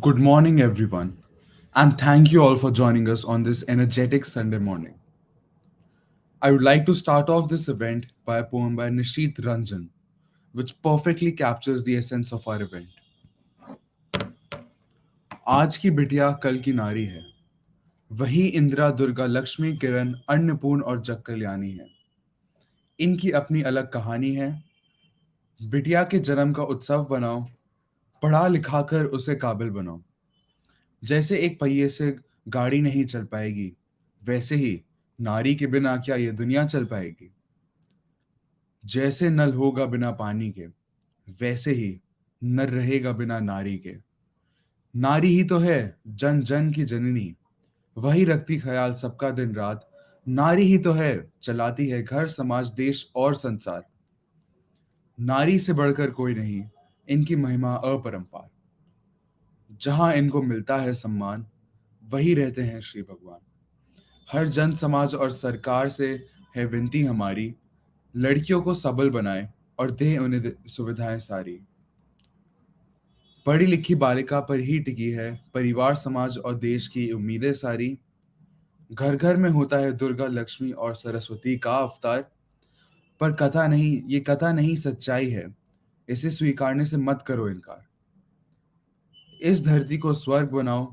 Good morning, everyone, and thank you all for joining us on this energetic Sunday morning. I would like to start off this event by a poem by Nishit Ranjan, which perfectly captures the essence of our event. आज की बिटिया कल की नारी है, वही इंदिरा दुर्गा लक्ष्मी किरण अन्नपूर्ण और जग कल्याणी है। इनकी अपनी अलग कहानी है। बिटिया के जन्म का उत्सव बनाओ, पढ़ा लिखाकर उसे काबिल बनाओ। जैसे एक पहिए से गाड़ी नहीं चल पाएगी, वैसे ही नारी के बिना क्या ये दुनिया चल पाएगी। जैसे नल होगा बिना पानी के, वैसे ही नर रहेगा बिना नारी के। नारी ही तो है जन जन की जननी, वही रखती ख्याल सबका दिन रात। नारी ही तो है चलाती है घर समाज देश और संसार। नारी से बढ़कर कोई नहीं, इनकी महिमा अपरंपार। जहां इनको मिलता है सम्मान, वही रहते हैं श्री भगवान। हर जन समाज और सरकार से है विनती हमारी, लड़कियों को सबल बनाए और दे उन्हें सुविधाएं सारी। पढ़ी लिखी बालिका पर ही टिकी है परिवार समाज और देश की उम्मीदें सारी। घर घर में होता है दुर्गा लक्ष्मी और सरस्वती का अवतार। पर कथा नहीं, ये कथा नहीं सच्चाई है, इसे स्वीकारने से मत करो इनकार। इस धरती को स्वर्ग बनाओ,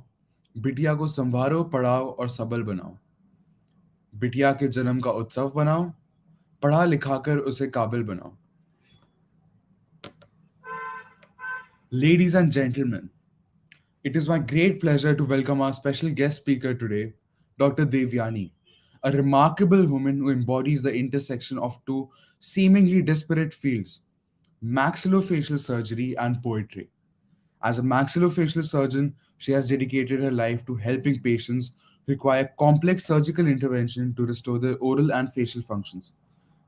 बिटिया को संवारो पढ़ाओ और सबल बनाओ। बिटिया के जन्म का उत्सव बनाओ, पढ़ा लिखाकर उसे काबिल बनाओ। Ladies and gentlemen, it is my great pleasure to welcome our special guest speaker today, Dr. Devyani, a remarkable woman who embodies the intersection of two seemingly disparate fields, maxillofacial surgery and poetry. As a maxillofacial surgeon, she has dedicated her life to helping patients require complex surgical intervention to restore their oral and facial functions.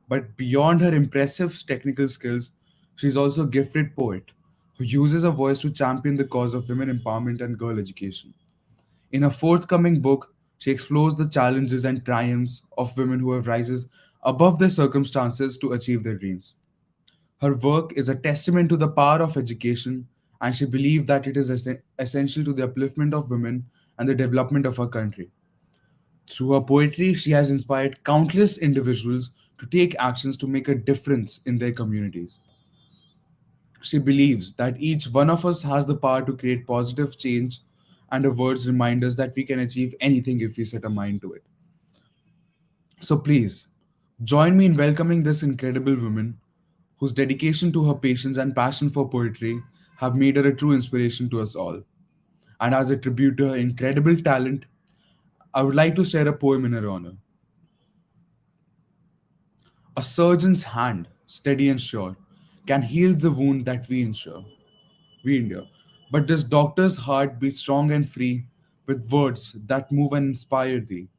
But beyond her impressive technical skills, she is also a gifted poet who uses her voice to champion the cause of women empowerment and girl education. In her forthcoming book, she explores the challenges and triumphs of women who have rises above their circumstances to achieve their dreams. Her work is a testament to the power of education, and she believes that it is essential to the upliftment of women and the development of our country. Through her poetry, she has inspired countless individuals to take actions to make a difference in their communities. She believes that each one of us has the power to create positive change, and her words remind us that we can achieve anything if we set a mind to it. So please, join me in welcoming this incredible woman whose dedication to her patience and passion for poetry have made her a true inspiration to us all. And as a tribute to her incredible talent, I would like to share a poem in her honor. A surgeon's hand, steady and sure, can heal the wound that we endure. But this doctor's heart beats strong and free with words that move and inspire thee.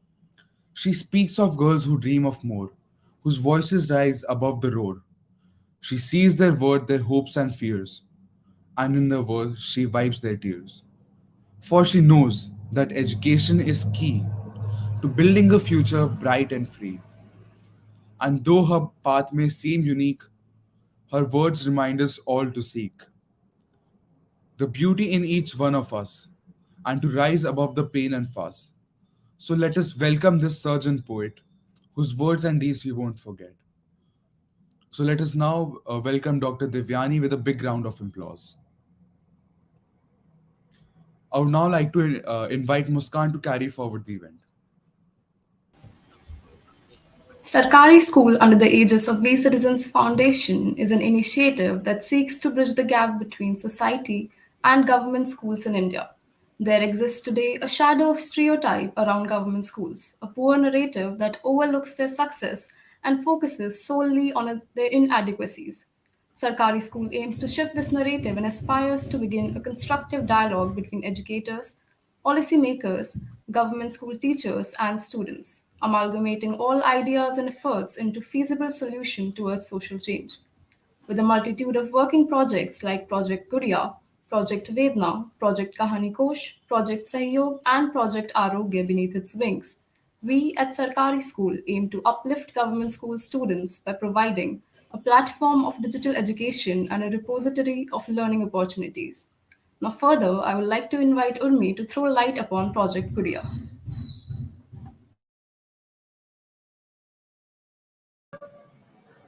She speaks of girls who dream of more, whose voices rise above the roar. She sees their worth, their hopes and fears, and in the world she wipes their tears. For she knows that education is key to building a future bright and free. And though her path may seem unique, her words remind us all to seek the beauty in each one of us and to rise above the pain and fuss. So let us welcome this surgeon poet whose words and deeds we won't forget. So let us now welcome Dr. Devyani with a big round of applause. I would now like to invite Muskan to carry forward the event. Sarkari School under the aegis of WeCitizens Foundation is an initiative that seeks to bridge the gap between society and government schools in India. There exists today a shadow of stereotype around government schools, a poor narrative that overlooks their success and focuses solely on their inadequacies. Sarkari School aims to shift this narrative and aspires to begin a constructive dialogue between educators, policymakers, government school teachers, and students, amalgamating all ideas and efforts into feasible solution towards social change. With a multitude of working projects like Project Gudiya, Project Vedna, Project Kahani Kosh, Project Sahyog, and Project Arogya beneath its wings, we at Sarkari School aim to uplift government school students by providing a platform of digital education and a repository of learning opportunities. Now, further, I would like to invite Urmi to throw light upon Project Gudiya.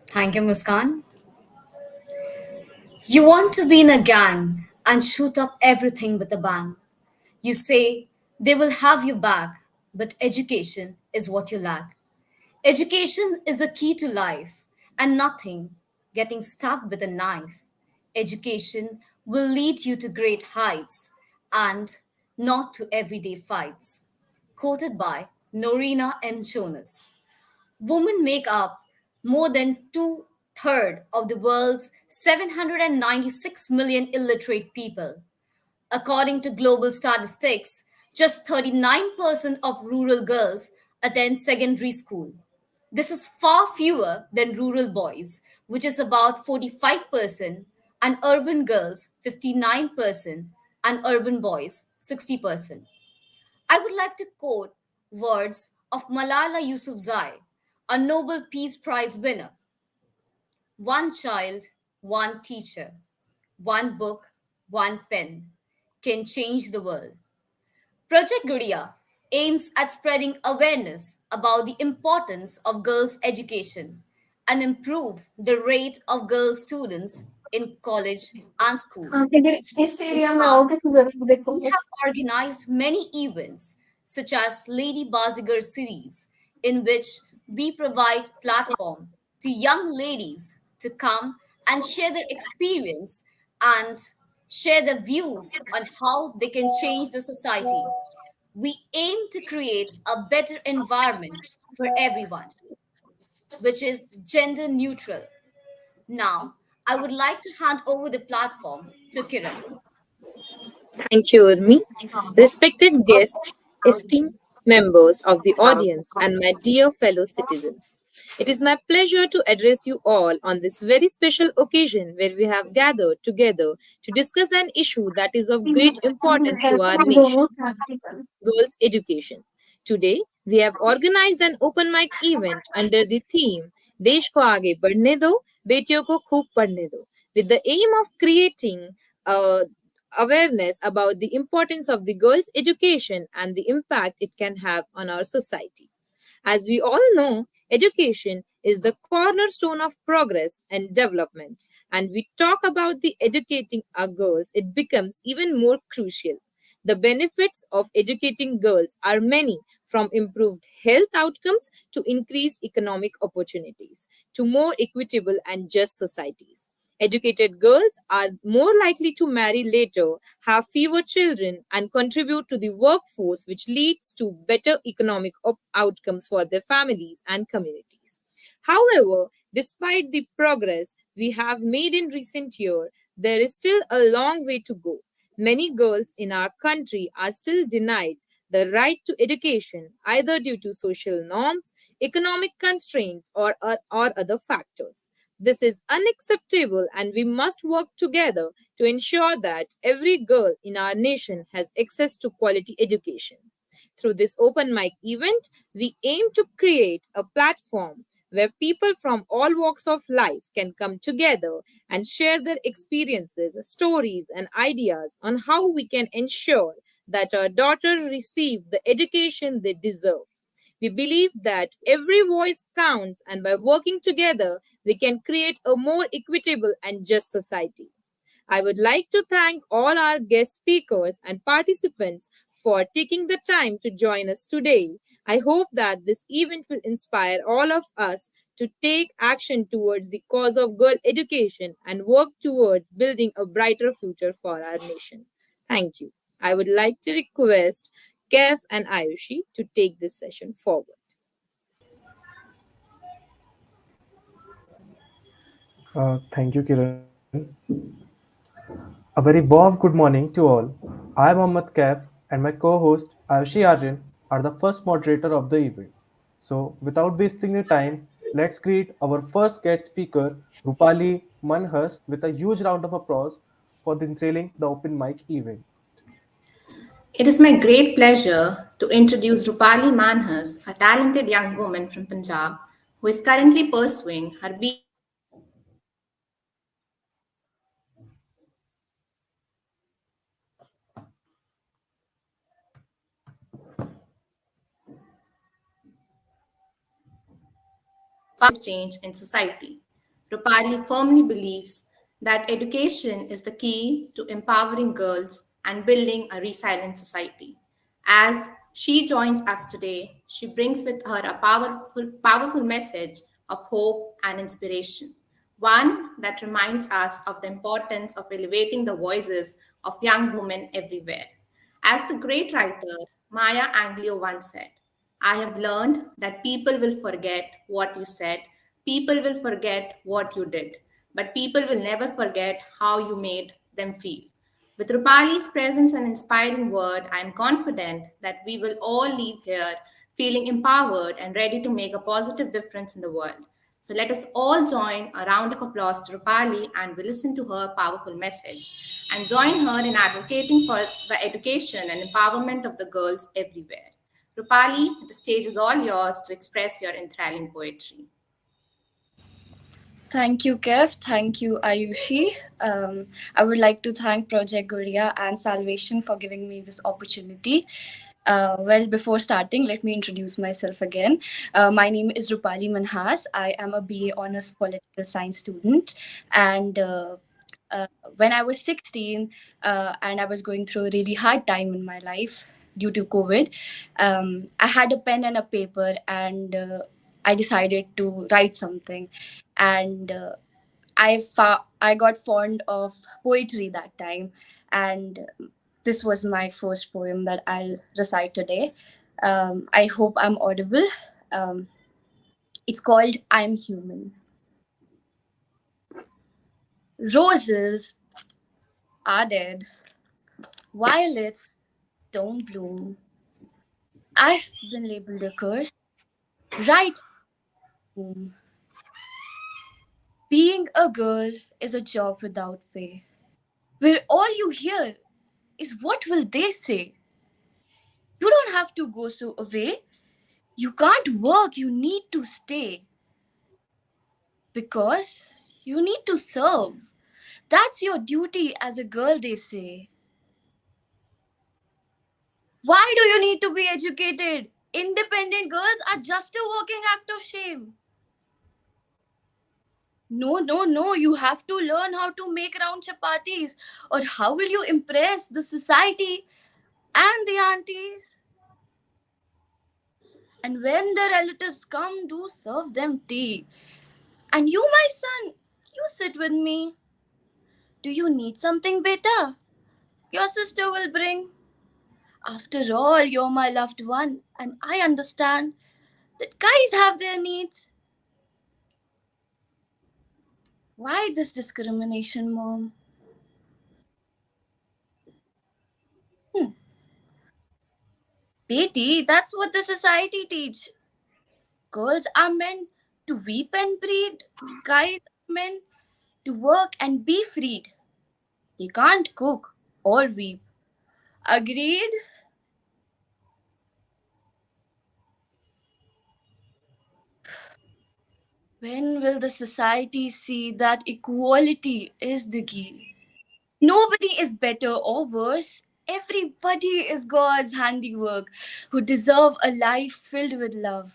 Thank you, Muskan. You want to be in a gang and shoot up everything with a bang. You say they will have you back, but education is what you lack. Education is the key to life, and nothing getting stabbed with a knife. Education will lead you to great heights and not to everyday fights. Quoted by Norina M. Jonas. Women make up more than two-thirds of the world's 796 million illiterate people. According to global statistics, just 39% of rural girls attend secondary school. This is far fewer than rural boys, which is about 45%, and urban girls, 59%, and urban boys, 60%. I would like to quote words of Malala Yousafzai, a Nobel Peace Prize winner. One child, one teacher, one book, one pen can change the world. Project Gudiya aims at spreading awareness about the importance of girls' education and improve the rate of girl students in college and school. इस In the area में past, आओगे तो जरूर देखो. we have organized many events, such as Lady Bazigar series, in which we provide platform to young ladies to come and share their experience and share their views on how they can change the society. We aim to create a better environment for everyone, which is gender neutral. Now, I would like to hand over the platform to Kiran. Thank you, Urmi. Respected guests, esteemed members of the audience, and my dear fellow citizens. It is my pleasure to address you all on this very special occasion where we have gathered together to discuss an issue that is of great importance to our nation: girls' education. Today, we have organized an open mic event under the theme देश को आगे बढ़ने दो, बेटियों को खूब पढ़ने दो, with the aim of creating a awareness about the importance of the girls' education and the impact it can have on our society. As we all know, education is the cornerstone of progress and development. And we talk about the educating our girls, it becomes even more crucial. The benefits of educating girls are many, from improved health outcomes to increased economic opportunities to more equitable and just societies. Educated girls are more likely to marry later, have fewer children, and contribute to the workforce, which leads to better economic outcomes for their families and communities. However, despite the progress we have made in recent years, there is still a long way to go. Many girls in our country are still denied the right to education, either due to social norms, economic constraints, or other factors. This is unacceptable, and we must work together to ensure that every girl in our nation has access to quality education. Through this open mic event, we aim to create a platform where people from all walks of life can come together and share their experiences, stories, and ideas on how we can ensure that our daughters receive the education they deserve. We believe that every voice counts, and by working together, we can create a more equitable and just society. I would like to thank all our guest speakers and participants for taking the time to join us today. I hope that this event will inspire all of us to take action towards the cause of girl education and work towards building a brighter future for our nation. Thank you. I would like to request Kev and Ayushi to take this session forward. Thank you, Kiran. A very warm good morning to all. I am Mohammad Kaif, and my co-host Ayushi Aryan are the first moderator of the event. So, without wasting any time, let's greet our first guest speaker, Rupali Manhas, with a huge round of applause for the enthralling the open mic event. It is my great pleasure to introduce Rupali Manhas, a talented young woman from Punjab who is currently pursuing her BA in English Literature from the Gudiya College. change in society. Rupali firmly believes that education is the key to empowering girls and building a resilient society. As she joins us today, she brings with her a powerful message of hope and inspiration, one that reminds us of the importance of elevating the voices of young women everywhere. As the great writer Maya Angelou once said, I have learned that people will forget what you said, people will forget what you did, but people will never forget how you made them feel. With Rupali's presence and inspiring word, I am confident that we will all leave here feeling empowered and ready to make a positive difference in the world. So let us all join a round of applause to Rupali and we listen to her powerful message and join her in advocating for the education and empowerment of the girls everywhere. Rupali, the stage is all yours to express your enthralling poetry. Thank you, Kev. Thank you, Ayushi. I would like to thank Project Gudiya and Salvation for giving me this opportunity. Before starting, let me introduce myself again. My name is Rupali Manhas. I am a BA Honors Political Science student. And when I was 16 and I was going through a really hard time in my life due to COVID, I had a pen and a paper and I decided to write something. And I got fond of poetry that time, and this was my first poem that I'll recite today. I hope I'm audible. Um, it's called I'm Human. Roses are dead, violets don't bloom. I've been labeled a curse, right? Womb. Being a girl is a job without pay, where all you hear is what will they say? You don't have to go so away. You can't work, you need to stay. Because you need to serve. That's your duty as a girl, they say. Why do you need to be educated? Independent girls are just a walking act of shame. No, no, no, you have to learn how to make round chapatis. Or how will you impress the society and the aunties? And when the relatives come, do serve them tea. And you, my son, you sit with me. Do you need something better? Your sister will bring. After all, you're my loved one, and I understand that guys have their needs. Why this discrimination, Mom? Hmm. Beti, that's what the society teach. Girls are meant to weep and breed. Guys are meant to work and be freed. They can't cook or weep. Agreed? When will the society see that equality is the key? Nobody is better or worse. Everybody is God's handiwork who deserve a life filled with love.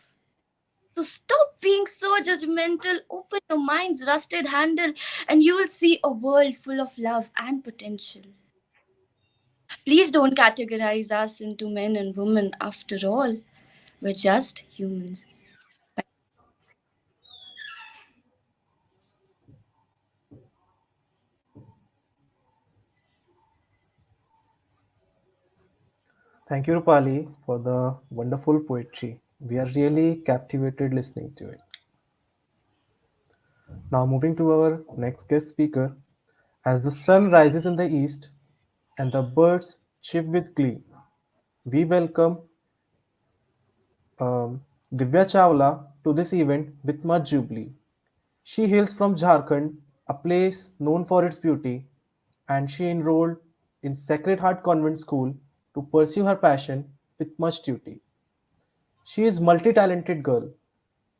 So stop being so judgmental. Open your mind's rusted handle and you will see a world full of love and potential. Please don't categorize us into men and women. After all, we're just humans. Thank you, Rupali, for the wonderful poetry. We are really captivated listening to it. Now, moving to our next guest speaker. As the sun rises in the east and the birds chirp with glee, we welcome Divya Chawla to this event with much jubilee. She hails from Jharkhand, a place known for its beauty, and she enrolled in Sacred Heart Convent School to pursue her passion with much duty. She is multi-talented girl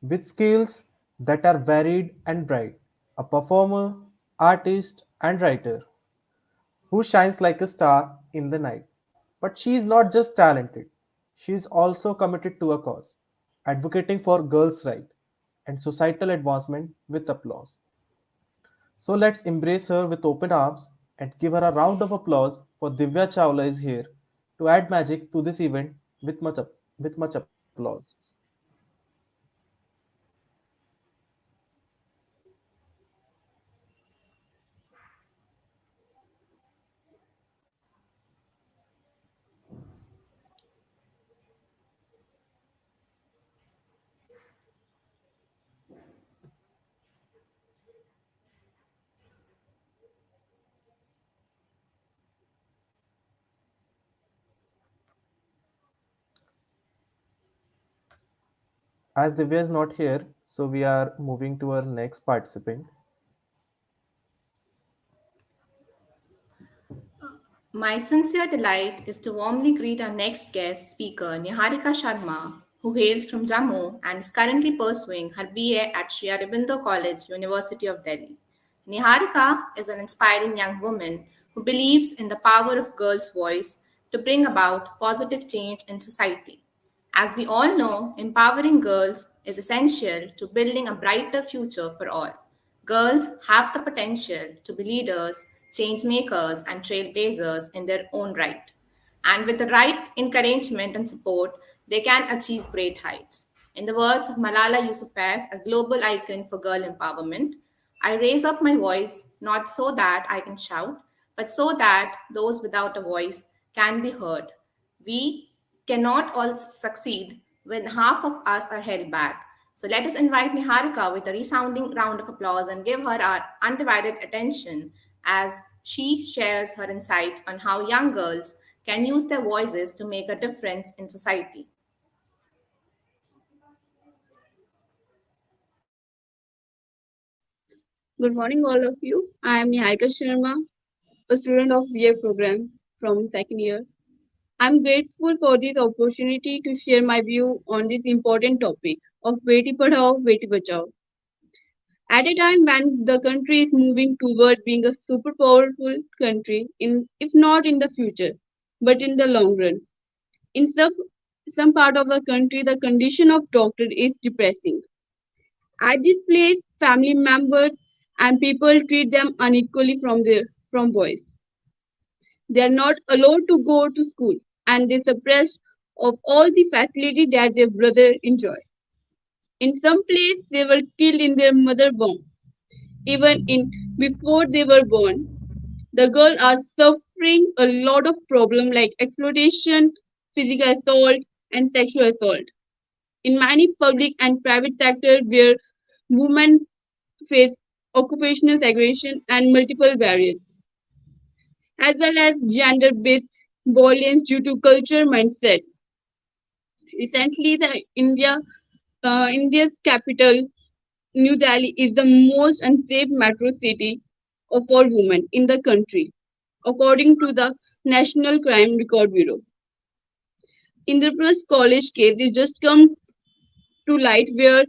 with skills that are varied and bright, a performer, artist, and writer who shines like a star in the night. But she is not just talented, she is also committed to a cause, advocating for girls' rights. and societal advancement with applause. So let's embrace her with open arms and give her a round of applause for Divya Chawla is here to add magic to this event with much applause. As Divya is not here, so we are moving to our next participant. My sincere delight is to warmly greet our next guest speaker, Niharika Sharma, who hails from Jammu and is currently pursuing her BA at Sri Aurobindo College, University of Delhi. Niharika is an inspiring young woman who believes in the power of girls' voice to bring about positive change in society. As we all know, empowering girls is essential to building a brighter future for all. Girls have the potential to be leaders, change makers, and trailblazers in their own right. And with the right encouragement and support, they can achieve great heights. In the words of Malala Yousafzai, a global icon for girl empowerment, I raise up my voice not so that I can shout, but so that those without a voice can be heard. We cannot all succeed when half of us are held back. So let us invite Niharika with a resounding round of applause and give her our undivided attention as she shares her insights on how young girls can use their voices to make a difference in society. Good morning, all of you. I am Niharika Sharma, a student of BA program from second year. I'm grateful for this opportunity to share my view on this important topic of Beti Padhao, Beti Bachao. At a time when the country is moving toward being a super powerful country, if not in the future, but in the long run. In some part of the country, the condition of doctor is depressing. At this place, family members and people treat them unequally from boys. They are not allowed to go to school and they suppressed of all the facility that their brother enjoy. In some place, they were killed in their mother womb. Even in before they were born, the girls are suffering a lot of problem like exploitation, physical assault, and sexual assault. In many public and private sectors where women face occupational segregation and multiple barriers, as well as gender-based violence due to culture mindset. Recently, India's capital, New Delhi, is the most unsafe metro city for women in the country, according to the National Crime Record Bureau. Indraprasth College case is just come to light where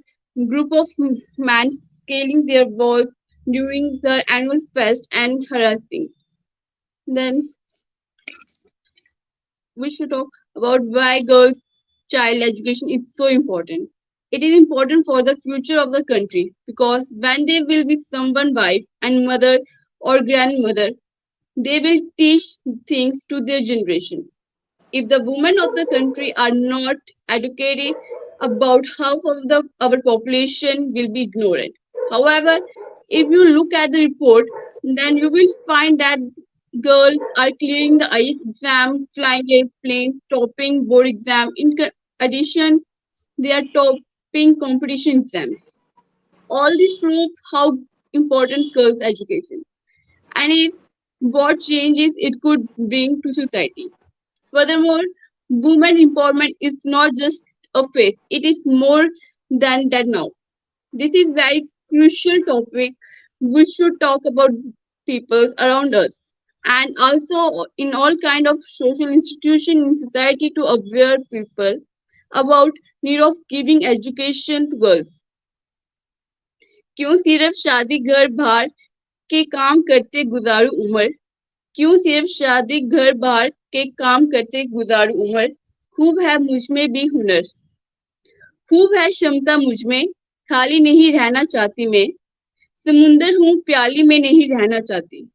group of men scaling their walls during the annual fest and harassing. Then we should talk about why girls' child education is so important. It is important for the future of the country because when they will be someone's wife and mother or grandmother, they will teach things to their generation. If the women of the country are not educated, about half of our population will be ignored. However, if you look at the report, then you will find that girls are clearing the IELTS exam, flying airplane, topping board exam. Addition, they are topping competition exams. All this proves how important girls' education and is what changes it could bring to society. Furthermore, women empowerment is not just a phase, it is more than that now. This is very crucial topic we should talk about people around us and also in all kind of social institution in society to aware people about need of giving education to girls. क्यों सिर्फ शादी घर बाहर के काम करते गुजारू उम्र क्यों सिर्फ शादी घर बाहर के काम करते गुजारू उम्र खूब है मुझ में भी हुनर खूब है क्षमता मुझ में खाली नहीं रहना चाहती मैं, समुंदर हूँ प्याली में नहीं रहना चाहती।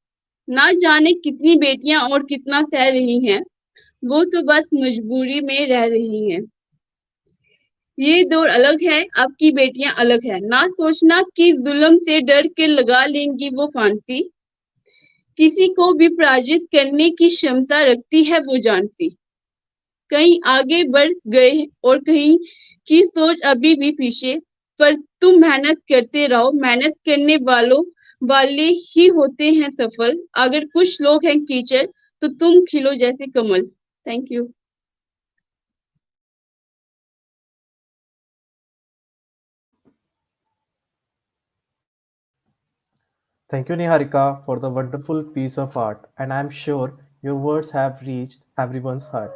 ना जाने कितनी बेटियां और कितना सह रही हैं, वो तो बस मजबूरी में रह रही हैं। ये दौर अलग है, अब की बेटियां अलग है। ना सोचना कि जुल्म से डर के लगा लेंगी वो फांसी, किसी को भी पराजित करने की क्षमता रखती है वो जानती। कहीं आगे बढ़ गए और कहीं की सोच अभी भी पीछे, पर तुम मेहनत करते रहो, मेहनत करने वालों वाले ही होते हैं सफल। अगर कुछ लोग हैं कीचड़, तो तुम खिलो जैसे कमल। Thank you. Thank you, Niharika, for the wonderful piece of art, and I'm sure your words have reached everyone's heart.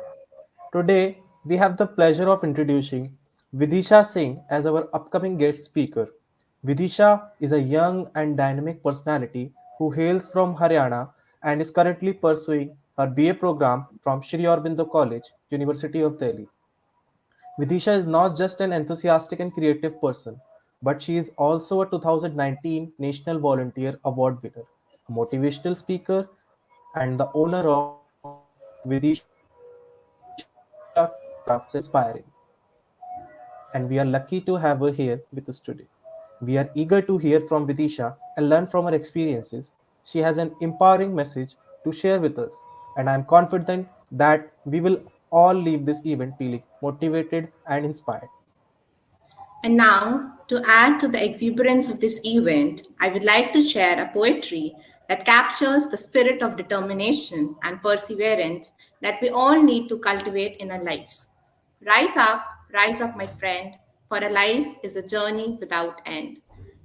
Today, we have the pleasure of introducing Vidisha Singh as our upcoming guest speaker. Vidisha is a young and dynamic personality who hails from Haryana and is currently pursuing her BA program from Shri Aurobindo College, University of Delhi. Vidisha is not just an enthusiastic and creative person, but she is also a 2019 National Volunteer Award winner, a motivational speaker, and the owner of Vidisha Crafts Inspiring. And we are lucky to have her here with us today. We are eager to hear from Vidisha and learn from her experiences. She has an empowering message to share with us, and I am confident that we will all leave this event feeling motivated and inspired. And now, to add to the exuberance of this event, I would like to share a poetry that captures the spirit of determination and perseverance that we all need to cultivate in our lives. Rise up, my friend, for a life is a journey without end.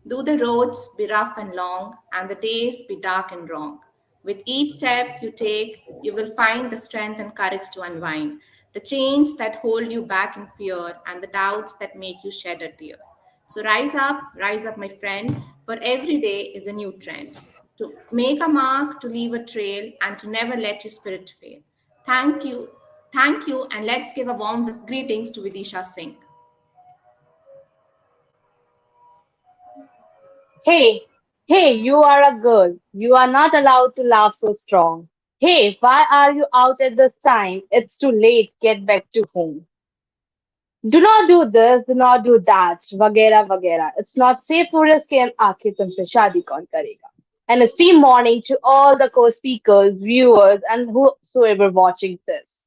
Though the roads be rough and long, and the days be dark and wrong, with each step you take, you will find the strength and courage to unwind the chains that hold you back in fear, and the doubts that make you shed a tear. So rise up, my friend, for every day is a new trend. To make a mark, to leave a trail, and to never let your spirit fail. Thank you, and let's give a warm greetings to Vidisha Singh. Hey, hey, you are a girl. You are not allowed to laugh so strong. Hey, why are you out at this time? It's too late. Get back to home. Do not do this, do not do that, वगैरह वगैरह. It's not safe for us कि हम आखिर तुमसे शादी कौन करेगा. An esteemed morning to all the co-speakers, viewers, and whosoever watching this.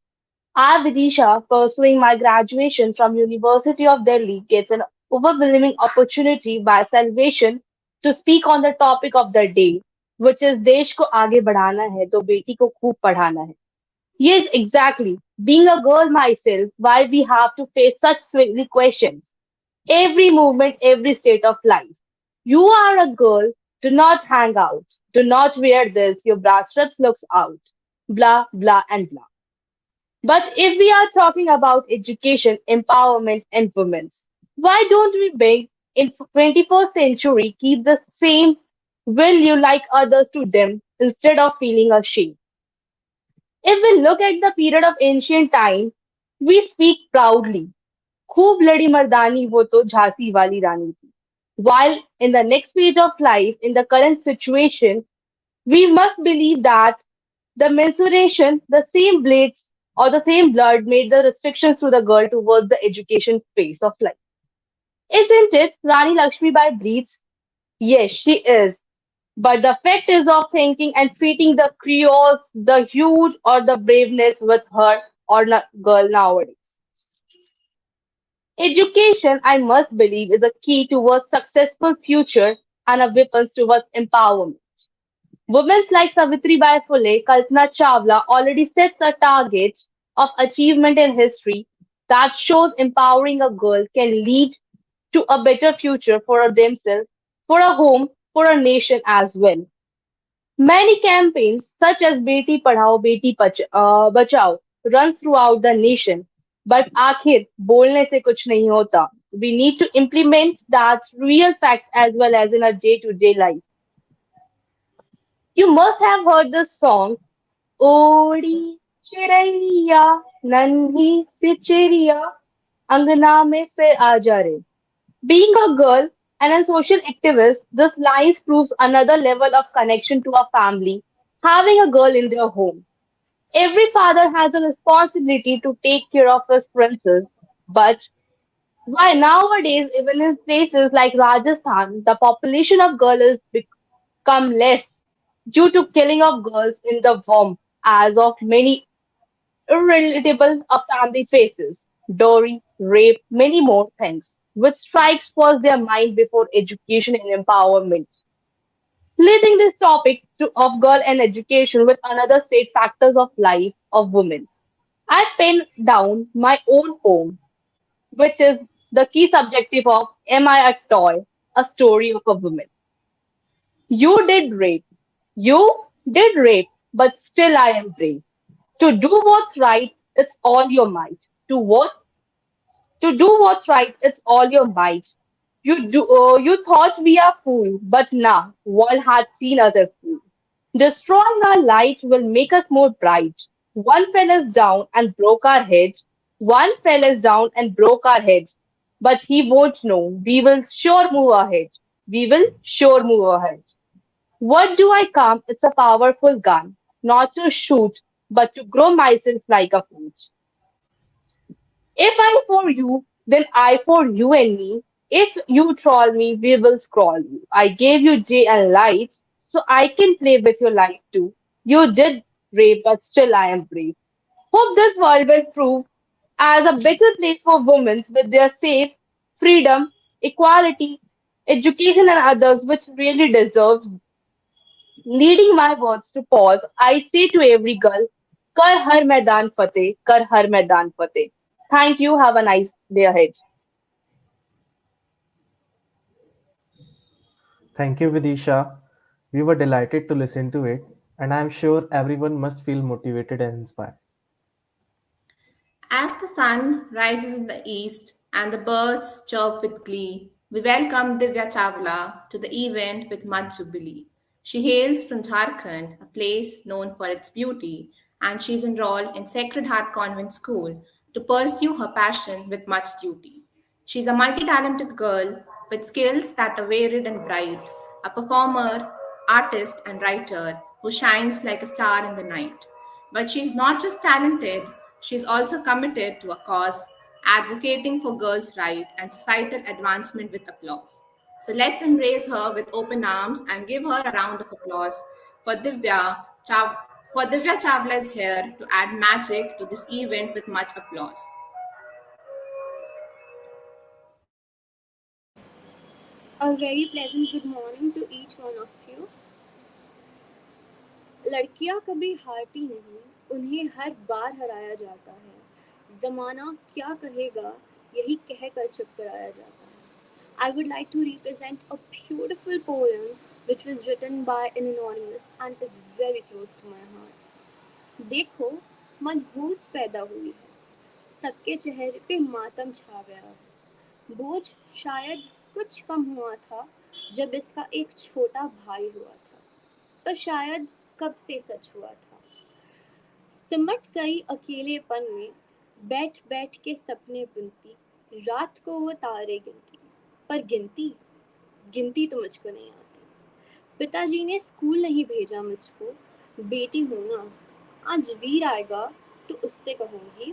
I, Vidisha, pursuing my graduation from University of Delhi, gets an overwhelming opportunity by salvation to speak on the topic of the day, which is देश को आगे बढ़ाना है तो बेटी को खूब पढ़ाना है. Yes, exactly. Being a girl myself, why we have to face such silly questions? Every movement, every state of life. You are a girl, do not hang out. Do not wear this, your bra straps looks out. Blah, blah, and blah. But if we are talking about education, empowerment, and women, why don't we beg in 21st century keep the same will you like others to them instead of feeling ashamed? If we look at the period of ancient time, we speak proudly. खूब लड़ी मर्दानी वो तो झांसी वाली रानी थी. While in the next phase of life, in the current situation, we must believe that the mensuration, the same blades or the same blood made the restrictions to the girl towards the education phase of life. Isn't it? Rani Lakshmibai breathes. Yes, she is. But the fact is of thinking and treating the creoles, the huge or the braveness with her or girl nowadays. Education, I must believe, is a key towards successful future and a weapon towards empowerment. Women like Savitribai Phule, Kalpana Chawla already sets a target of achievement in history that shows empowering a girl can lead to a better future for themselves, for a home, for a nation as well. Many campaigns such as Beti Padhao, Bachao run throughout the nation. But आखिर बोलने से कुछ नहीं होता. We need to implement that real fact as well as in our day-to-day life. You must have heard the song ओड़ी चिड़ैया नन्ही सी चिड़िया अंगना में फिर आ जा रे. Being a girl and a social activist, this line proves another level of connection to a family, having a girl in their home. Every father has a responsibility to take care of his princess, but why nowadays, even in places like Rajasthan, the population of girls has become less due to killing of girls in the womb, as of many irrelatable of family faces, dowry, rape, many more things, which strikes first their mind before education and empowerment. Leading this topic of girl and education with another state factors of life of women. I pen down my own poem, which is the key subjective of Am I a Toy? A story of a woman. You did rape. You did rape, but still I am brave. To do what's right, it's all your might. To what? To do what's right, it's all your might. You thought we are fool, but nah, world had seen us as fool. Destroying our light will make us more bright. One fell us down and broke our head. One fell us down and broke our heads. But he won't know. We will sure move ahead. We will sure move ahead. What do I come? It's a powerful gun. Not to shoot, but to grow myself like a fruit. If I for you, then I for you and me. If you troll me, we will scroll you. I gave you day and light, so I can play with your life too. You did rape, but still I am brave. Hope this world will prove as a better place for women with their safe, freedom, equality, education and others which really deserve. Leading my words to pause, I say to every girl, Kar har maidan fateh, kar har maidan fateh. Thank you. Have a nice day ahead. Thank you, Vidisha. We were delighted to listen to it, and I am sure everyone must feel motivated and inspired. As the sun rises in the east and the birds chirp with glee, we welcome Divya Chawla to the event with much jubilee. She hails from Jharkhand, a place known for its beauty, and she's enrolled in Sacred Heart Convent School to pursue her passion with much duty. She's a multi talented girl with skills that are varied and bright, a performer, artist, and writer who shines like a star in the night. But she's not just talented, she's also committed to a cause, advocating for girls' rights and societal advancement with applause. So let's embrace her with open arms and give her a round of applause for for Divya Chawla is here to add magic to this event with much applause. A very pleasant good morning to each one of you. लड़कियां कभी हारती नहीं, उन्हें हर बार हराया जाता है. जमाना क्या कहेगा, यही कहकर चुप कराया जाता है. I would like to represent a beautiful poem which was written by an anonymous and is very close to my heart. देखो, मनहूस पैदा हुई है, सबके चेहरे पे मातम छा गया है. बोझ शायद कुछ कम हुआ था जब इसका एक छोटा भाई हुआ था, पर शायद कब से सच हुआ था. सिमट गई अकेलेपन में, बैठ बैठ के सपने बुनती, रात को वो तारे गिनती, पर गिनती गिनती तो मुझको नहीं आती. पिताजी ने स्कूल नहीं भेजा मुझको, बेटी हूँ ना, आज वीर आएगा तो उससे कहूँगी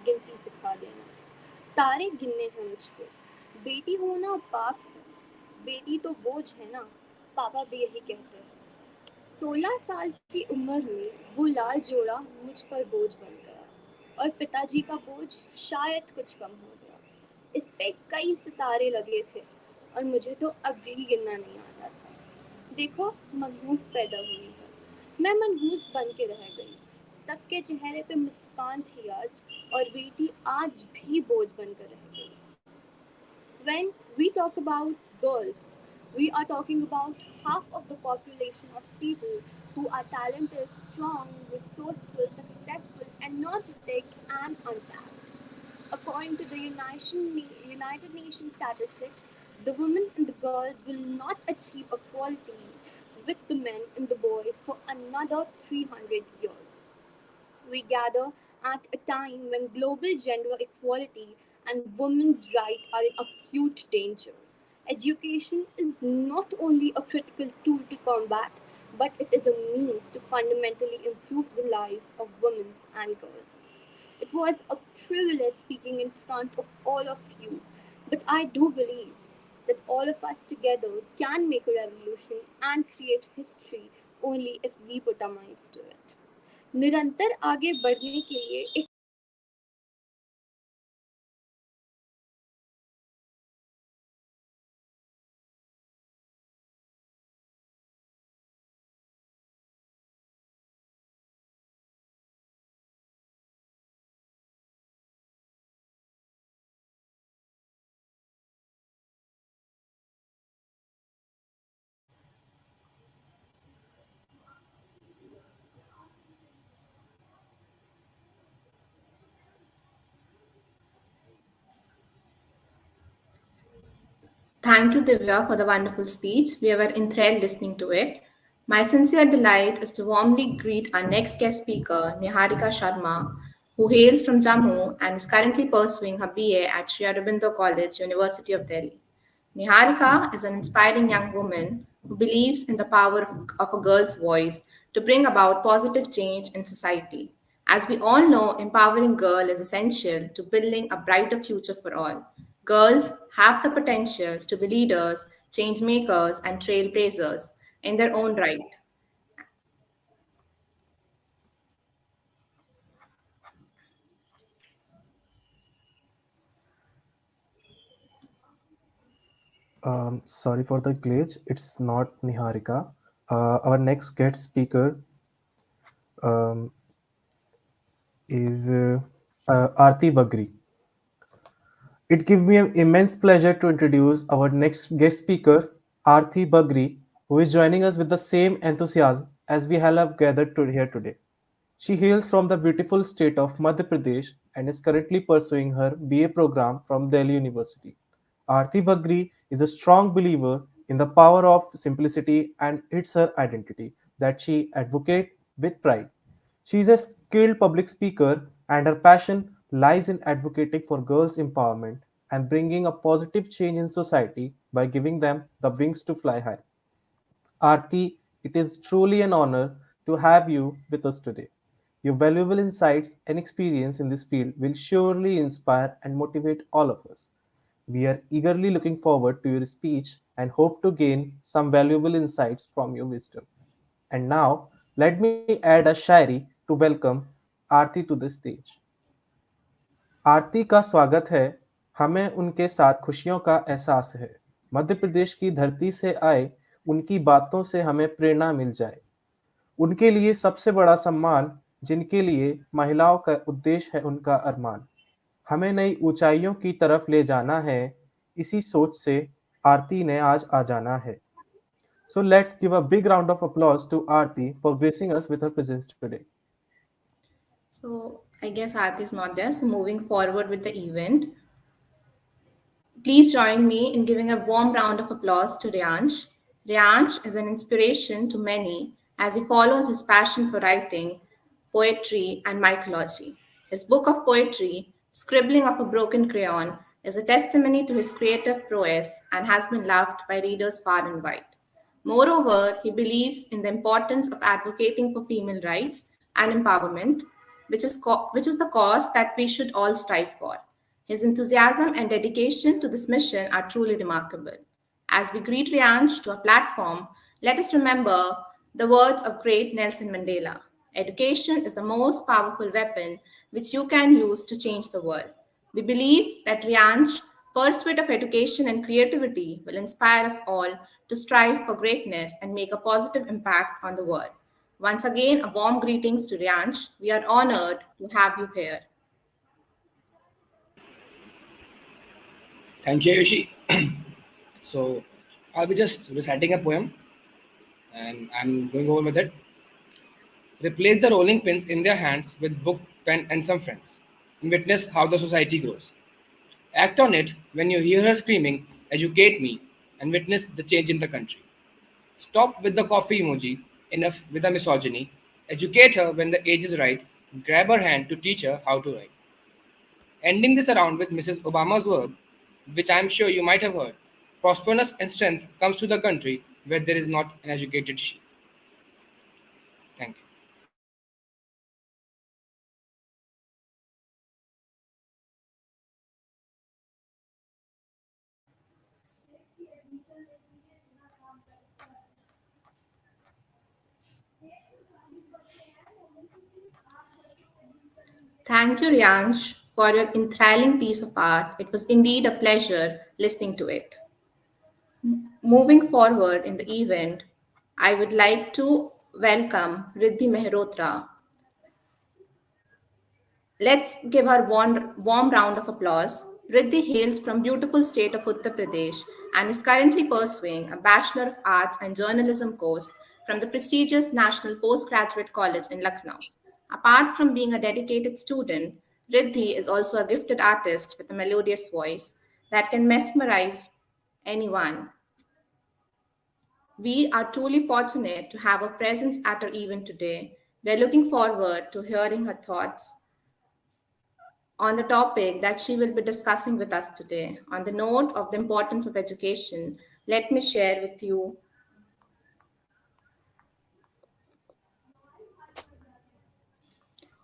गिनती सिखा देना. तारे गिनने हैं मुझको, बेटी होना पाप है, बेटी तो बोझ है ना, पापा भी यही कहते हैं. 16 साल की उम्र में वो लाल जोड़ा मुझ पर बोझ बन गया, और पिताजी का बोझ शायद कुछ कम हो गया. इस पे कई सितारे लगे थे और मुझे तो अब भी गिनना नहीं आता था. देखो, मनहूस पैदा हुई है, मैं मनहूस बन के रह गई. सबके चेहरे पे मुस्कान थी आज, और बेटी आज भी बोझ बनकर रह गई. When we talk about girls, we are talking about half of the population of people who are talented, strong, resourceful, successful, energetic, and untapped. According to the United Nations statistics, the women and the girls will not achieve equality with the men and the boys for another 300 years. We gather at a time when global gender equality and women's rights are in acute danger. Education is not only a critical tool to combat, but it is a means to fundamentally improve the lives of women and girls. It was a privilege speaking in front of all of you, but I do believe that all of us together can make a revolution and create history only if we put our minds to it. निरंतर आगे बढ़ने के लिए एक Thank you, Divya, for the wonderful speech. We were enthralled listening to it. My sincere delight is to warmly greet our next guest speaker, Niharika Sharma, who hails from Jammu and is currently pursuing her BA at Sri Aurobindo College, University of Delhi. Niharika is an inspiring young woman who believes in the power of a girl's voice to bring about positive change in society. As we all know, empowering girl is essential to building a brighter future for all. Girls have the potential to be leaders, change makers, and trailblazers in their own right. Sorry for the glitch. It's not Niharika. Our next guest speaker um, is Aarti Bagri. It gives me an immense pleasure to introduce our next guest speaker, Aarti Bagri, who is joining us with the same enthusiasm as we all have gathered here today. She hails from the beautiful state of Madhya Pradesh and is currently pursuing her BA program from Delhi University. Aarti Bagri is a strong believer in the power of simplicity and it's her identity that she advocates with pride. She is a skilled public speaker and her passion lies in advocating for girls' empowerment and bringing a positive change in society by giving them the wings to fly high. Aarti, it is truly an honor to have you with us today. Your valuable insights and experience in this field will surely inspire and motivate all of us. We are eagerly looking forward to your speech and hope to gain some valuable insights from your wisdom. And now, let me add a shairi to welcome Aarti to the stage. आरती का स्वागत है, हमें उनके साथ खुशियों का एहसास है। मध्य प्रदेश की धरती से आए, उनकी बातों से हमें प्रेरणा मिल जाए। उनके लिए सबसे बड़ा सम्मान, जिनके लिए महिलाओं का उद्देश्य है उनका अरमान। हमें नई ऊंचाइयों की तरफ ले जाना है, इसी सोच से आरती ने आज आ जाना है। So let's give a big round of applause to Aarti for gracing us with her presence today. So I guess Aarti is not there. So moving forward with the event, please join me in giving a warm round of applause to Ryansh. Ryansh is an inspiration to many as he follows his passion for writing, poetry, and mythology. His book of poetry, Scribbling of a Broken Crayon, is a testimony to his creative prowess and has been loved by readers far and wide. Moreover, he believes in the importance of advocating for female rights and empowerment, which is the cause that we should all strive for. His enthusiasm and dedication to this mission are truly remarkable. As we greet Riansh to a platform, let us remember the words of great Nelson Mandela. Education is the most powerful weapon which you can use to change the world. We believe that Riansh's pursuit of education and creativity will inspire us all to strive for greatness and make a positive impact on the world. Once again, a warm greetings to Riansh. We are honored to have you here. Thank you, Yoshi. So, I'll be just reciting a poem and I'm going over with it. Replace the rolling pins in their hands with book, pen, and some friends, and witness how the society grows. Act on it when you hear her screaming, educate me, and witness the change in the country. Stop with the coffee emoji, enough with the misogyny. Educate her when the age is right. Grab her hand to teach her how to write. Ending this around with Mrs. Obama's word, which I am sure you might have heard: prosperous and strength comes to the country where there is not an educated sheep. Thank you. Thank you, Ryansh, for your enthralling piece of art. It was indeed a pleasure listening to it. Moving forward in the event, I would like to welcome Riddhi Mehrotra. Let's give her warm round of applause. Riddhi hails from beautiful state of Uttar Pradesh and is currently pursuing a Bachelor of Arts and Journalism course from the prestigious National Postgraduate College in Lucknow. Apart from being a dedicated student, Riddhi is also a gifted artist with a melodious voice that can mesmerize anyone. We are truly fortunate to have her presence at our event today. We are looking forward to hearing her thoughts on the topic that she will be discussing with us today. On the note of the importance of education, let me share with you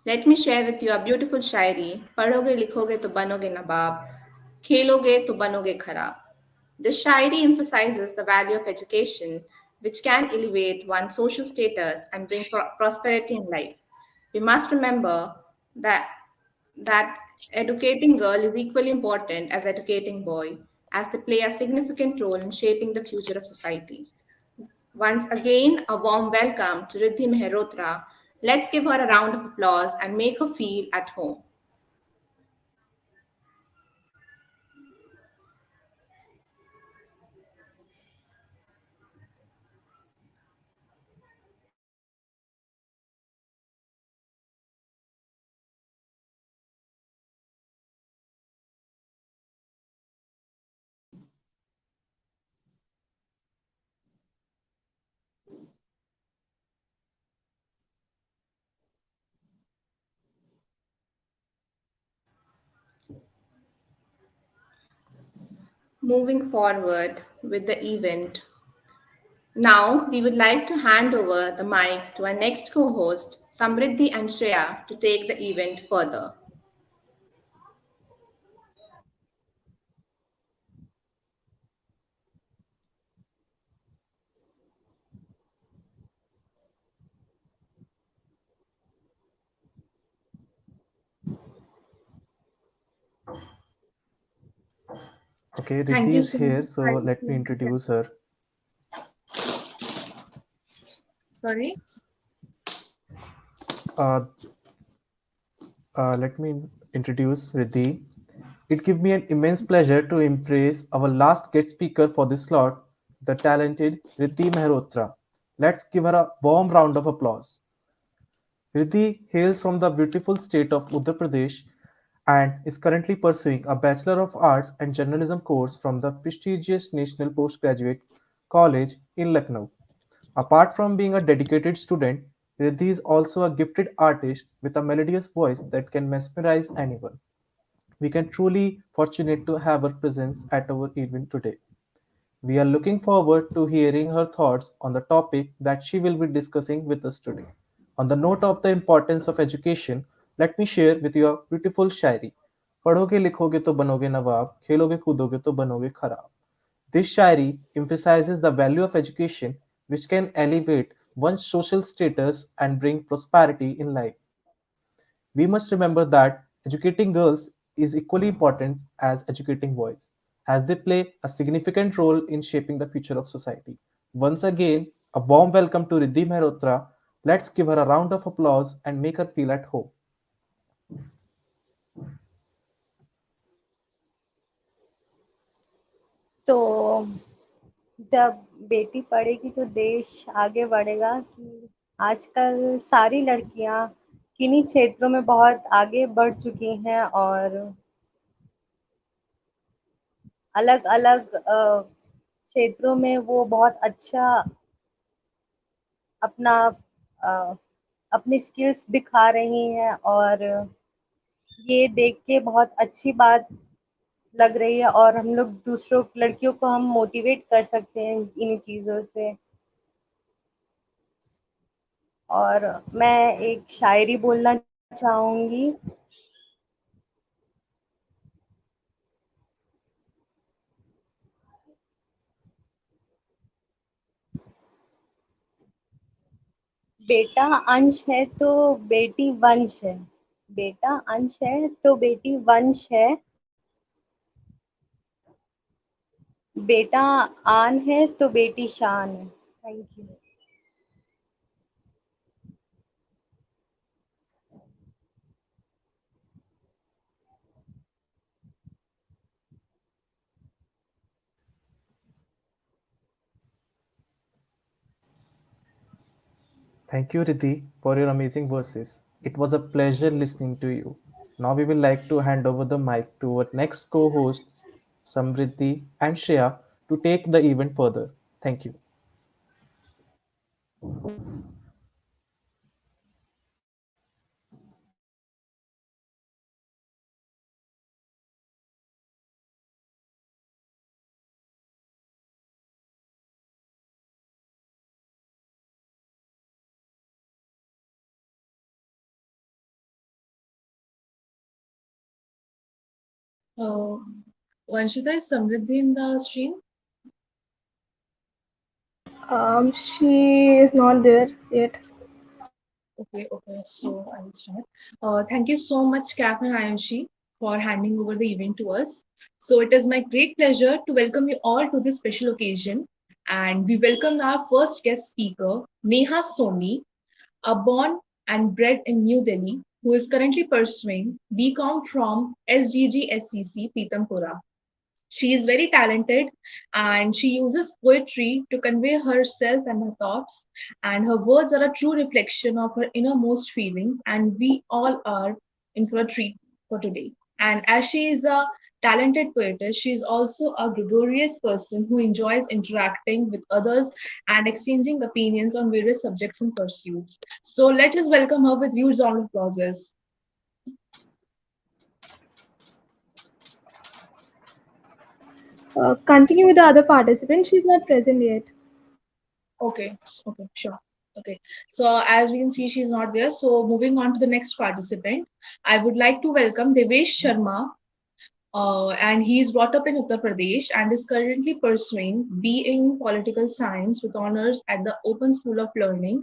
Let me share with you a beautiful शायरी पढ़ोगे लिखोगे तो बनोगे नवाब खेलोगे तो बनोगे खराब. This shairi emphasizes the value of education, which can elevate one's social status and bring prosperity in life. We must remember that that educating girl is equally important as educating boy, as they play a significant role in shaping the future of society. Once again, a warm welcome to Riddhi Mehrotra. Let's give her a round of applause and make her feel at home. Moving forward with the event, now we would like to hand over the mic to our next co-host, Samriddhi and Shreya, to take the event further. Okay, Thank Riddhi you is so here, much. so let me introduce her. Sorry. Uh, Let me introduce Riddhi. It gives me an immense pleasure to embrace our last guest speaker for this slot, the talented Riddhi Mehrotra. Let's give her a warm round of applause. Riddhi hails from the beautiful state of Uttar Pradesh and is currently pursuing a Bachelor of Arts and Journalism course from the prestigious National Postgraduate College in Lucknow. Apart from being a dedicated student, Riddhi is also a gifted artist with a melodious voice that can mesmerize anyone. We can truly fortunate to have her presence at our event today. We are looking forward to hearing her thoughts on the topic that she will be discussing with us today. On the note of the importance of education, let me share with you a beautiful शायरी. पढ़ोगे लिखोगे तो बनोगे नवाब, खेलोगे कूदोगे तो बनोगे खराब. This shairi emphasizes the value of education, which can elevate one's social status and bring prosperity in life. We must remember that educating girls is equally important as educating boys, as they play a significant role in shaping the future of society. Once again, a warm welcome to Riddhi Mehrotra. Let's give her a round of applause and make her feel at home. तो जब बेटी पढ़ेगी तो देश आगे बढ़ेगा कि आजकल सारी लड़कियां किन्हीं क्षेत्रों में बहुत आगे बढ़ चुकी हैं और अलग-अलग क्षेत्रों में वो बहुत अच्छा अपना अ, अपनी स्किल्स दिखा रही हैं और ये देख के बहुत अच्छी बात लग रही है और हम लोग दूसरों लड़कियों को हम मोटिवेट कर सकते हैं इन चीज़ों से। और मैं एक शायरी बोलना चाहूँगी। बेटा अंश है तो बेटी वंश है, बेटा अंश है तो बेटी वंश है, बेटा आन है तो बेटी शान है। Thank you. Thank you, Riddhi, for your amazing verses. It was a pleasure listening to you. Now we will like to hand over the mic to our next co-hosts, Samriddhi and Shreya, to take the event further. Thank you. Uh, Vanshita, is Samriddhi in the stream? She is not there yet. Okay, so I will start. Thank you so much, Kaf and Ayushi, for handing over the event to us. So it is my great pleasure to welcome you all to this special occasion. And we welcome our first guest speaker, Neha Soni, a born and bred in New Delhi, who is currently pursuing BCom from SGGSCC Pitampura. She is very talented and she uses poetry to convey herself and her thoughts. And her words are a true reflection of her innermost feelings. And we all are in for a treat for today. And as she is a talented poetess, she is also a gregarious person who enjoys interacting with others and exchanging opinions on various subjects and pursuits. So let us welcome her with huge round of applause. Continue with the other participant. She's not present yet. Okay, sure. Okay, so as we can see, she's not there. So moving on to the next participant, I would like to welcome Devesh Sharma, and he is brought up in Uttar Pradesh and is currently pursuing BA in Political Science with honors at the Open School of Learning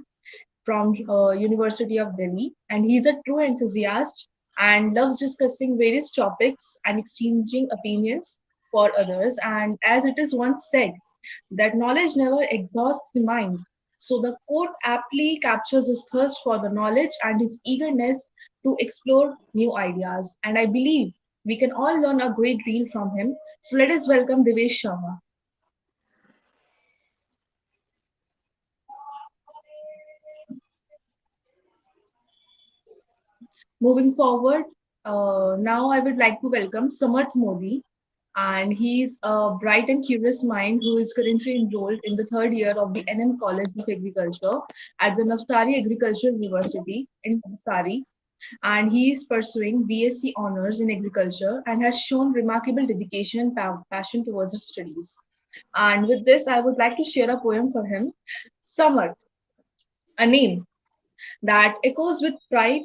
from University of Delhi. And he's a true enthusiast and loves discussing various topics and exchanging opinions for others. And as it is once said, that knowledge never exhausts the mind. So the quote aptly captures his thirst for the knowledge and his eagerness to explore new ideas. And I believe we can all learn a great deal from him. So let us welcome Devesh Sharma. Moving forward, now I would like to welcome Samarth Modi, and he's a bright and curious mind who is currently enrolled in the third year of the NM College of Agriculture at the Navsari Agricultural University in Navsari, and he is pursuing BSc Honors in Agriculture and has shown remarkable dedication and passion towards his studies. And with this, I would like to share a poem for him, Samarth, a name that echoes with pride,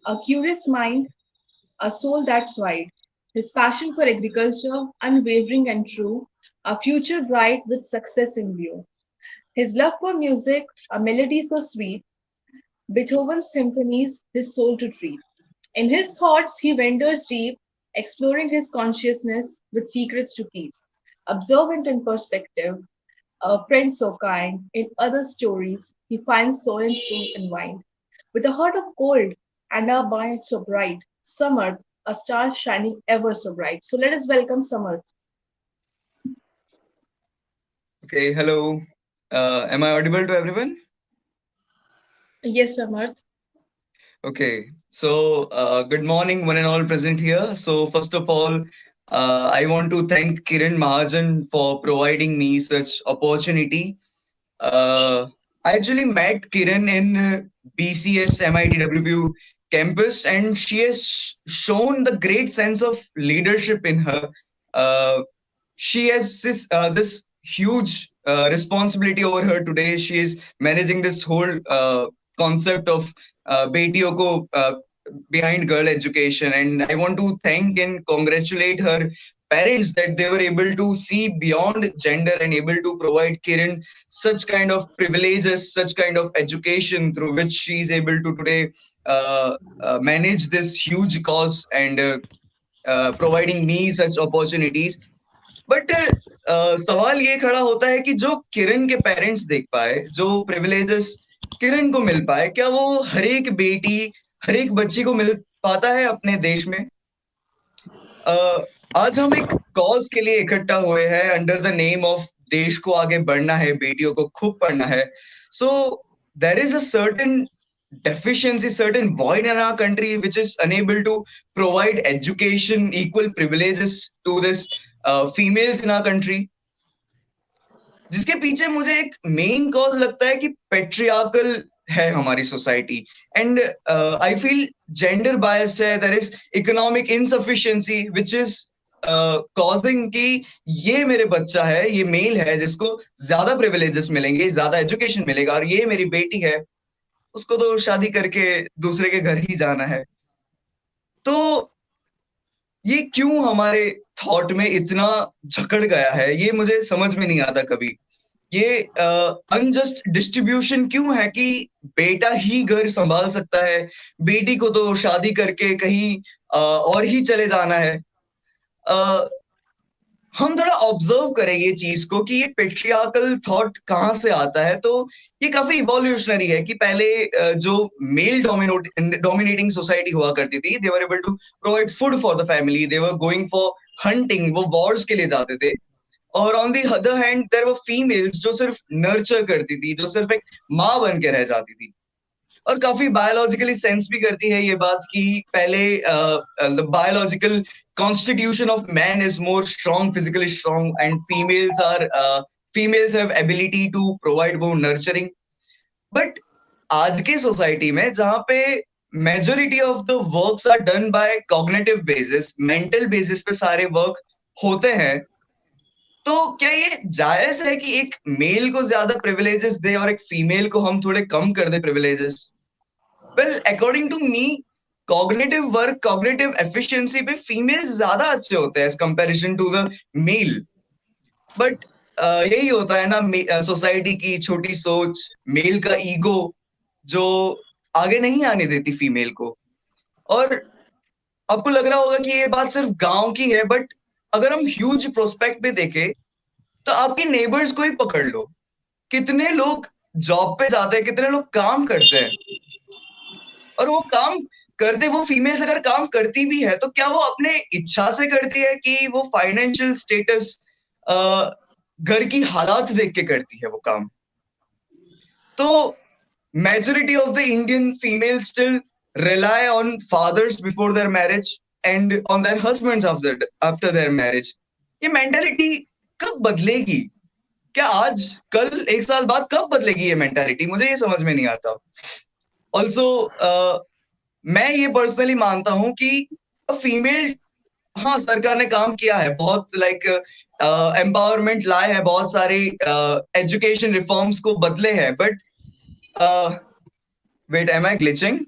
a curious mind, a soul that's wide. His passion for agriculture, unwavering and true, a future bright with success in view. His love for music, a melody so sweet, Beethoven's symphonies, his soul to treat. In his thoughts, he wanders deep, exploring his consciousness with secrets to keep. Observant in perspective, a friend so kind, in other stories, he finds soul and strength and wine. With a heart of gold and a mind so bright, Samarth, a star shining ever so bright. So let us welcome Samarth. Okay, hello. Am I audible to everyone? Yes, Samarth. Okay, so good morning, one and all present here. So first of all, I want to thank Kiran Mahajan for providing me such opportunity. I actually met Kiran in BCS MITWP campus, and she has shown the great sense of leadership in her. She has this huge responsibility over her today. She is managing this whole concept of betiyon ko behind girl education, and I want to thank and congratulate her parents that they were able to see beyond gender and able to provide Kiran such kind of privileges, such kind of education through which she is able to today manage this huge cause and providing me such opportunities. But सवाल ये खड़ा होता है कि जो किरण के parents देख पाए, जो प्रिविलेजेस किरण को मिल पाए, क्या वो हर एक बेटी, हर एक बच्ची को मिल पाता है अपने देश में? आज हम एक कॉज के लिए इकट्ठा हुए हैं अंडर द नेम ऑफ देश को आगे बढ़ना है, बेटियों को खूब पढ़ना है. So there is a certain deficiency, certain void in our country which is unable to provide education, equal privileges to this females in our country. जिसके पीछे मुझे एक मेन कॉज लगता है कि पेट्रियार्कल है हमारी society, and I feel gender bias है. There is economic insufficiency which is causing कि ये मेरे बच्चा है, ये मेल है जिसको ज्यादा प्रिविलेजेस मिलेंगे, ज्यादा एजुकेशन मिलेगा, और ये मेरी बेटी है, उसको तो शादी करके दूसरे के घर ही जाना है. तो ये क्यों हमारे थॉट में इतना झकड़ गया है, ये मुझे समझ में नहीं आता कभी. ये अनजस्ट डिस्ट्रीब्यूशन क्यों है कि बेटा ही घर संभाल सकता है, बेटी को तो शादी करके कहीं और ही चले जाना है. हम थोड़ा ऑब्जर्व करें ये चीज को कि ये पेट्रियार्कल थॉट कहाँ से आता है. तो ये काफी इवोल्यूशनरी है कि पहले जो मेल डोमिनेटिंग सोसाइटी हुआ करती थी, they were able to provide food for the family, they were going for hunting, वो वॉर्स के लिए जाते थे. और on the other hand there were females जो सिर्फ नर्चर करती थी, जो सिर्फ एक माँ बन के रह जाती थी. और काफी बायोलॉजिकली सेंस भी करती है ये बात कि पहले the biological constitution of man is more strong, physically strong, and females have ability to provide more nurturing. But आज के सोसाइटी में जहाँ पे majority of the works are done by cognitive basis, mental basis पे सारे work होते हैं, तो क्या ये जायज है कि एक मेल को ज्यादा प्रिविलेजेस दे और एक फीमेल को हम थोड़े कम कर दे privileges? Well, according to me, cognitive work, cognitive efficiency पे फीमेल्स ज्यादा अच्छे होते हैं as comparison to the male. But यही होता है ना, सोसाइटी की छोटी सोच, मेल का ईगो जो आगे नहीं आने देती फीमेल को. और आपको लग रहा होगा कि ये बात सिर्फ गांव की है, बट अगर हम ह्यूज प्रोस्पेक्ट पे देखें तो आपके नेबर्स को ही पकड़ लो, कितने लोग जॉब पे जाते हैं, कितने लोग काम करते हैं, और वो काम करते, वो फीमेल्स अगर काम करती भी है तो क्या वो अपने इच्छा से करती है कि वो फाइनेंशियल स्टेटस, घर की हालात देख के करती है वो काम? तो majority of the Indian females still rely on fathers before their marriage and on their husbands after their marriage. ये मेंटालिटी कब बदलेगी? क्या आज, कल, एक साल बाद कब बदलेगी ये मेंटालिटी? मुझे ये समझ में नहीं आता. ऑल्सो मैं ये पर्सनली मानता हूं कि फीमेल, हाँ, सरकार ने काम किया है बहुत, लाइक एम्पावरमेंट लाए है, बहुत सारे एजुकेशन रिफॉर्म्स को बदले हैं, but wait, am I glitching?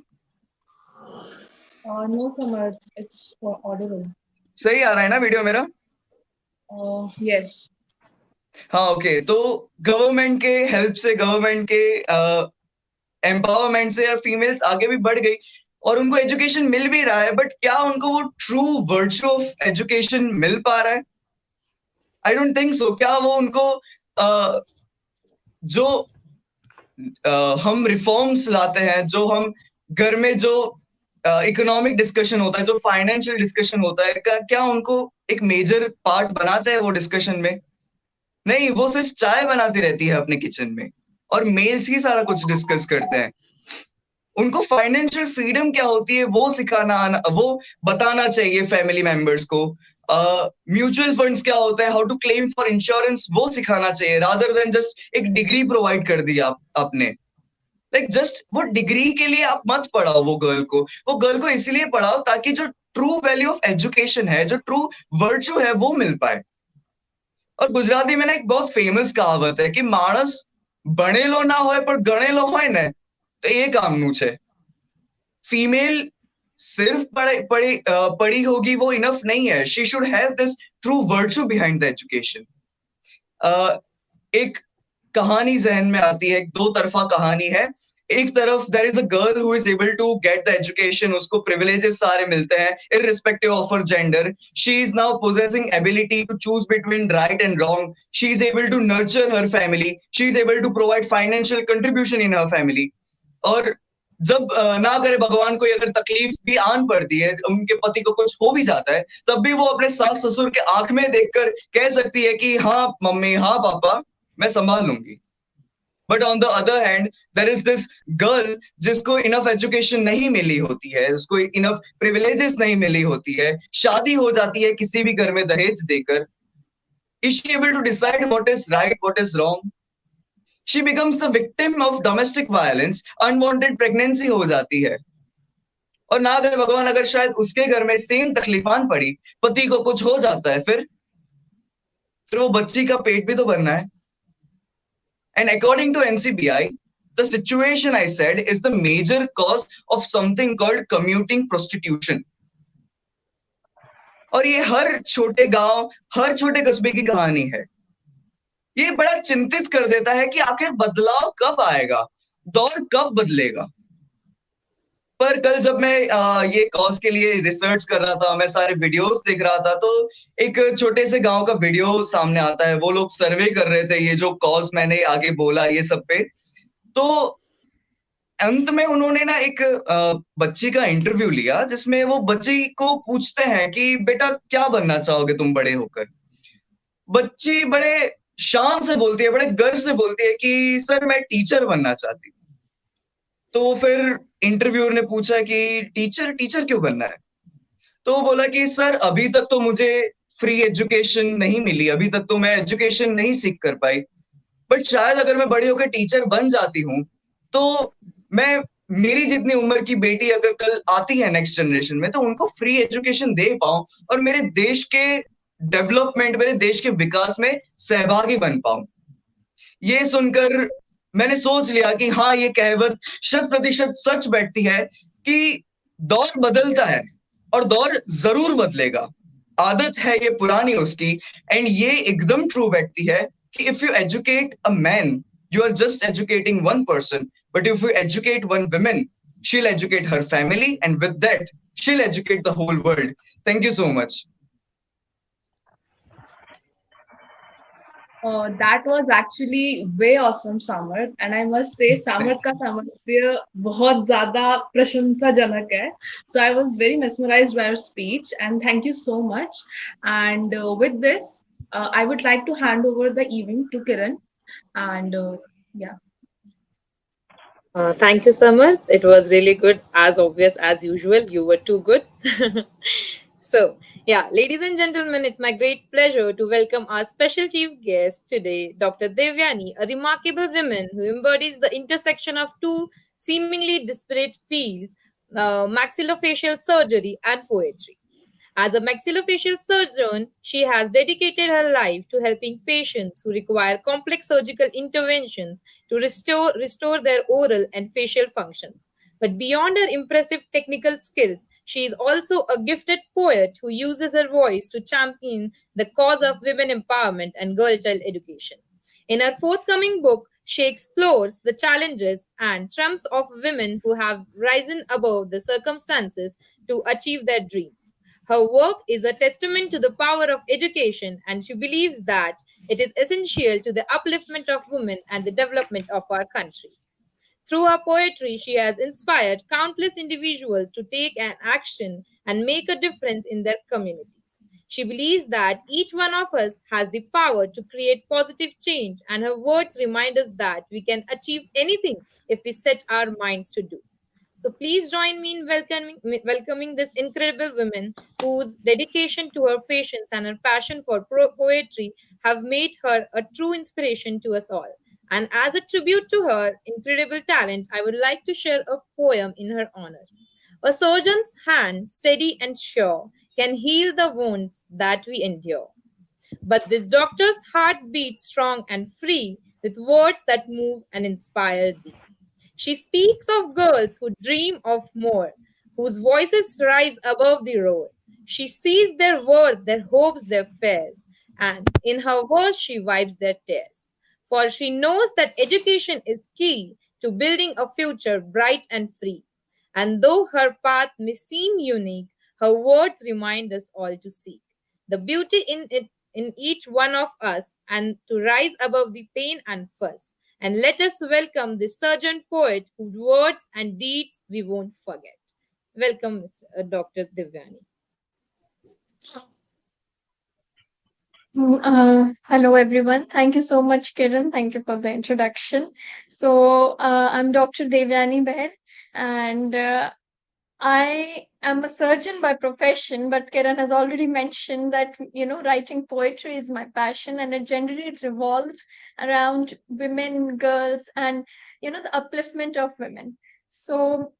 No, Samarth, it's audible. सही आ रहा है ना वीडियो मेरा? Yes. हाँ, ओके. तो गवर्नमेंट के हेल्प से, गवर्नमेंट के एम्पावरमेंट से फीमेल्स आगे भी बढ़ गई और उनको एजुकेशन मिल भी रहा है, बट क्या उनको वो ट्रू वर्च्यू ऑफ एजुकेशन मिल पा रहा है? I don't think so. क्या वो उनको जो हम रिफॉर्म्स लाते हैं, जो हम घर में जो इकोनॉमिक डिस्कशन होता है, जो फाइनेंशियल डिस्कशन होता है, क्या उनको एक मेजर पार्ट बनाते हैं वो डिस्कशन में? नहीं, वो सिर्फ चाय बनाती रहती है अपने किचन में और मेल्स ही सारा कुछ डिस्कस करते हैं. उनको फाइनेंशियल फ्रीडम क्या होती है वो सिखाना, वो बताना चाहिए फैमिली मेंबर्स को. म्यूचुअल फंड्स क्या होता है, how to claim for insurance, वो सिखाना चाहिए, रादर देन जस्ट एक डिग्री प्रोवाइड कर दी आपने. लाइक जस्ट वो डिग्री के लिए आप मत पढ़ाओ वो गर्ल को इसलिए पढ़ाओ ताकि जो ट्रू वैल्यू ऑफ एजुकेशन है, जो ट्रू वर्च्यू है, वो मिल पाए। और गुजराती में ना एक बहुत फेमस कहावत है कि मानस भणेलो ना होय पर गणेलो होय ने तो ये कामનું છે। फीमेल सिर्फ पढ़ी होगी वो इनफ नहीं है, she should have this true virtue behind the education. एक कहानी जहन में आती है, एक दो तरफा कहानी है। एक तरफ there is a girl who is able to get the education, उसको प्रिविलेजेस सारे मिलते हैं irrespective of her gender. She is now possessing ability to choose between right and wrong. She is able to nurture her family, she is able to provide financial contribution in her family. और जब ना करे भगवान कोई अगर तकलीफ भी आन पड़ती है, उनके पति को कुछ हो भी जाता है, तब भी वो अपने सास ससुर के आंख में देखकर कह सकती है कि हाँ मम्मी, हाँ पापा, मैं संभाल लूंगी। But on the other hand there is this girl जिसको इनफ एजुकेशन नहीं मिली होती है, उसको इनफ प्रिविलेजेस नहीं मिली होती है, शादी हो जाती है किसी भी घर में दहेज देकर। Is she able to decide what is right, what is wrong? She becomes the victim of domestic violence, unwanted pregnancy हो जाती है। और ना दे भगवान अगर शायद उसके घर में सेम तकलीफान पड़ी, पति को कुछ हो जाता है, फिर वो बच्ची का पेट भी तो भरना है। And according to NCBI, the situation I said is the major cause of something called commuting prostitution. और ये हर छोटे गांव, हर छोटे कस्बे की कहानी है। ये बड़ा चिंतित कर देता है कि आखिर बदलाव कब आएगा, दौर कब बदलेगा। पर कल जब मैं ये कॉज के लिए रिसर्च कर रहा था, मैं सारे वीडियोस देख रहा था, तो एक छोटे से गांव का वीडियो सामने आता है। वो लोग सर्वे कर रहे थे ये जो कॉज मैंने आगे बोला ये सब पे। तो अंत में उन्होंने ना एक बच्ची का इंटरव्यू लिया, जिसमें वो बच्ची को पूछते हैं कि बेटा क्या बनना चाहोगे तुम बड़े होकर। बच्ची बड़े शान से बोलती है, बड़े गर्व से बोलती है कि सर मैं टीचर बनना चाहती हूँ। तो फिर इंटरव्यूअर ने पूछा कि टीचर क्यों बनना है? तो वो बोला कि सर अभी तक तो मुझे फ्री एजुकेशन नहीं मिली, अभी तक तो मैं एजुकेशन नहीं सीख कर पाई, बट शायद अगर मैं बड़ी होकर टीचर बन जाती हूँ तो मैं, मेरी जितनी उम्र की बेटी अगर कल आती है नेक्स्ट जनरेशन में, तो उनको फ्री एजुकेशन दे पाऊं और मेरे देश के डेवलपमेंट, मेरे देश के विकास में सहभागी बन पाऊं। ये सुनकर मैंने सोच लिया कि हाँ, ये कहावत 100% सच बैठती है कि दौर बदलता है और दौर जरूर बदलेगा। आदत है ये पुरानी उसकी, एंड ये एकदम ट्रू बैठती है कि if you educate a man, you are just educating one person, but if you educate one woman, she'll educate her family, and with that she'll educate the whole world. Thank you so much. That was actually way awesome, Samarth, and I must say Samarth का सामर्थ्य बहुत ज़्यादा प्रशंसाजनक है. So I was very mesmerized by your speech, and thank you so much. And with this, I would like to hand over the evening to Kiran. And yeah. Thank you, Samar. It was really good, as obvious as usual. You were too good. So, yeah, ladies and gentlemen, it's my great pleasure to welcome our special chief guest today, Dr. Devyani, a remarkable woman who embodies the intersection of two seemingly disparate fields, maxillofacial surgery and poetry. As a maxillofacial surgeon, she has dedicated her life to helping patients who require complex surgical interventions to restore their oral and facial functions. But beyond her impressive technical skills, she is also a gifted poet who uses her voice to champion the cause of women empowerment and girl child education. In her forthcoming book, she explores the challenges and triumphs of women who have risen above the circumstances to achieve their dreams. Her work is a testament to the power of education, and she believes that it is essential to the upliftment of women and the development of our country. Through her poetry, she has inspired countless individuals to take an action and make a difference in their communities. She believes that each one of us has the power to create positive change, and her words remind us that we can achieve anything if we set our minds to do. So please join me in welcoming this incredible woman whose dedication to her patients and her passion for poetry have made her a true inspiration to us all. And as a tribute to her incredible talent, I would like to share a poem in her honor. A surgeon's hand, steady and sure, can heal the wounds that we endure. But this doctor's heart beats strong and free with words that move and inspire thee. She speaks of girls who dream of more, whose voices rise above the roar. She sees their worth, their hopes, their fears, and in her words she wipes their tears. For she knows that education is key to building a future bright and free. And though her path may seem unique, her words remind us all to seek the beauty in it in each one of us and to rise above the pain and fuss. And let us welcome the surgeon poet whose words and deeds we won't forget. Welcome, Dr. Divyani. Hello, everyone. Thank you so much, Kiran. Thank you for the introduction. I'm Dr. Devyani Bair, and I am a surgeon by profession, but Kiran has already mentioned that, writing poetry is my passion, and it generally revolves around women, girls, and, the upliftment of women. So,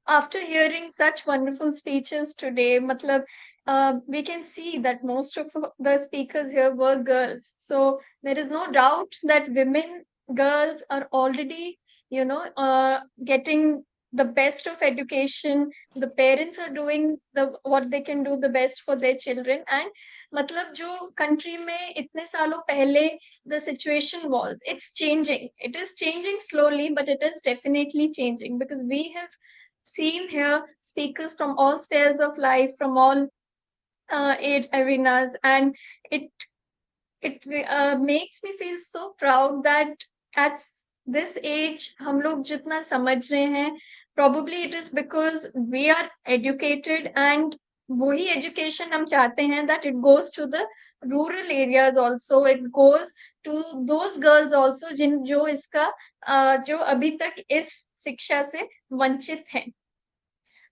after hearing such wonderful speeches today, we can see that most of the speakers here were girls. So there is no doubt that women, girls are already, getting the best of education. The parents are doing what they can do the best for their children. And मतलब जो country में इतने सालों पहले the situation was, it's changing. It is changing slowly, but it is definitely changing because we have seen here speakers from all spheres of life, from all age arenas, and it it makes me feel so proud that at this age हम लोग जितना समझ रहे हैं, probably it is because we are educated and वही education हम चाहते हैं that it goes to the rural areas also, it goes to those girls also जो इसका जो अभी तक इस शिक्षा से वंचित हैं.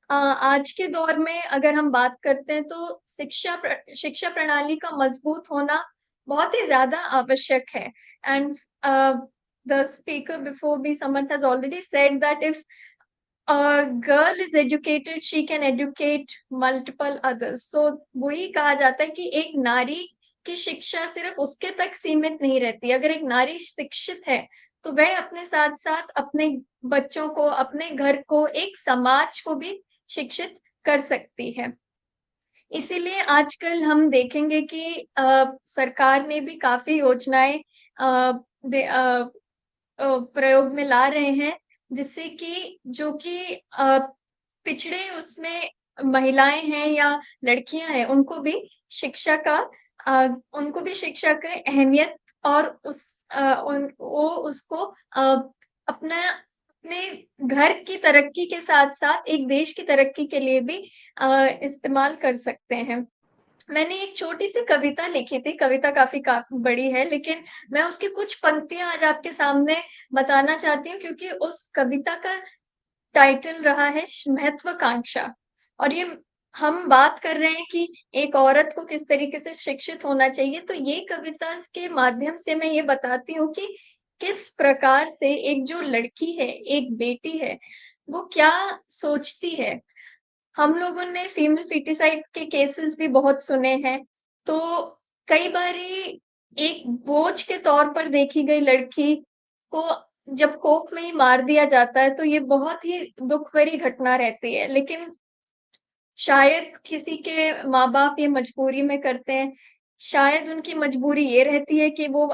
आज के दौर में अगर हम बात करते हैं तो शिक्षा प्रणाली का मजबूत होना बहुत ही ज्यादा आवश्यक है. And the speaker before me, Samarth, has already said that if a girl is educated, she can educate multiple others. So वही कहा जाता है कि एक नारी की शिक्षा सिर्फ उसके तक सीमित नहीं रहती. अगर एक नारी शिक्षित है तो वह अपने साथ साथ अपने बच्चों को, अपने घर को, एक समाज को भी शिक्षित कर सकती है. इसीलिए आजकल हम देखेंगे कि सरकार ने भी काफी योजनाएं प्रयोग में ला रहे हैं, जिससे कि जो कि पिछड़े उसमें महिलाएं हैं या लड़कियां हैं, उनको भी शिक्षा का अहमियत और वो उसको अपने घर की तरक्की के साथ साथ एक देश की तरक्की के लिए भी इस्तेमाल कर सकते हैं. मैंने एक छोटी सी कविता लिखी थी. कविता काफी बड़ी है, लेकिन मैं उसकी कुछ पंक्तियां आज आपके सामने बताना चाहती हूँ, क्योंकि उस कविता का टाइटल रहा है महत्वाकांक्षा. और ये हम बात कर रहे हैं कि एक औरत को किस तरीके से शिक्षित होना चाहिए, तो ये कविता के माध्यम से मैं ये बताती हूँ कि किस प्रकार से एक जो लड़की है, एक बेटी है, वो क्या सोचती है. हम लोगों ने फीमेल फीटिसाइड के केसेस भी बहुत सुने हैं, तो कई बारी एक बोझ के तौर पर देखी गई लड़की को जब कोख में ही मार दिया जाता है, तो ये बहुत ही दुख भरी घटना रहती है. लेकिन शायद किसी के माँ-बाप ये मजबूरी में करते हैं. शायद उनकी मजबूरी ये रहती है कि वो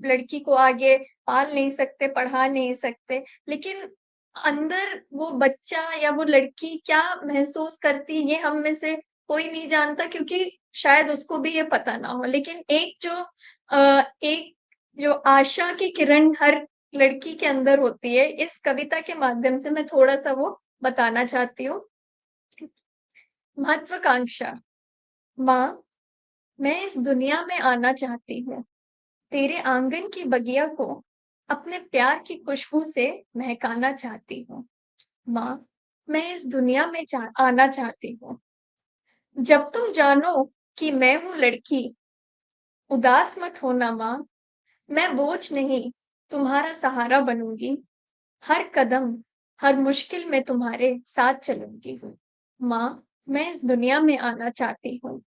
लड़की को आगे पाल नहीं सकते, पढ़ा नहीं सकते. लेकिन अंदर वो बच्चा या वो लड़की क्या महसूस करती है, ये हम में से कोई नहीं जानता, क्योंकि शायद उसको भी ये पता ना हो. लेकिन एक जो आशा की किरण हर लड़की के अंदर होती है, इस कविता के माध्यम से मैं थोड़ा-सा वो बताना चाहती हूँ. महत्वाकांक्षा. माँ, मैं इस दुनिया में आना चाहती हूँ. तेरे आंगन की बगिया को अपने प्यार की खुशबू से महकाना चाहती हूँ. माँ, मैं इस दुनिया में आना चाहती हूँ. जब तुम जानो कि मैं हूँ लड़की, उदास मत होना माँ. मैं बोझ नहीं, तुम्हारा सहारा बनूंगी। हर कदम, हर मुश्किल में तुम्हारे साथ चलूंगी। माँ, मैं इस दुनिया में आना चाहती हूँ।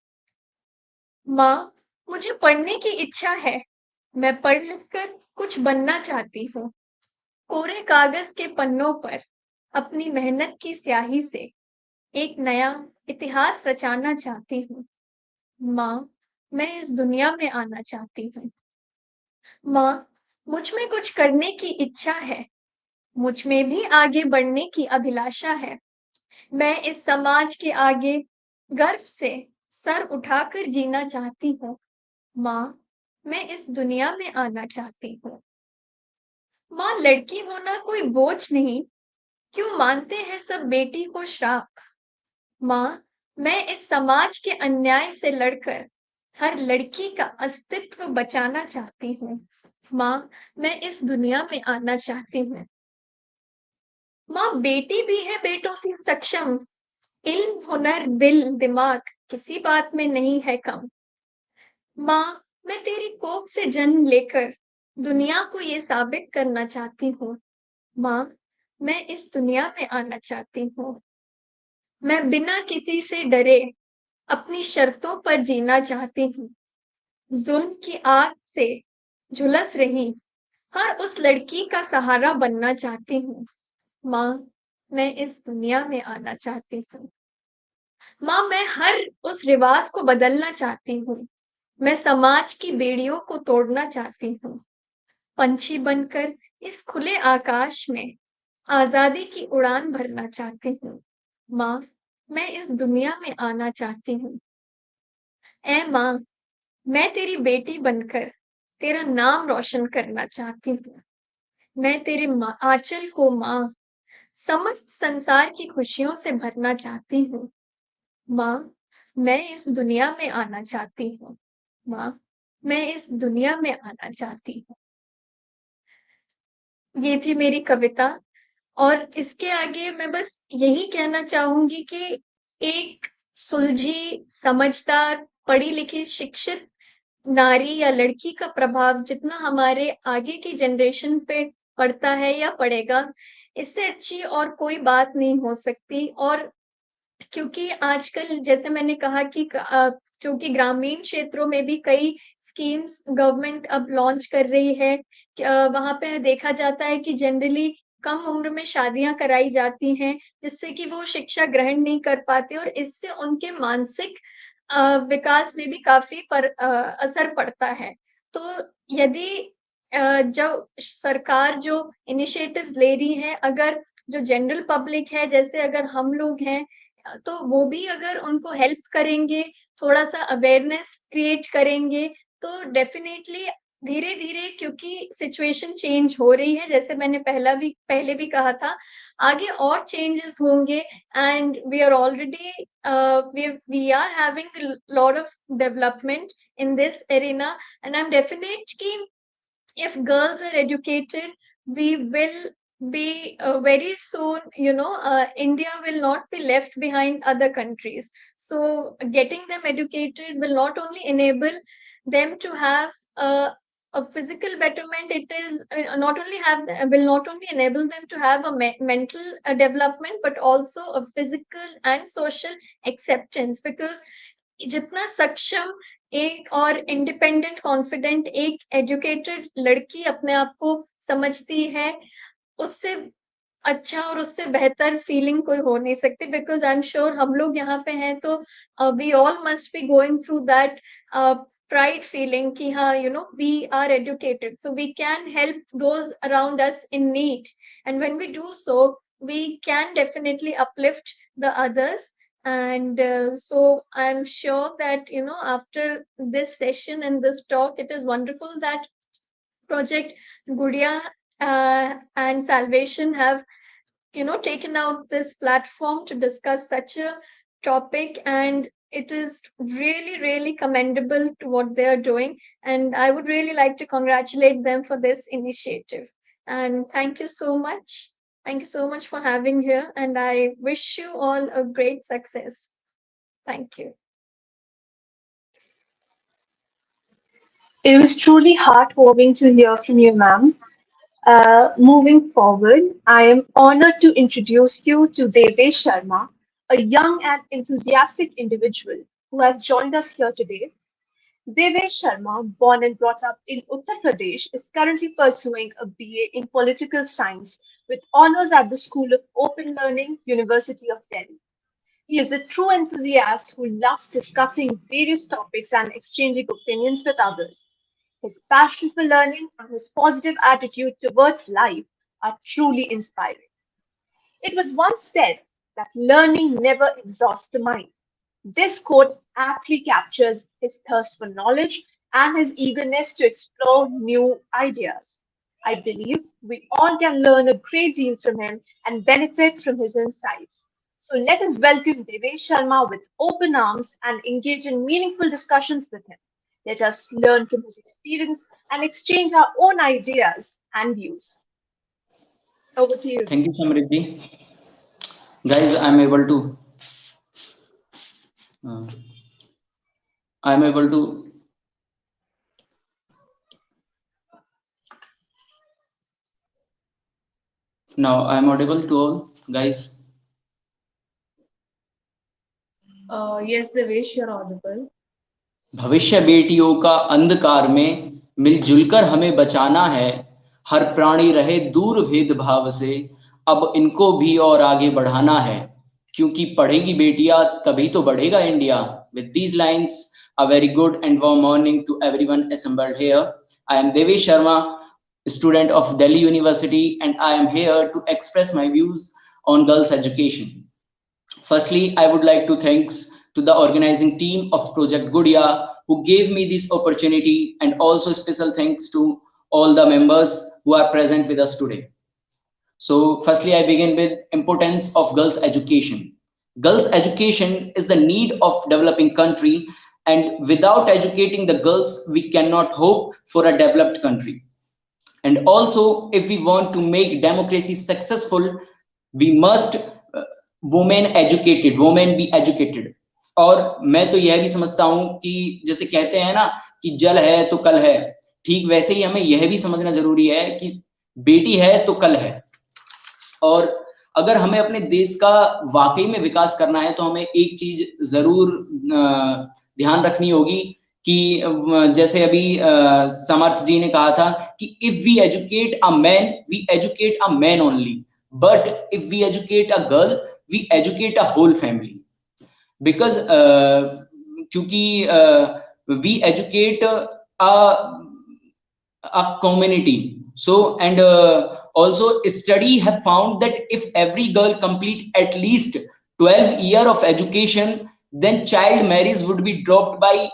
माँ, मुझे पढ़ने की इच्छा है। मैं पढ़ लिख कर कुछ बनना चाहती हूँ। कोरे कागज के पन्नों पर अपनी मेहनत की स्याही से एक नया इतिहास रचाना चाहती हूँ। माँ, मैं इस दुनिया में आना चाहती हूँ। माँ, मुझ में कुछ करने की इच्छा है। मुझ में भी आगे बढ़ने की अभिलाषा है। मैं इस समाज के आगे गर्व से सर उठाकर जीना चाहती हूँ। माँ, मैं इस दुनिया में आना चाहती हूँ। माँ, लड़की होना कोई बोझ नहीं, क्यों मानते हैं सब बेटी को श्राप। माँ, मैं इस समाज के अन्याय से लड़कर हर लड़की का अस्तित्व बचाना चाहती हूँ। माँ, मैं इस दुनिया में आना चाहती हूँ। माँ, बेटी भी है बेटों से सक्षम। इल्म, हुनर, दिल, दिमाग किसी बात में नहीं है कम। माँ, मैं तेरी कोख से जन्म लेकर दुनिया को ये साबित करना चाहती हूँ। माँ, मैं इस दुनिया में आना चाहती हूँ। मैं बिना किसी से डरे अपनी शर्तों पर जीना चाहती हूँ। जुल्म की आग से झुलस रही हर उस लड़की का सहारा बनना चाहती हूँ। माँ, मैं इस दुनिया में आना चाहती हूँ। माँ, मैं हर उस रिवाज को बदलना चाहती हूँ। मैं समाज की बेड़ियों को तोड़ना चाहती हूँ। पंछी बनकर इस खुले आकाश में आजादी की उड़ान भरना चाहती हूँ। माँ, मैं इस दुनिया में आना चाहती हूँ। ऐ माँ, मैं तेरी बेटी बनकर तेरा नाम रोशन करना चाहती हूँ। मैं तेरे आंचल को माँ, समस्त संसार की खुशियों से भरना चाहती हूँ। माँ, मैं इस दुनिया में आना चाहती हूँ। माँ, मैं इस दुनिया में आना चाहती हूँ। ये थी मेरी कविता और इसके आगे मैं बस यही कहना चाहूंगी कि एक सुलझी, समझदार, पढ़ी लिखी, शिक्षित नारी या लड़की का प्रभाव जितना हमारे आगे की जनरेशन पे पड़ता है या पड़ेगा, इससे अच्छी और कोई बात नहीं हो सकती। और क्योंकि आजकल जैसे मैंने कहा कि क्योंकि ग्रामीण क्षेत्रों में भी कई स्कीम्स गवर्नमेंट अब लॉन्च कर रही है। वहाँ पे देखा जाता है कि जनरली कम उम्र में शादियाँ कराई जाती हैं, जिससे कि वो शिक्षा ग्रहण नहीं कर पाते और इससे उनके मानसिक विकास में भी काफ़ी असर पड़ता है। तो यदि जब सरकार जो इनिशिएटिव्स ले रही है, अगर जो जनरल पब्लिक है, जैसे अगर हम लोग हैं, तो वो भी अगर उनको हेल्प करेंगे, थोड़ा-सा अवेयरनेस क्रिएट करेंगे, तो डेफ़िनेटली धीरे-धीरे क्योंकि सिचुएशन चेंज हो रही है, जैसे मैंने पहले भी कहा था, आगे और चेंजेस होंगे and we are already we are having a lot of development in this arena and I am definite कि if girls are educated, we will be very soon, India will not be left behind other countries. So, getting them educated will not only enable them to have a physical betterment, it is not only will not only enable them to have a mental development, but also a physical and social acceptance because जितना सक्षम एक और independent confident एक educated लड़की अपने आप को समझती है, उससे अच्छा और उससे बेहतर फीलिंग कोई हो नहीं सकती बिकॉज़ आई एम श्योर हम लोग यहाँ पे हैं तो we all must be going through that pride feeling कि हाँ, we are educated, so we can help those around us in need and when we do so, we can definitely uplift the others. And so I'm sure that, after this session and this talk, it is wonderful that Project Gudiya and Salvation have, taken out this platform to discuss such a topic. And it is really, really commendable to what they are doing. And I would really like to congratulate them for this initiative. And thank you so much. Thank you so much for having here. And I wish you all a great success. Thank you. It was truly heartwarming to hear from you, ma'am. Moving forward, I am honored to introduce you to Devesh Sharma, a young and enthusiastic individual who has joined us here today. Devesh Sharma, born and brought up in Uttar Pradesh, is currently pursuing a BA in Political Science with honors at the School of Open Learning, University of Delhi. He is a true enthusiast who loves discussing various topics and exchanging opinions with others. His passion for learning and his positive attitude towards life are truly inspiring. It was once said that learning never exhausts the mind. This quote aptly captures his thirst for knowledge and his eagerness to explore new ideas. I believe we all can learn a great deal from him and benefit from his insights. So let us welcome Devesh Sharma with open arms and engage in meaningful discussions with him. Let us learn from his experience and exchange our own ideas and views. Over to you. Thank you, Samriddhi. Guys, uh, I'm able to now I'm audible to all guys. Yes, Devesh, you're audible. भविष्य बेटियों का अंधकार में मिलजुल कर हमें बचाना है, हर प्राणी रहे दूर भेदभाव से, अब इनको भी और आगे बढ़ाना है, क्योंकि पढ़ेगी बेटियां तभी तो बढ़ेगा India. With these lines, a very good and warm morning to everyone assembled here. I am Devesh Sharma, student of Delhi University, and I am here to express my views on girls' education. Firstly, I would like to thanks to the organizing team of Project Gudiya who gave me this opportunity, and also special thanks to all the members who are present with us today. So firstly, I begin with importance of girls' education. Girls' education is the need of developing country, and without educating the girls, we cannot hope for a developed country. And also, if we want to make democracy successful, we must women be educated. और मैं तो यह भी समझता हूं कि जैसे कहते हैं ना कि जल है तो कल है, ठीक वैसे ही हमें यह भी समझना जरूरी है कि बेटी है तो कल है. और अगर हमें अपने देश का वाकई में विकास करना है तो हमें एक चीज जरूर ध्यान रखनी होगी कि जैसे अभी समर्थ जी ने कहा था कि if we educate a man, we educate a man only, but if we educate a girl, we educate a whole family, because क्योंकि we educate a community. So and also study have found that if every girl complete at least 12 years of education, then child marriage would be dropped by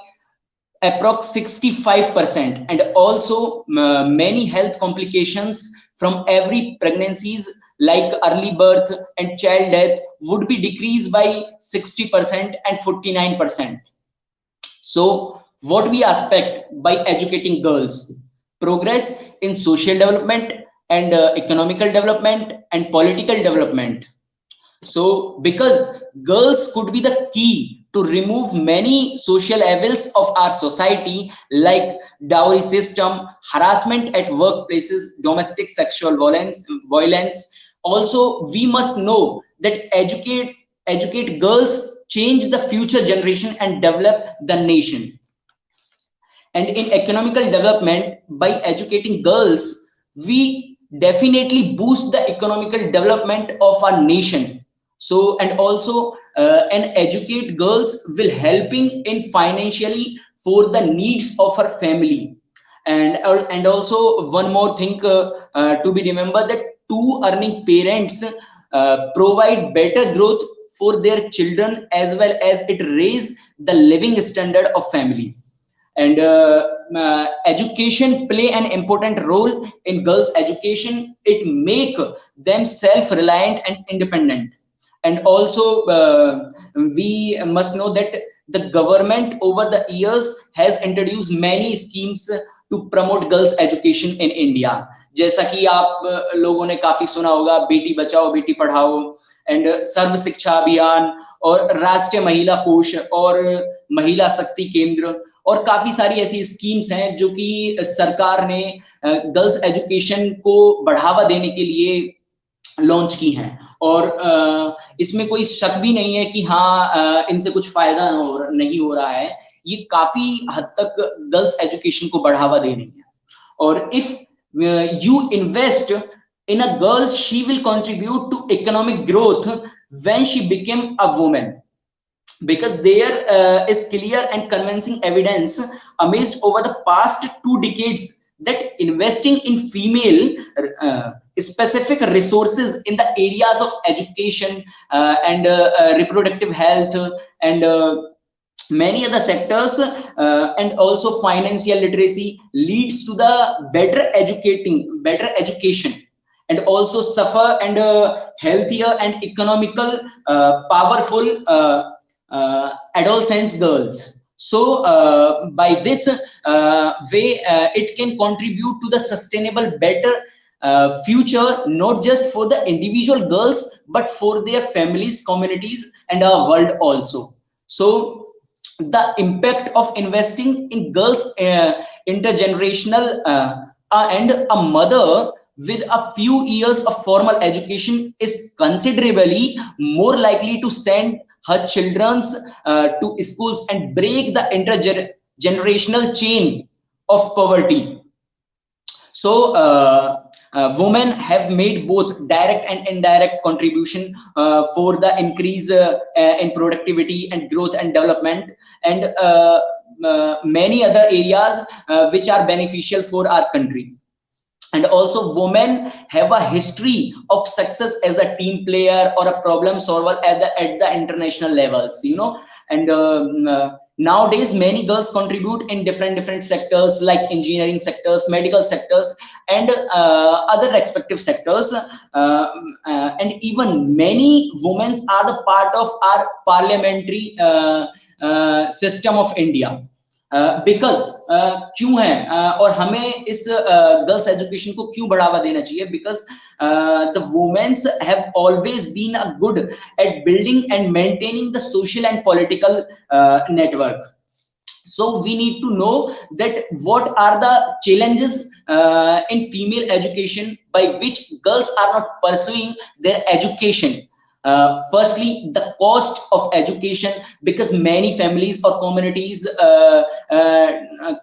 approx 65%, and also many health complications from every pregnancies like early birth and child death would be decreased by 60% and 49%. So what we expect by educating girls? Progress in social development and economical development and political development. So because girls could be the key to remove many social evils of our society like dowry system, harassment at workplaces, domestic sexual violence. Also, we must know that educate girls change the future generation and develop the nation. And in economical development, by educating girls, we definitely boost the economical development of our nation. So and also and educate girls will helping in financially for the needs of her family. And also one more thing to be remembered, that two earning parents provide better growth for their children, as well as it raise the living standard of family. And education play an important role in girls' education. It make them self-reliant and independent. And also we must know that the government over the years has introduced many schemes to promote girls education in India. जैसा कि आप लोगों ने काफी सुना होगा, Beti Bachao Beti Padhao, and serve शिक्षा अभियान, और राष्ट्रीय महिला कोष, और महिला शक्ति केंद्र, और काफी सारी ऐसी स्कीम्स हैं जो कि सरकार ने गर्ल्स एजुकेशन को बढ़ावा देने के लिए लॉन्च की हैं। और इसमें कोई शक भी नहीं है कि हाँ इनसे कुछ फायदा नहीं हो रहा है, ये काफी हद तक गर्ल्स एजुकेशन को बढ़ावा दे रही है। और if you invest in a girl, she will contribute to economic growth when she became a woman, because there is clear and convincing evidence amassed over the past 2 decades that investing in female specific resources in the areas of education and reproductive health and many other sectors and also financial literacy leads to the better education and also suffer and healthier and economical powerful adolescent girls. So by this way it can contribute to the sustainable better future, not just for the individual girls but for their families, communities and our world also. So the impact of investing in girls intergenerational and a mother with a few years of formal education is considerably more likely to send her children to schools and break the intergenerational chain of poverty. So women have made both direct and indirect contribution for the increase in productivity and growth and development and many other areas which are beneficial for our country. And also women have a history of success as a team player or a problem solver at the international levels, you know. And nowadays many girls contribute in different sectors like engineering sectors, medical sectors and other respective sectors, and even many women are the part of our parliamentary system of India. Because क्यों है और हमें इस girls education को क्यों बढ़ावा देना चाहिए? Because the womens have always been a good at building and maintaining the social and political network. So we need to know that what are the challenges in female education by which girls are not pursuing their education. Firstly, the cost of education, because many families or communities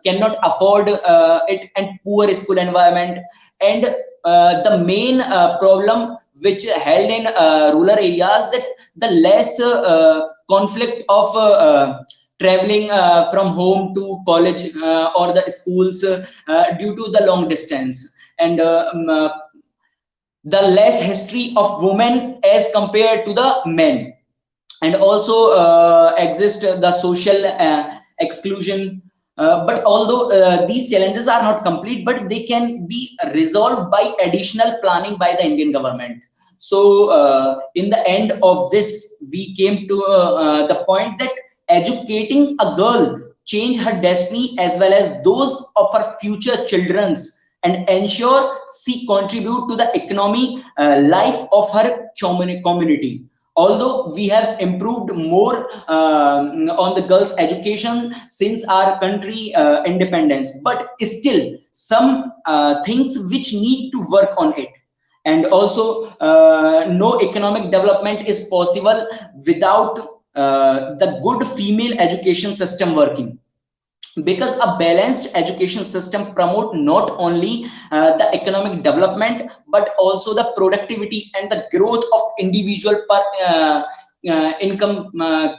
cannot afford it, and poor school environment, and the main problem which held in rural areas, that the less conflict of traveling from home to college or the schools due to the long distance, and the less history of women as compared to the men, and also exist the social exclusion. But although these challenges are not complete, but they can be resolved by additional planning by the Indian government. So in the end of this, we came to the point that educating a girl change her destiny as well as those of her future children's, and ensure she contribute to the economy life of her community. Although we have improved more on the girls education since our country independence, but still some things which need to work on it. And also no economic development is possible without the good female education system working, because a balanced education system promote not only the economic development but also the productivity and the growth of individual per income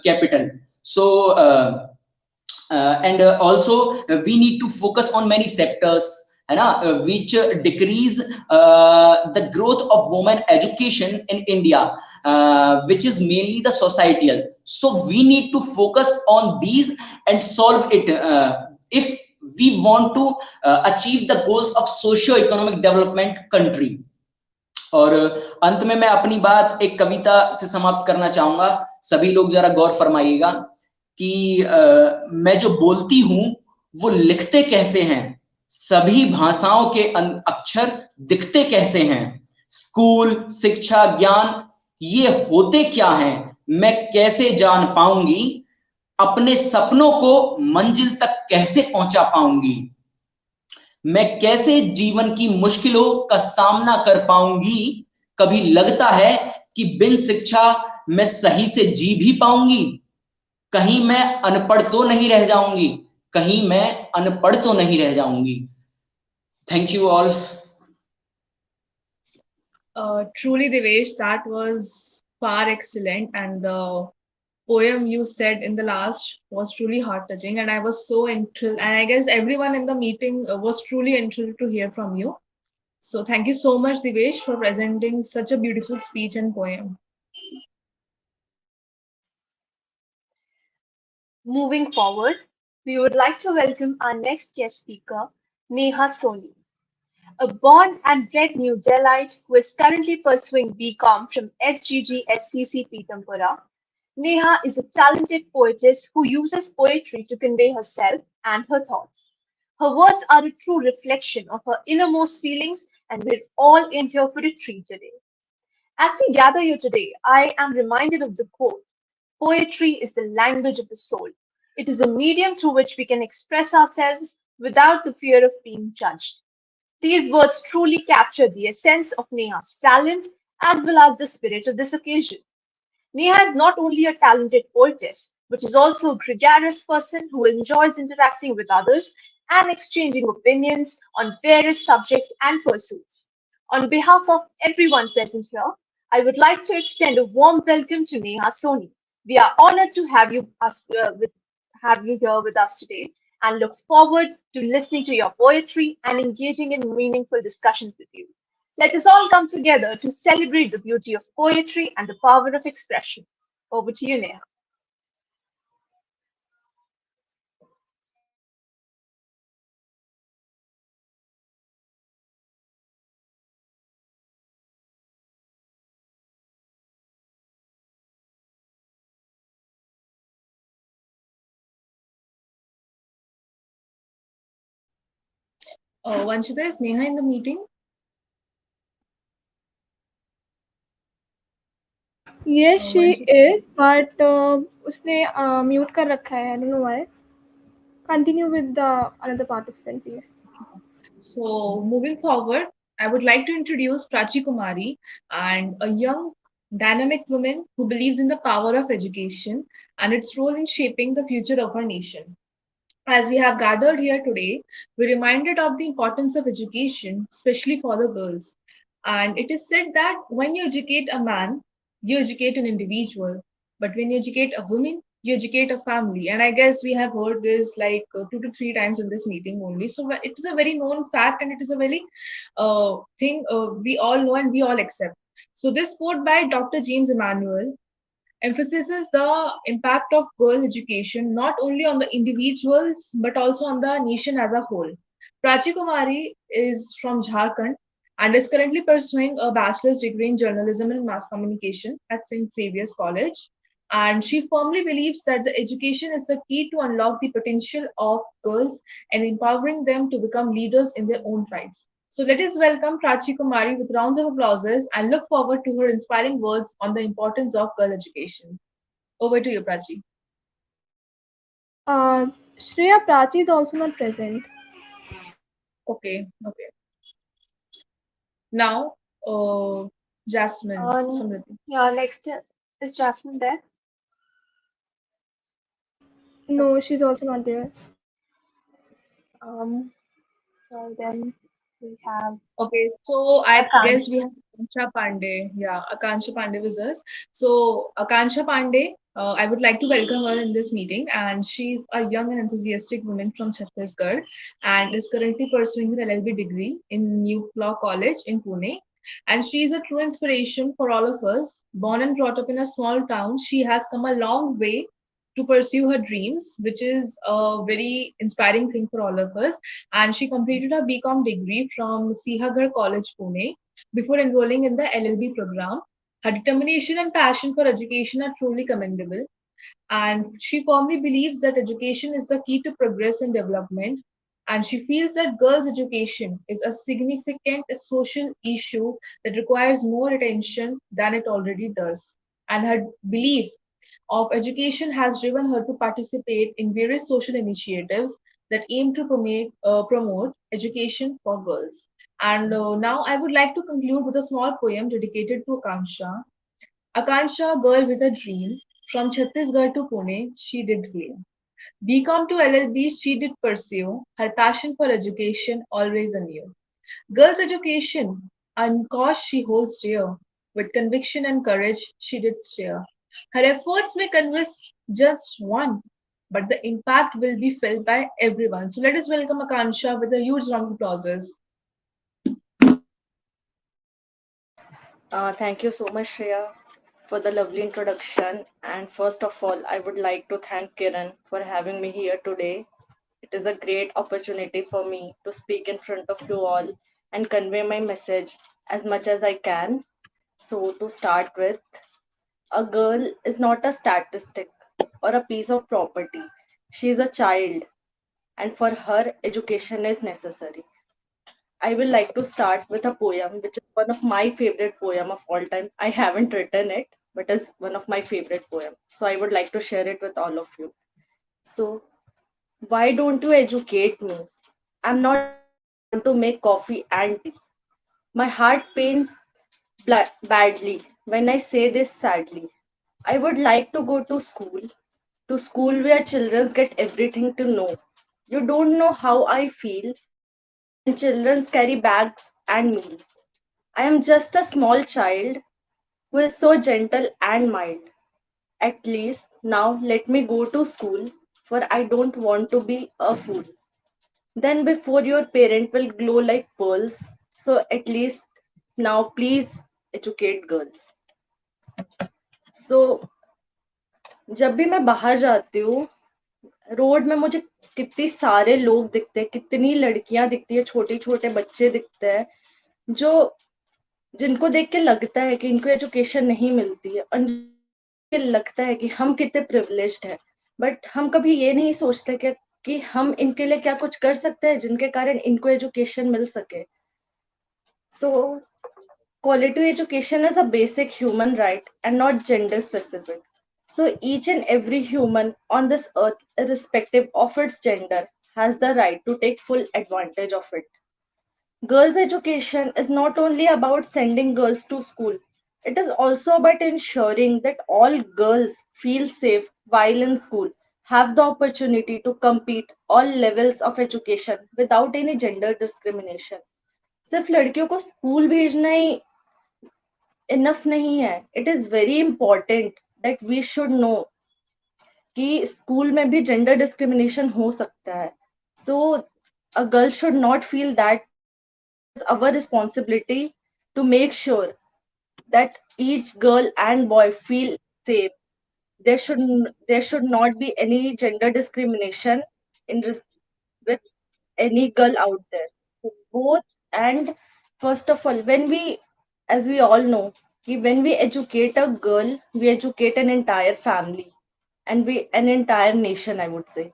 capital. So and also we need to focus on many sectors which decrease the growth of women education in India, which is mainly the societal. So we need to focus on these and solve it if we want to achieve the goals of socio-economic development country. और अंत में मैं अपनी बात एक कविता से समाप्त करना चाहूंगा. सभी लोग जरा गौर फरमाइएगा कि मैं जो बोलती हूं वो लिखते कैसे हैं, सभी भाषाओं के अक्षर दिखते कैसे हैं, स्कूल शिक्षा ज्ञान ये होते क्या हैं, मैं कैसे जान पाऊंगी, अपने सपनों को मंजिल तक कैसे पहुंचा पाऊंगी, मैं कैसे जीवन की मुश्किलों का सामना कर पाऊंगी, कभी लगता है कि बिन शिक्षा मैं सही से जी भी पाऊंगी, कहीं मैं अनपढ़ तो नहीं रह जाऊंगी, कहीं मैं अनपढ़ तो नहीं रह जाऊंगी। Thank you all. Truly, Devesh, that was far excellent, and the poem you said in the last was truly heart touching, and I was so enthralled, and I guess everyone in the meeting was truly enthralled to hear from you. So, thank you so much, Devesh, for presenting such a beautiful speech and poem. Moving forward, we would like to welcome our next guest speaker, Neha Soni, a born and bred New Delite who is currently pursuing BCom from SGG SCC Pitampura. Neha is a talented poetess who uses poetry to convey herself and her thoughts. Her words are a true reflection of her innermost feelings, and we're all in here for a treat today. As we gather here today, I am reminded of the quote: poetry is the language of the soul. It is a medium through which we can express ourselves without the fear of being judged. These words truly capture the essence of Neha's talent as well as the spirit of this occasion. Neha is not only a talented poetess, but is also a gregarious person who enjoys interacting with others and exchanging opinions on various subjects and pursuits. On behalf of everyone present here, I would like to extend a warm welcome to Neha Soni. We are honored to have you here with us today and look forward to listening to your poetry and engaging in meaningful discussions with you. Let us all come together to celebrate the beauty of poetry and the power of expression. Over to you, Neha. Vanshita, is Neha in the meeting? Yes, she Vanshita. is, but उसने mute कर रखा है. I don't know why. Continue with the another participant, please. So, moving forward, I would like to introduce Prachi Kumari, and a young, dynamic woman who believes in the power of education and its role in shaping the future of our nation. As we have gathered here today, we're reminded of the importance of education, especially for the girls. And it is said that when you educate a man, you educate an individual. But when you educate a woman, you educate a family. And I guess we have heard this like 2 to 3 times in this meeting only. So it is a very known fact, and it is a very thing we all know and we all accept. So this quote by Dr. James Emmanuel emphasizes the impact of girl education not only on the individuals but also on the nation as a whole. Prachi Kumari is from Jharkhand and is currently pursuing a bachelor's degree in journalism and mass communication at St. Xavier's College. And she firmly believes that the education is the key to unlock the potential of girls and empowering them to become leaders in their own rights. So let us welcome Prachi Kumari with rounds of applause and look forward to her inspiring words on the importance of girl education. Over to you, Prachi. Shreya Prachi is also not present. Okay, okay. Now, Jasmine, Samriti. Yeah, next is Jasmine there. No, she's also not there. Um, so then we have Okay, so I guess we Akansha. have Akansha Pandey. Yeah, Akansha Pandey with us. So Akansha Pandey, I would like to welcome her in this meeting, and she's a young and enthusiastic woman from Chhattisgarh, and is currently pursuing her LLB degree in New Law College in Pune. And she is a true inspiration for all of us. Born and brought up in a small town, she has come a long way to pursue her dreams, which is a very inspiring thing for all of us. And she completed her BCom degree from Sihagar College, Pune, before enrolling in the LLB program. Her determination and passion for education are truly commendable, and she firmly believes that education is the key to progress and development. And she feels that girls' education is a significant social issue that requires more attention than it already does. And her belief of education has driven her to participate in various social initiatives that aim to promote education for girls. And now I would like to conclude with a small poem dedicated to Akansha. Akansha, girl with a dream, from Chhattisgarh to Pune, she did claim. BCom to LLB, she did pursue her passion for education always anew. Girls' education, and cause she holds dear, with conviction and courage she did steer. Her efforts may convince just one, but the impact will be felt by everyone. So let us welcome Akansha with a huge round of applause. Thank you so much, Shreya, for the lovely introduction. And first of all, I would like to thank Kiran for having me here today. It is a great opportunity for me to speak in front of you all and convey my message as much as I can. So, to start with, a girl is not a statistic or a piece of property. She is a child, and for her, education is necessary. I will like to start with a poem, which is one of my favorite poem of all time. I haven't written it, but is one of my favorite poem. So I would like to share it with all of you. So, why don't you educate me? I'm not just want to make coffee and tea. My heart pains badly when I say this sadly. I would like to go to school where children get everything to know. You don't know how I feel when children carry bags and meal. I am just a small child who is so gentle and mild. At least now let me go to school, for I don't want to be a fool. Then before your parent will glow like pearls, so at least now please educate girls. So जब भी मैं बाहर जाती हूँ road में मुझे कितनी सारे लोग दिखते हैं, कितनी लड़कियां दिखती है, छोटे छोटे बच्चे दिखते हैं जो जिनको देख के लगता है कि इनको एजुकेशन नहीं मिलती है और लगता है कि हम कितने प्रिविलेज्ड हैं, बट हम कभी ये नहीं सोचते कि हम इनके लिए क्या कुछ कर सकते हैं जिनके कारण इनको एजुकेशन मिल सके. So quality education is a basic human right and not gender specific. So each and every human on this earth, irrespective of its gender, has the right to take full advantage of it. Girls' education is not only about sending girls to school, it is also about ensuring that all girls feel safe while in school, have the opportunity to compete all levels of education without any gender discrimination. सिर्फ लड़कियों को school भेजना ही इनफ नहीं है. It is very important that we should know कि school में भी जेंडर डिस्क्रिमिनेशन हो सकता है. So a girl should not feel that our responsibility to make sure that each girl and boy feel safe. There should not be any gender discrimination with any girl out there. So both, and first of all, as we all know, when we educate a girl, we educate an entire family and an entire nation. I would say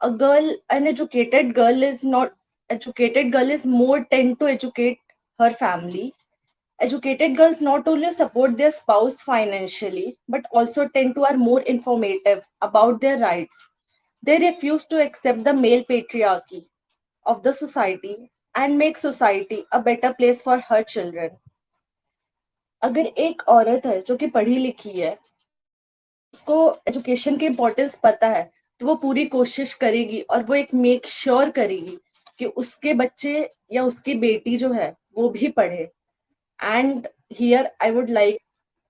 an educated girl is more tend to educate her family. Educated girls not only support their spouse financially, but also tend to are more informative about their rights. They refuse to accept the male patriarchy of the society and make society a better place for her children. अगर एक औरत है जो कि पढ़ी लिखी है, उसको एजुकेशन की इम्पोर्टेंस पता है, तो वो पूरी कोशिश करेगी और वो एक मेक श्योर करेगी कि उसके बच्चे या उसकी बेटी जो है वो भी पढ़े. And here I would like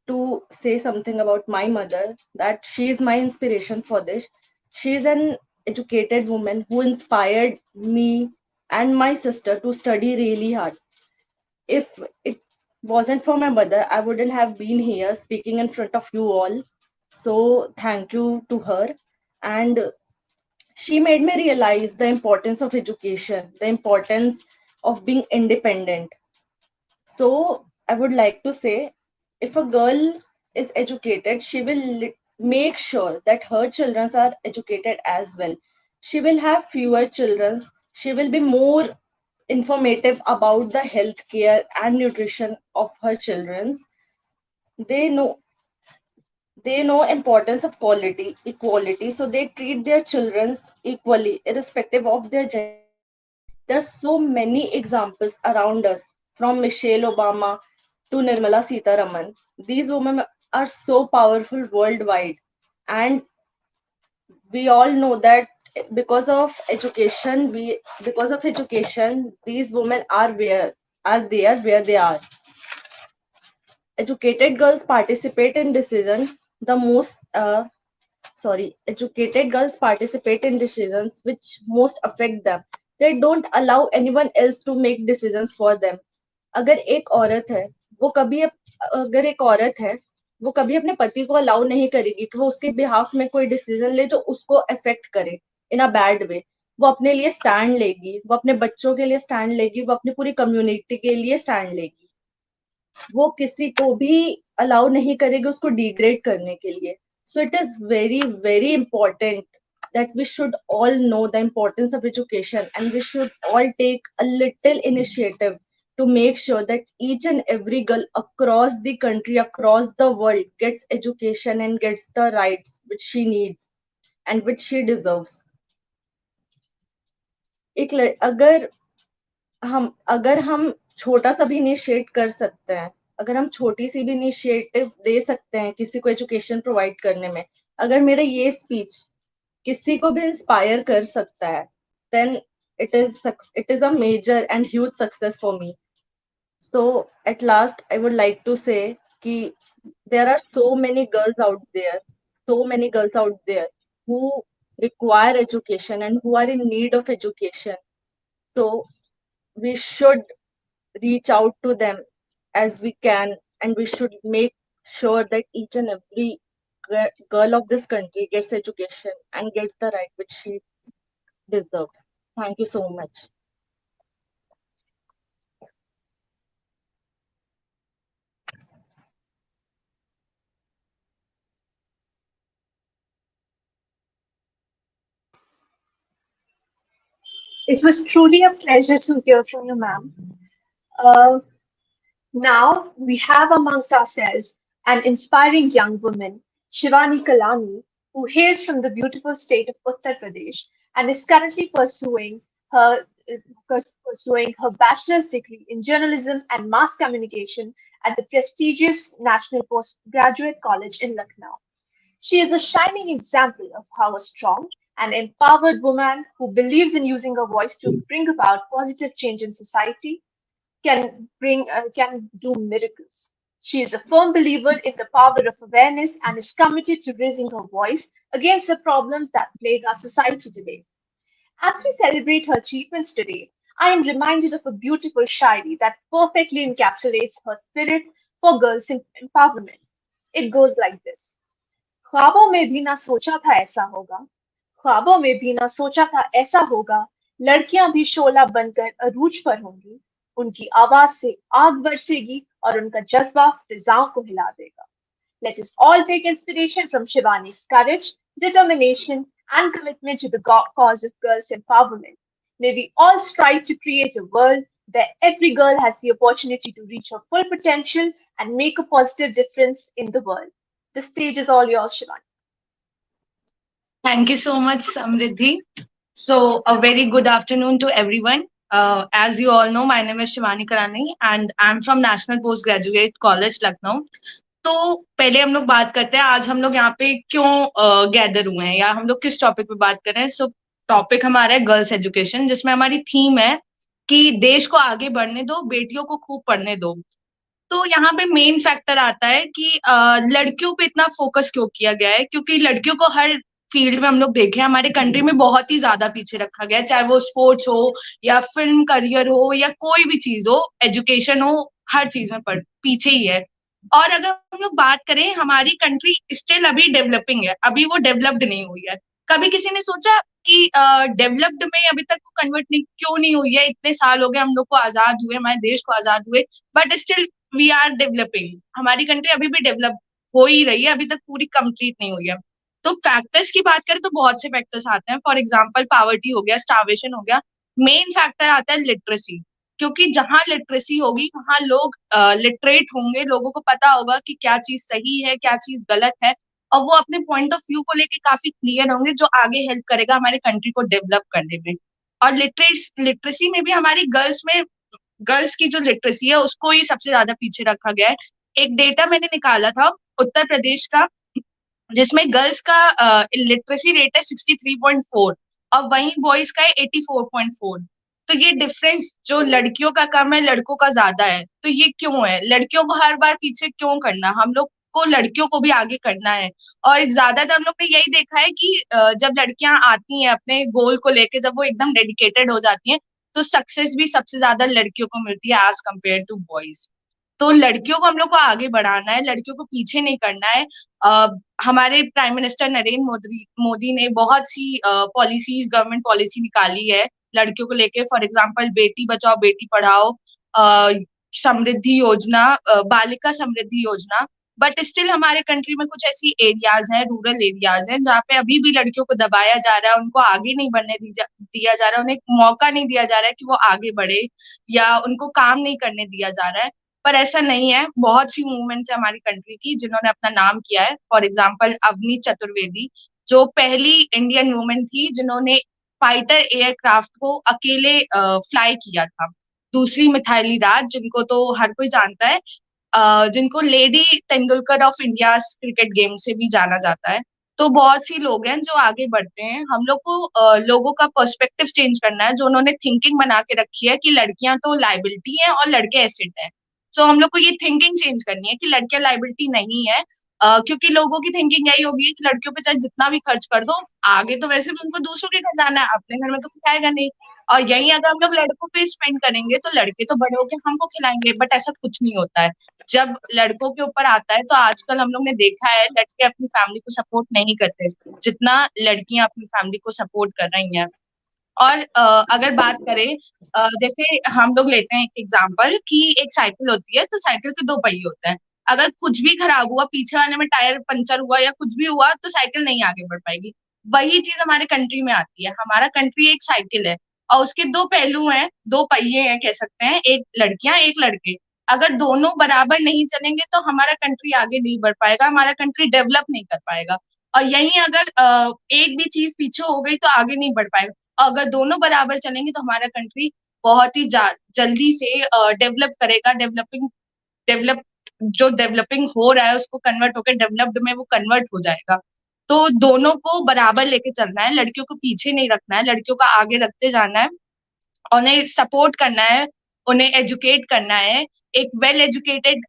to say something about my mother, that she is my inspiration for this. She is an educated woman who inspired me and my sister to study really hard. If it wasn't for my mother, I wouldn't have been here speaking in front of you all. So thank you to her. And she made me realize the importance of education, the importance of being independent. So I would like to say, if a girl is educated, she will make sure that her children are educated as well. She will have fewer children. She will be more informative about the health care and nutrition of her children. They know they know importance of quality equality, so they treat their children equally irrespective of their gender. There are so many examples around us, from Michelle Obama to Nirmala Sitaraman. These women are so powerful worldwide, and we all know that because of education these women are where they are. Educated girls participate in decision the most educated girls participate in decisions which most affect them. They don't allow anyone else to make decisions for them. अगर एक औरत है वो कभी अगर एक औरत है वो कभी अपने पति को अलाउ नहीं करेगी कि वो उसके बिहाफ में कोई डिसीजन ले जो उसको अफेक्ट करे इन अ बैड वे। वो अपने लिए स्टैंड लेगी, वो अपने बच्चों के लिए स्टैंड लेगी, वो अपनी पूरी कम्युनिटी के लिए स्टैंड लेगी। वो किसी को भी अलाउ नहीं करेगी उसको डिग्रेड करने के लिए। So it is very very important that we should all know the importance of education, and we should all take a little initiative to make sure that each and every girl across the country, across the world gets education and gets the rights which she needs and which she deserves. अगर हम छोटा सा भी initiate कर सकते हैं, अगर हम छोटी सी भी इनिशिएटिव दे सकते हैं किसी को एजुकेशन प्रोवाइड करने में, अगर मेरा ये स्पीच किसी को भी इंस्पायर कर सकता है, then it is a major and huge success for me. So at last I would like to say कि there are so many girls out there who require education and who are in need of education. So we should reach out to them as we can, and we should make sure that each and every girl of this country gets education and gets the right which she deserves. Thank you so much. It was truly a pleasure to hear from you, ma'am. Uh, Now we have amongst ourselves an inspiring young woman, Shivani Kalani, who hails from the beautiful state of Uttar Pradesh and is currently her pursuing her bachelor's degree in journalism and mass communication at the prestigious National Postgraduate College in Lucknow. She is a shining example of how a strong and empowered woman who believes in using her voice to bring about positive change in society can do miracles. She is a firm believer in the power of awareness and is committed to raising her voice against the problems that plague our society today. As we celebrate her achievements today, I am reminded of a beautiful shairi that perfectly encapsulates her spirit for girls empowerment. It goes like this. ख्वाबों में भी ना सोचा था ऐसा होगा, ख्वाबों में भी ना सोचा था ऐसा होगा, लड़कियां भी शोला बनकर अरूज पर होंगी, उनकी आवाज से आग बरसेगी और उनका जज्बा फिजाओं को हिला देगा. Let us all take inspiration from Shivani's courage, determination, and commitment to the cause of girls' empowerment. May we all strive to create a world where every girl has the opportunity to reach her full potential and make a positive difference in the world. The stage is all yours, Shivani. Thank you so much, Samriddhi. So, a very good afternoon to everyone. As you all know, my name is Shivani Karani and I'm from National Postgraduate College, Lucknow. तो पहले हम लोग बात करते हैं आज हम लोग यहाँ पे क्यों गैदर हुए हैं या हम लोग किस टॉपिक पे बात कर रहे हैं. सो टॉपिक हमारा है गर्ल्स एजुकेशन, जिसमें हमारी थीम है कि देश को आगे बढ़ने दो, बेटियों को खूब पढ़ने दो. तो यहाँ पे मेन फैक्टर आता है कि लड़कियों पे इतना फोकस क्यों किया गया है, क्योंकि लड़कियों को हर फील्ड में हम लोग देखें हमारे कंट्री में बहुत ही ज्यादा पीछे रखा गया है, चाहे वो स्पोर्ट्स हो या फिल्म करियर हो या कोई भी चीज हो, एजुकेशन हो, हर चीज में पीछे ही है. और अगर हम लोग बात करें, हमारी कंट्री स्टिल अभी डेवलपिंग है, अभी वो डेवलप्ड नहीं हुई है. कभी किसी ने सोचा कि डेवलप्ड में अभी तक वो कन्वर्ट क्यों नहीं हुई है? इतने साल हो गए हम लोग को आजाद हुए, हमारे देश को आजाद हुए, but still we are developing. हमारी कंट्री अभी भी डेवलप हो ही रही है, अभी तक पूरी कंप्लीट नहीं हुई है. तो फैक्टर्स की बात करें तो बहुत से फैक्टर्स आते हैं. फॉर एग्जांपल पॉवर्टी हो गया, स्टार्वेशन हो गया. मेन फैक्टर आता है लिटरेसी, क्योंकि जहां लिटरेसी होगी वहां लोग लिटरेट होंगे, लोगों को पता होगा कि क्या चीज सही है क्या चीज गलत है. और वो अपने पॉइंट ऑफ व्यू को लेके काफी क्लियर होंगे, जो आगे हेल्प करेगा हमारे कंट्री को डेवलप करने में। और लिटरेसी में भी हमारी गर्ल्स की जो लिटरेसी है उसको ही सबसे ज्यादा पीछे रखा गया है। एक डेटा मैंने निकाला था उत्तर प्रदेश का, जिसमें गर्ल्स का लिटरेसी रेट है 63.4 और वहीं बॉयज का है 84.4। तो ये डिफरेंस जो लड़कियों का कम है लड़कों का ज्यादा है, तो ये क्यों है? लड़कियों को हर बार पीछे क्यों करना? हम लोग को लड़कियों को भी आगे करना है। और ज्यादातर हम लोग ने यही देखा है कि जब लड़कियां आती हैं अपने गोल को लेके, जब वो एकदम डेडिकेटेड हो जाती हैं, तो सक्सेस भी सबसे ज्यादा लड़कियों को मिलती है एज कम्पेयर टू बॉयज। तो लड़कियों को हम लोग को आगे बढ़ाना है, लड़कियों को पीछे नहीं करना है। हमारे प्राइम मिनिस्टर नरेंद्र मोदी ने बहुत सी पॉलिसीज, गवर्नमेंट पॉलिसी निकाली है लड़कियों को लेके। फॉर एग्जाम्पल बेटी बचाओ बेटी पढ़ाओ, समृद्धि योजना, बालिका समृद्धि योजना। बट स्टिल हमारे कंट्री में कुछ ऐसी एरियाज हैं, रूरल एरियाज हैं, जहाँ पे अभी भी लड़कियों को दबाया जा रहा है, उनको आगे नहीं बढ़ने दिया जा रहा है, उन्हें मौका नहीं दिया जा रहा है कि वो आगे बढ़े, या उनको काम नहीं करने दिया जा रहा है। पर ऐसा नहीं है, बहुत सी मूवमेंट्स है हमारी कंट्री की जिन्होंने अपना नाम किया है। फॉर एग्जाम्पल अवनी चतुर्वेदी, जो पहली इंडियन वुमेन थी जिन्होंने फाइटर एयरक्राफ्ट को अकेले फ्लाई किया था। दूसरी मिथाली राज, जिनको तो हर कोई जानता है, जिनको lady Tendulkar of India cricket game से भी जाना जाता है। तो बहुत सी लोग हैं जो आगे बढ़ते हैं। हम लोग को लोगों का पर्सपेक्टिव चेंज करना है, जो उन्होंने थिंकिंग बना के रखी है कि लड़कियां तो लाइबिलिटी है और लड़के एसेट है। सो हम लोग को ये थिंकिंग चेंज करनी है कि लड़कियां लाइबिलिटी नहीं है। क्योंकि लोगों की थिंकिंग यही होगी कि लड़कियों पे चाहे जितना भी खर्च कर दो, आगे तो वैसे भी उनको दूसरों के घर जाना है, अपने घर में तो कुछ आएगा नहीं। और यही अगर हम लोग लड़कों पे स्पेंड करेंगे तो लड़के तो बड़े होकर हमको खिलाएंगे, बट ऐसा कुछ नहीं होता है। जब लड़कों के ऊपर आता है तो आजकल हम लोग ने देखा है लड़के अपनी फैमिली को सपोर्ट नहीं करते जितना लड़कियां अपनी फैमिली को सपोर्ट कर रही हैं। और अगर बात करें, जैसे हम लोग लेते हैं एक एग्जांपल कि एक साइकिल होती है, तो साइकिल के दो पहिए होते हैं। अगर कुछ भी खराब हुआ, पीछे वाले में टायर पंचर हुआ या कुछ भी हुआ, तो साइकिल नहीं आगे बढ़ पाएगी। वही चीज हमारे कंट्री में आती है। हमारा कंट्री एक साइकिल है और उसके दो पहलू हैं, दो पहिए हैं कह सकते हैं, एक लड़कियां एक लड़के। अगर दोनों बराबर नहीं चलेंगे तो हमारा कंट्री आगे नहीं बढ़ पाएगा, हमारा कंट्री डेवलप नहीं कर पाएगा। और यही अगर एक भी चीज पीछे हो गई तो आगे नहीं बढ़ पाएगा। अगर दोनों बराबर चलेंगे तो हमारा कंट्री बहुत ही जल्दी से डेवलप करेगा। डेवलप जो डेवलपिंग हो रहा है उसको कन्वर्ट होकर डेवलप्ड में वो कन्वर्ट हो जाएगा। तो दोनों को बराबर लेके चलना है, लड़कियों को पीछे नहीं रखना है, लड़कियों को आगे रखते जाना है, उन्हें सपोर्ट करना है, उन्हें एजुकेट करना है। एक वेल एजुकेटेड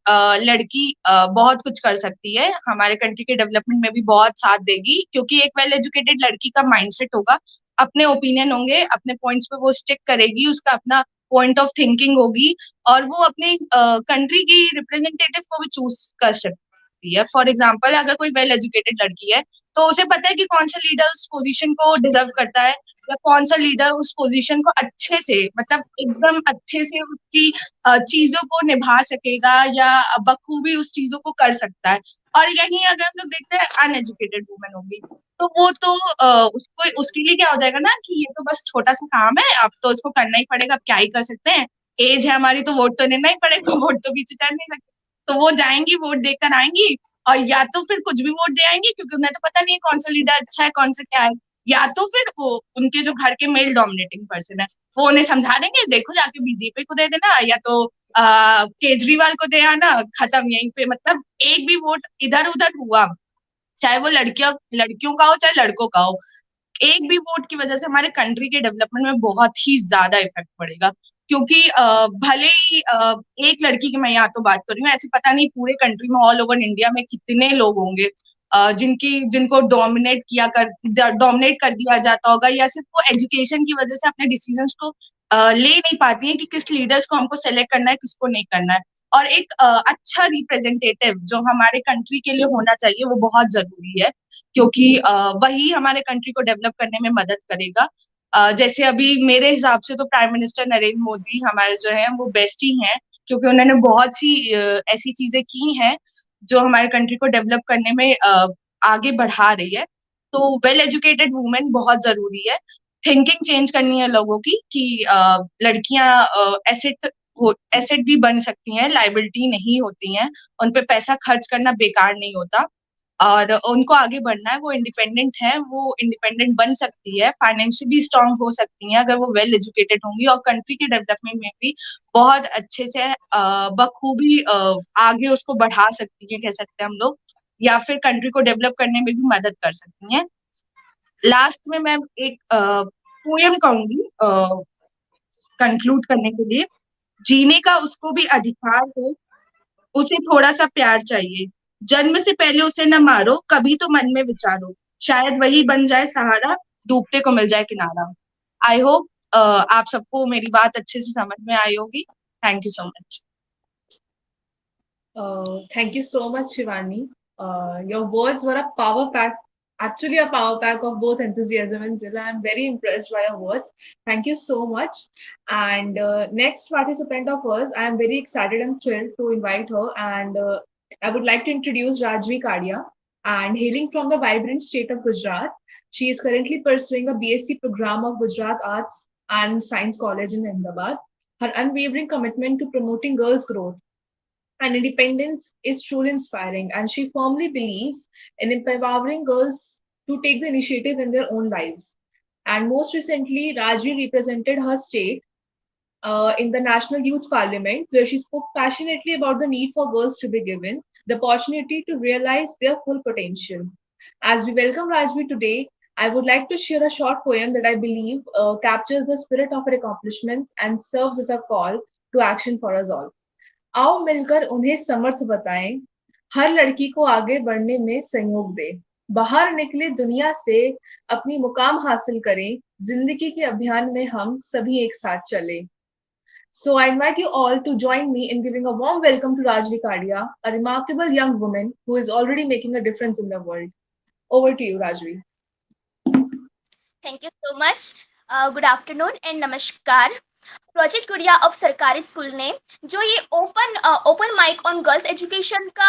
लड़की बहुत कुछ कर सकती है, हमारे कंट्री के डेवलपमेंट में भी बहुत साथ देगी, क्योंकि एक वेल एजुकेटेड लड़की का माइंडसेट होगा, अपने ओपिनियन होंगे, अपने पॉइंट्स पे वो स्टिक करेगी, उसका अपना पॉइंट ऑफ थिंकिंग होगी, और वो अपने कंट्री की रिप्रेजेंटेटिव को भी चूज कर सकती है। फॉर एग्जाम्पल अगर कोई वेल एजुकेटेड लड़की है तो उसे पता है कि कौन सा लीडर उस पोजीशन को डिजर्व करता है, या कौन सा लीडर उस पोजीशन को अच्छे से, मतलब एकदम अच्छे से उसकी चीजों को निभा सकेगा या बखूबी उस चीजों को कर सकता है। और यही अगर हम लोग देखते हैं अनएजुकेटेड वुमेन होगी, तो वो तो उसको उसके लिए क्या हो जाएगा ना कि ये तो बस छोटा सा काम है, अब तो इसको करना ही पड़ेगा, अब क्या ही कर सकते हैं, एज है हमारी तो वोट तो देना ही पड़ेगा, वोट तो पीछे कर नहीं सकते। तो वो जाएंगी, वोट देकर आएंगी, और या तो फिर कुछ भी वोट दे आएंगे क्योंकि उन्हें तो पता नहीं है कौन सा लीडर अच्छा है कौन सा क्या है, या तो फिर वो उनके जो घर के मेल डोमिनेटिंग पर्सन है वो उन्हें समझा देंगे, देखो जाके बीजेपी को दे देना, या तो केजरीवाल को दे आना, खत्म यहीं पे। मतलब एक भी वोट इधर उधर हुआ, चाहे वो लड़कियों का हो चाहे लड़कों का हो, एक भी वोट की वजह से हमारे कंट्री के डेवलपमेंट में बहुत ही ज्यादा इफेक्ट पड़ेगा। क्योंकि भले ही एक लड़की की मैं यहाँ तो बात कर रही हूँ, ऐसे पता नहीं पूरे कंट्री में ऑल ओवर इंडिया में कितने लोग होंगे जिनको डोमिनेट कर दिया जाता होगा, या सिर्फ वो एजुकेशन की वजह से अपने डिसीजंस को ले नहीं पाती है कि किस लीडर्स को हमको सेलेक्ट करना है, किसको नहीं करना है। और एक अच्छा रिप्रेजेंटेटिव जो हमारे कंट्री के लिए होना चाहिए वो बहुत जरूरी है, क्योंकि वही हमारे कंट्री को डेवलप करने में मदद करेगा। जैसे अभी मेरे हिसाब से तो प्राइम मिनिस्टर नरेंद्र मोदी हमारे जो है वो बेस्ट ही हैं, क्योंकि उन्होंने बहुत सी ऐसी चीजें की हैं जो हमारे कंट्री को डेवलप करने में आगे बढ़ा रही है। तो वेल एजुकेटेड वुमेन बहुत जरूरी है। थिंकिंग चेंज करनी है लोगों की कि लड़कियां एसेट भी बन सकती हैं, लाइबिलिटी नहीं होती हैं, उन पे पैसा खर्च करना बेकार नहीं होता। और उनको आगे बढ़ना है, वो इंडिपेंडेंट है, वो इंडिपेंडेंट बन सकती है, फाइनेंशियली स्ट्रांग हो सकती हैं अगर वो वेल एजुकेटेड होंगी और कंट्री के डेवलपमेंट में भी बहुत अच्छे से बखूबी आगे उसको बढ़ा सकती है, कह सकते हैं हम लोग, या फिर कंट्री को डेवलप करने में भी मदद कर सकती हैं। लास्ट में मैं एक पोयम कहूंगी कंक्लूड करने के लिए। जीने का उसको भी अधिकार है, उसे थोड़ा सा प्यार चाहिए, जन्म से पहले उसे न मारो, कभी तो मन में विचारो, शायद वही बन जाए सहारा, डूबते को मिल जाए किनारा। आई होप आप सबको मेरी बात अच्छे से समझ में आई होगी। Thank you so much. Thank you so much, Shivani. Your words were a power pack, actually a power pack of both enthusiasm and zeal. I'm very impressed by your words. Thank you so much. And next participant of ours, I am very excited and thrilled to invite her. And I would like to introduce Rajvi Kadia. And hailing from the vibrant state of Gujarat, she is currently pursuing a BSc program of Gujarat Arts and Science College in Ahmedabad. Her unwavering commitment to promoting girls' growth and independence is truly inspiring, and she firmly believes in empowering girls to take the initiative in their own lives. And most recently, Raji represented her state in the National Youth Parliament, where she spoke passionately about the need for girls to be given the opportunity to realize their full potential. As we welcome Rajvi today, I would like to share a short poem that I believe captures the spirit of her accomplishments and serves as a call to action for us all. आओ मिलकर उन्हें समर्थ बताएं, हर लड़की को आगे बढ़ने में सहयोग दे, बाहर निकले दुनिया से अपनी मुकाम हासिल करें, जिंदगी के अभियान में हम सभी एक साथ चले. So I invite you all to join me in giving a warm welcome to Rajvi Kadia, a remarkable young woman who is already making a difference in the world. Over to you, Rajvi. Thank you so much. Good afternoon and namaskar. Project Gudiya of सरकारी school ने जो ये open mic on girls education का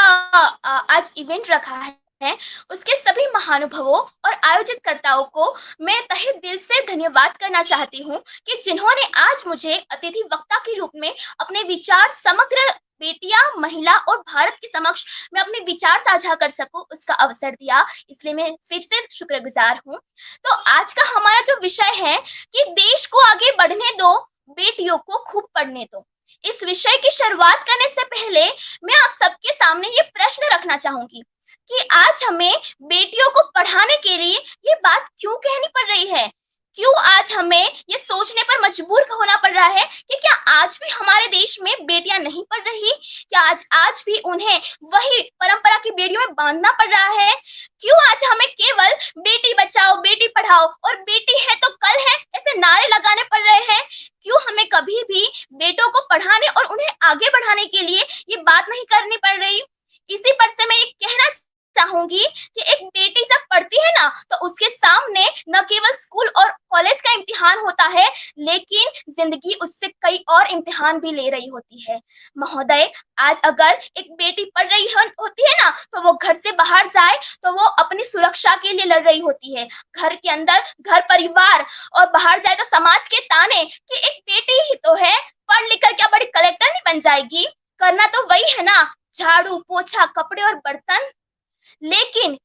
आज event रखा है, उसके सभी महानुभावों और आयोजितकर्ताओं को मैं तहे दिल से धन्यवाद करना चाहती हूँ कि जिन्होंने आज मुझे अतिथि वक्ता के रूप में अपने विचार समग्र बेटियां, महिला और भारत के समक्ष मैं अपने विचार साझा कर सकूं, उसका अवसर दिया, इसलिए मैं फिर से शुक्रगुजार हूं। तो आज का हमारा जो विषय है कि देश को आगे बढ़ने दो, बेटियों को खूब पढ़ने दो। इस विषय की शुरुआत करने से पहले मैं आप सबके सामने ये प्रश्न रखना चाहूंगी कि आज हमें बेटियों को पढ़ाने के लिए ये बात क्यों कहनी पड़ रही है? क्यों आज हमें ये सोचने पर मजबूर होना पड़ रहा है कि क्या आज भी हमारे देश में बेटियां नहीं पढ़ रही? क्या आज भी उन्हें वही परंपरा की बेड़ियों में बांधना पड़ रहा है? क्यों आज हमें केवल बेटी बचाओ, बेटी पढ़ाओ और बेटी है तो कल है ऐसे नारे लगाने पड़ रहे हैं? क्यों हमें कभी भी बेटों को पढ़ाने और उन्हें आगे बढ़ाने के लिए ये बात नहीं करनी पड़ रही? इसी पर से मैं ये कहना चाहूंगी कि एक बेटी जब पढ़ती है ना, तो उसके सामने न केवल स्कूल और कॉलेज का इम्तिहान होता है, लेकिन जिंदगी उससे कई और इम्तिहान भी ले रही होती है। महोदय, आज अगर एक बेटी पढ़ रही होती है ना, तो वो घर से बाहर जाए तो वो अपनी सुरक्षा के लिए लड़ रही होती है। घर के अंदर घर परिवार और बाहर जाए तो समाज के ताने कि एक बेटी ही तो है, पढ़ लिख कर क्या बड़ी कलेक्टर नहीं बन जाएगी? करना तो वही है ना, झाड़ू पोछा कपड़े और बर्तन। लेकिन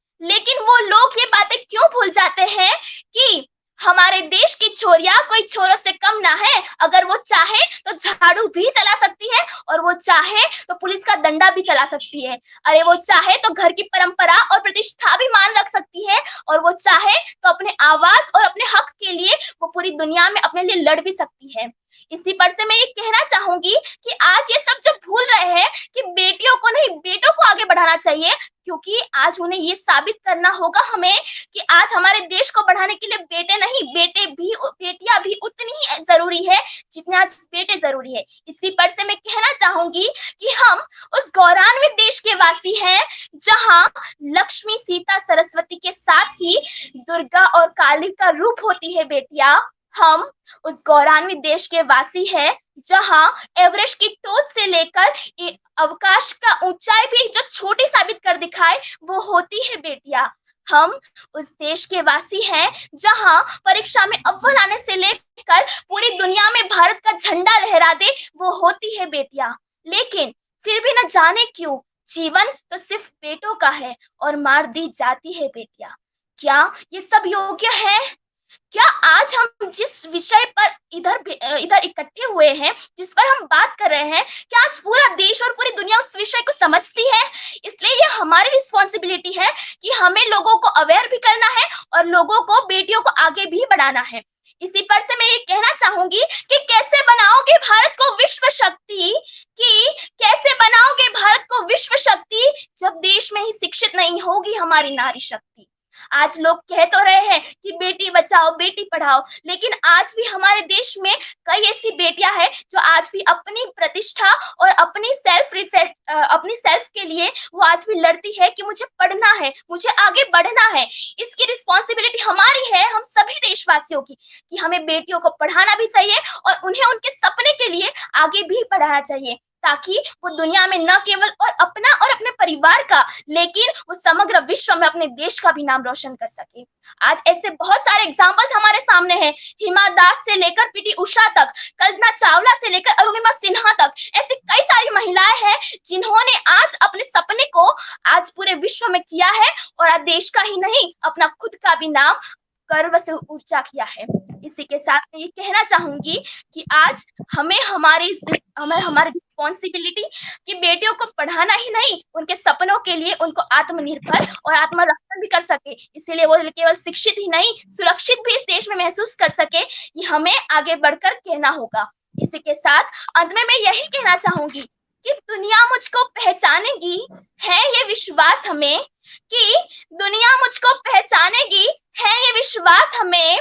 वो लोग ये बातें क्यों भूल जाते हैं कि हमारे देश की छोरियां कोई छोरों से कम ना है। अगर वो चाहे तो झाड़ू भी चला सकती है और वो चाहे तो पुलिस का डंडा भी चला सकती है। अरे वो चाहे तो घर की परंपरा और प्रतिष्ठा भी मान रख सकती है और वो चाहे तो अपने आवाज और अपने हक के लिए वो पूरी दुनिया में अपने लिए लड़ भी सकती है। इसी पर से मैं ये कहना चाहूंगी कि आज ये सब जो भूल रहे हैं कि बेटियों को नहीं बेटों को आगे बढ़ाना चाहिए, क्योंकि आज उन्हें ये साबित करना होगा हमें कि आज हमारे देश को बढ़ाने के लिए बेटे नहीं बेटियां भी उतनी ही जरूरी है जितने आज बेटे जरूरी है। इसी पर से मैं कहना चाहूंगी कि हम उस गौरवान्वित देश के वासी हैं जहां लक्ष्मी, सीता, सरस्वती के साथ ही दुर्गा और काली का रूप होती है बेटियां। हम उस गौरवान्वित देश के वासी हैं जहां एवरेस्ट की टोच से लेकर अवकाश का ऊंचाई भी जो छोटी साबित कर दिखाए वो होती है बेटियां। हम उस देश के वासी हैं जहां परीक्षा में अव्वल आने से लेकर पूरी दुनिया में भारत का झंडा लहरा दे वो होती है बेटियां। लेकिन फिर भी न जाने क्यों जीवन तो सिर्फ बेटों का है और मार दी जाती है बेटियां। क्या ये सब योग्य है? क्या आज हम जिस विषय पर इधर इकट्ठे हुए हैं, जिस पर हम बात कर रहे हैं, क्या आज पूरा देश और पूरी दुनिया उस विषय को समझती है? इसलिए ये हमारी रिस्पॉन्सिबिलिटी है कि हमें लोगों को अवेयर भी करना है और लोगों को, बेटियों को आगे भी बढ़ाना है। इसी पर से मैं ये कहना चाहूंगी कि कैसे बनाओगे भारत को विश्व शक्ति, कि कैसे बनाओगे भारत को विश्व शक्ति जब देश में ही शिक्षित नहीं होगी हमारी नारी शक्ति। आज लोग कह तो रहे हैं कि बेटी बचाओ बेटी पढ़ाओ, लेकिन आज भी हमारे देश में कई ऐसी बेटियां हैं जो आज भी अपनी प्रतिष्ठा और अपनी सेल्फ के लिए वो आज भी लड़ती है कि मुझे पढ़ना है, मुझे आगे बढ़ना है। इसकी रिस्पॉन्सिबिलिटी हमारी है, हम सभी देशवासियों की, कि हमें बेटियों को पढ़ाना भी चाहिए और उन्हें उनके सपने के लिए आगे भी बढ़ाना चाहिए, ताकि वो दुनिया में न केवल और अपना और अपने परिवार का, लेकिन वो समग्र विश्व में अपने देश का भी नाम रोशन कर सके। आज ऐसे बहुत सारे एग्जाम्पल्स हमारे सामने हैं, हिमा दास से लेकर पीटी उषा तक, कल्पना चावला से लेकर अरुणिमा सिन्हा तक, ऐसी कई सारी महिलाएं हैं जिन्होंने आज अपने सपने को आज पूरे विश्व में किया है और आज देश का ही नहीं, अपना खुद का भी नाम गर्व से ऊंचा किया है। इसी के साथ मैं ये कहना चाहूंगी कि आज हमें हमारी रिस्पॉन्सिबिलिटी कि बेटियों को पढ़ाना ही नहीं, उनके सपनों के लिए उनको आत्मनिर्भर और आत्मरक्षण भी कर सके, इसीलिए वो केवल शिक्षित ही नहीं, सुरक्षित भी इस देश में महसूस कर सके, ये हमें आगे बढ़कर कहना होगा। इसी के साथ अंत में मैं यही कहना चाहूंगी कि दुनिया मुझको पहचानेगी, है ये विश्वास हमें, कि दुनिया मुझको पहचानेगी, है ये विश्वास हमें।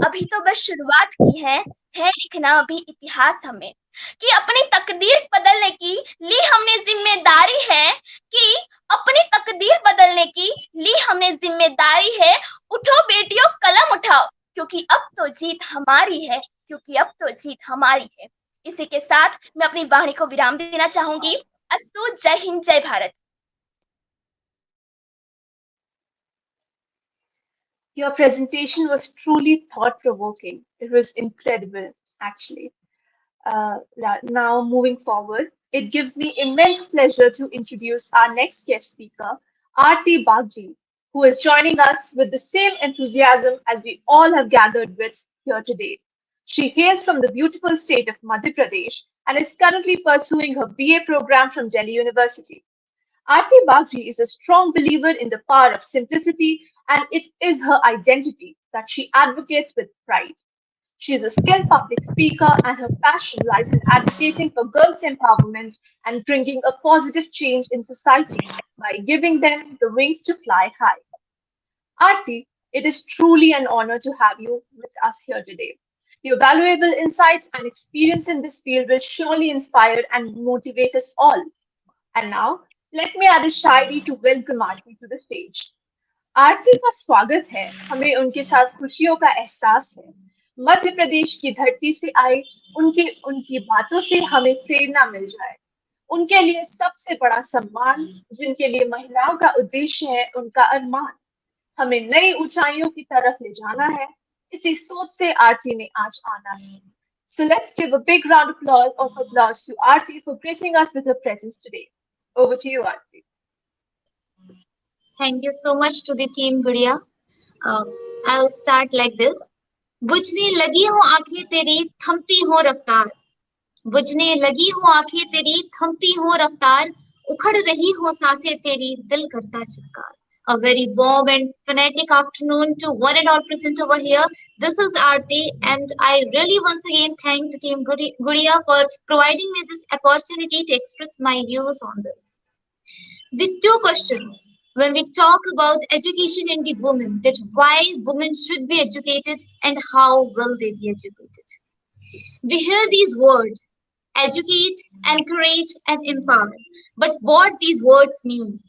अभी तो बस शुरुआत की है लिखना अभी इतिहास हमें, कि अपनी तकदीर बदलने की ली हमने जिम्मेदारी है, कि अपनी तकदीर बदलने की ली हमने जिम्मेदारी है। उठो बेटियों कलम उठाओ, क्योंकि अब तो जीत हमारी है, क्योंकि अब तो जीत हमारी है। इसी के साथ मैं अपनी वाणी को विराम देना चाहूंगी। अस्तु, जय हिंद, जय Bharat. Your presentation was truly thought-provoking. It was incredible, actually. Now, moving forward, it gives me immense pleasure to introduce our next guest speaker, Aarti Bagji, who is joining us with the same enthusiasm as we all have gathered with here today. She hails from the beautiful state of Madhya Pradesh and is currently pursuing her BA program from Delhi University. Aarti Bagji is a strong believer in the power of simplicity, and it is her identity that she advocates with pride. She is a skilled public speaker, and her passion lies in advocating for girls' empowerment and bringing a positive change in society by giving them the wings to fly high. Aarti, it is truly an honor to have you with us here today. Your valuable insights and experience in this field will surely inspire and motivate us all. And now, let me add a Shayari to welcome Aarti to the stage. आरती का स्वागत है, हमें उनके साथ खुशियों का एहसास है। मध्य प्रदेश की धरती से आए, उनकी बातों से हमें प्रेरणा मिल जाए। उनके लिए सबसे बड़ा सम्मान, जिनके लिए महिलाओं का उद्देश्य है उनका अरमान। हमें नई ऊंचाइयों की तरफ ले जाना है, इसी सोच से आरती ने आज आना है। So let's give a big round of applause to Aarti for gracing us with her presence today. Over to you, Aarti. Thank you so much to the team, Gudiya. I will start like this. बुझने लगी हो आंखें तेरी, थमती हो रफ्तार। बुझने लगी हो आंखें तेरी, थमती हो रफ्तार। उखड़ रही हो सांसें तेरी, दिल करता चित्कार। A very warm and phonetic afternoon to one and all present over here. This is Aarti, and I really once again thank the team Gudiya for providing me this opportunity to express my views on this. The two questions when we talk about education in the women, that why women should be educated and how will they be educated. We hear these words, educate, encourage, and empower. But what these words mean?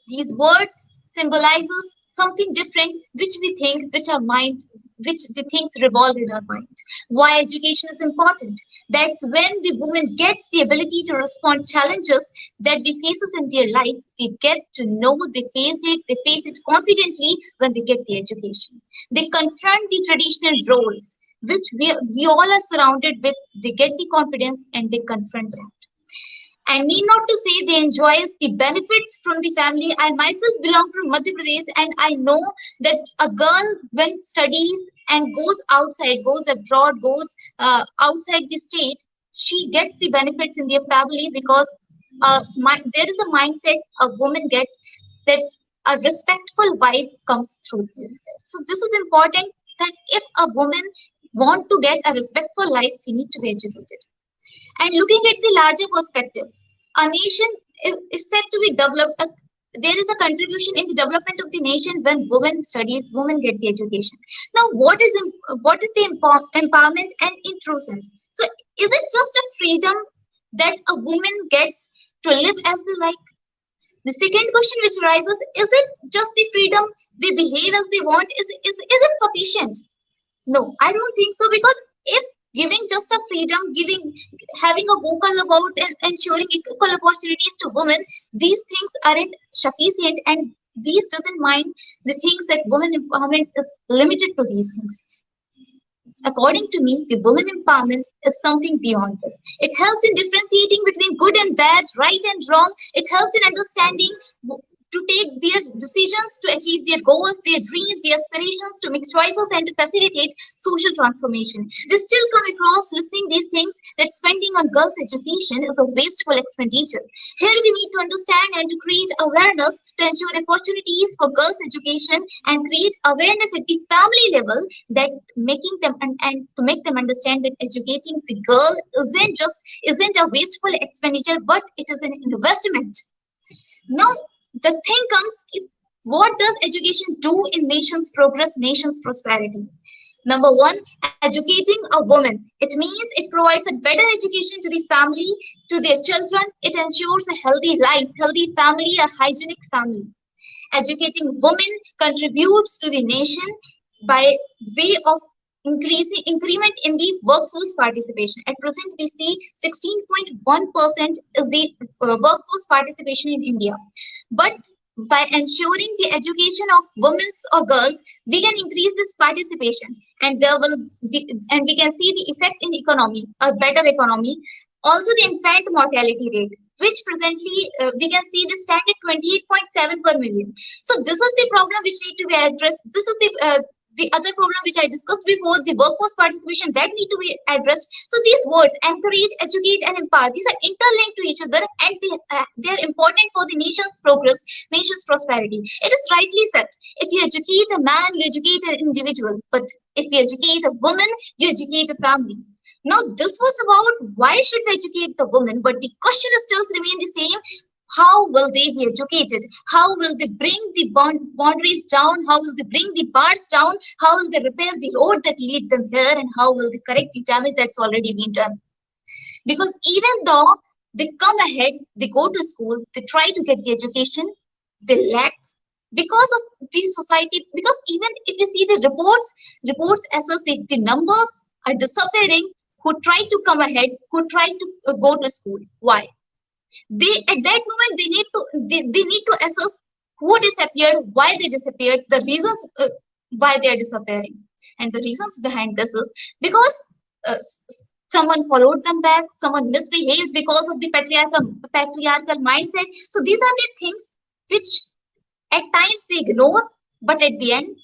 These words symbolizes something different, which we think, which the things revolve in our mind. Why education is important? That's when the woman gets the ability to respond challenges that they faces in their life. They get to know, they face it confidently when they get the education. They confront the traditional roles, which we all are surrounded with. They get the confidence and they confront that. and need not to say they enjoys the benefits from the family. I myself belong from Madhya Pradesh, and I know that a girl when studies and goes outside, goes abroad, goes outside the state, she gets the benefits in their family because there is a mindset a woman gets that a respectful wife comes through them. So this is important that if a woman want to get a respectful life, she need to be educated. And looking at the larger perspective, a nation is said to be developed. There is a contribution in the development of the nation when women studies, women get the education. Now, what is the empowerment and in true sense? So, is it just a freedom that a woman gets to live as they like? The second question which arises: is it just the freedom they behave as they want? Is it sufficient? No, I don't think so, because if giving just a freedom, having a vocal about and ensuring equal opportunities to women, these things aren't sufficient, and these doesn't mind the things that women empowerment is limited to these things. According to me, the women empowerment is something beyond this. It helps in differentiating between good and bad, right and wrong. It helps in understanding to take their decisions, to achieve their goals, their dreams, their aspirations, to make choices and to facilitate social transformation. We still come across listening these things that spending on girls' education is a wasteful expenditure. Here we need to understand and to create awareness to ensure opportunities for girls' education and create awareness at the family level, that making them and to make them understand that educating the girl isn't a wasteful expenditure, but it is an investment. Now, the thing comes, what does education do in nation's progress, nation's prosperity? Number one, educating a woman. It means it provides a better education to the family, to their children. It ensures a healthy life, healthy family, a hygienic family. Educating women contributes to the nation by way of increment in the workforce participation. At present, we see 16.1% is the workforce participation in India. But by ensuring the education of women or girls, we can increase this participation, and we can see the effect in economy, a better economy. Also, the infant mortality rate, which presently we can see we stand at 28.7 per million. So this is the problem which need to be addressed. This is the other problem which I discussed before, the workforce participation, that need to be addressed. So these words, encourage, educate, and empower, these are interlinked to each other, and they are important for the nation's progress, nation's prosperity. It is rightly said, if you educate a man, you educate an individual. But if you educate a woman, you educate a family. Now, this was about why should we educate the woman, but the question still remains the same. How will they be educated? How will they bring the boundaries down? How will they bring the bars down? How will they repair the road that lead them here? And how will they correct the damage that's already been done? Because even though they come ahead, they go to school, they try to get the education, they lack because of the society. Because even if you see the reports assess the numbers are disappearing who try to come ahead, who try to go to school. Why? They at that moment they need to assess who disappeared, why they disappeared, the reasons why they are disappearing. And the reasons behind this is because someone followed them back, someone misbehaved because of the patriarchal mindset. So these are the things which at times they ignore, but at the end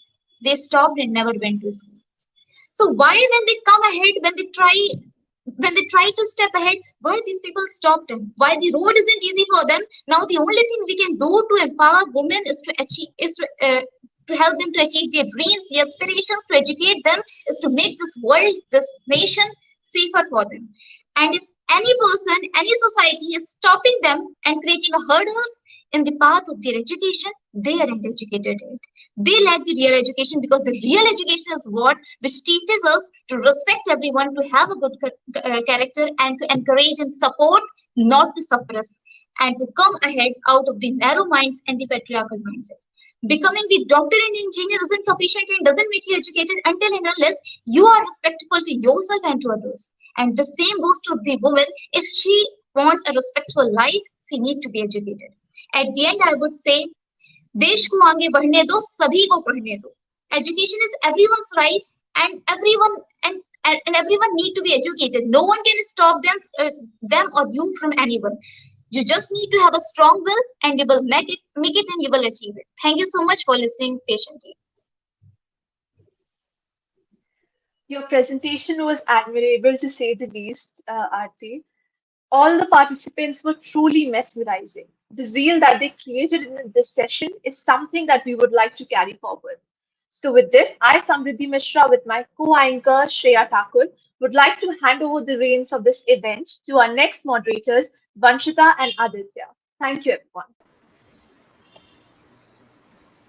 they stopped and never went to school. So why when they come ahead, when they try to step ahead, why these people stop them? Why the road isn't easy for them? Now the only thing we can do to empower women is to help them to achieve their dreams, their aspirations, to educate them, is to make this world, this nation safer for them. And if any person, any society is stopping them and creating a hurdles in the path of their education, they aren't educated yet. They lack the real education, because the real education is what which teaches us to respect everyone, to have a good character, and to encourage and support, not to suppress, and to come ahead out of the narrow minds and the patriarchal mindset. Becoming the doctor and engineer isn't sufficient and doesn't make you educated until and unless you are respectful to yourself and to others. And the same goes to the woman. If she wants a respectful life, she needs to be educated. At the end, I would say, देश को आगे बढ़ने दो, सभी को पढ़ने दो. Education is everyone's right, and everyone need to be educated. No one can stop them or you from anyone. You just need to have a strong will and you will make it and you will achieve it. Thank you so much for listening patiently. Your presentation was admirable to say the least, Aarti. All the participants were truly mesmerizing. The zeal that they created in this session is something that we would like to carry forward. So, with this, I, Samriddhi Mishra, with my co anchor Shreya Thakur, would like to hand over the reins of this event to our next moderators, Vanshita and Aditya. Thank you, everyone.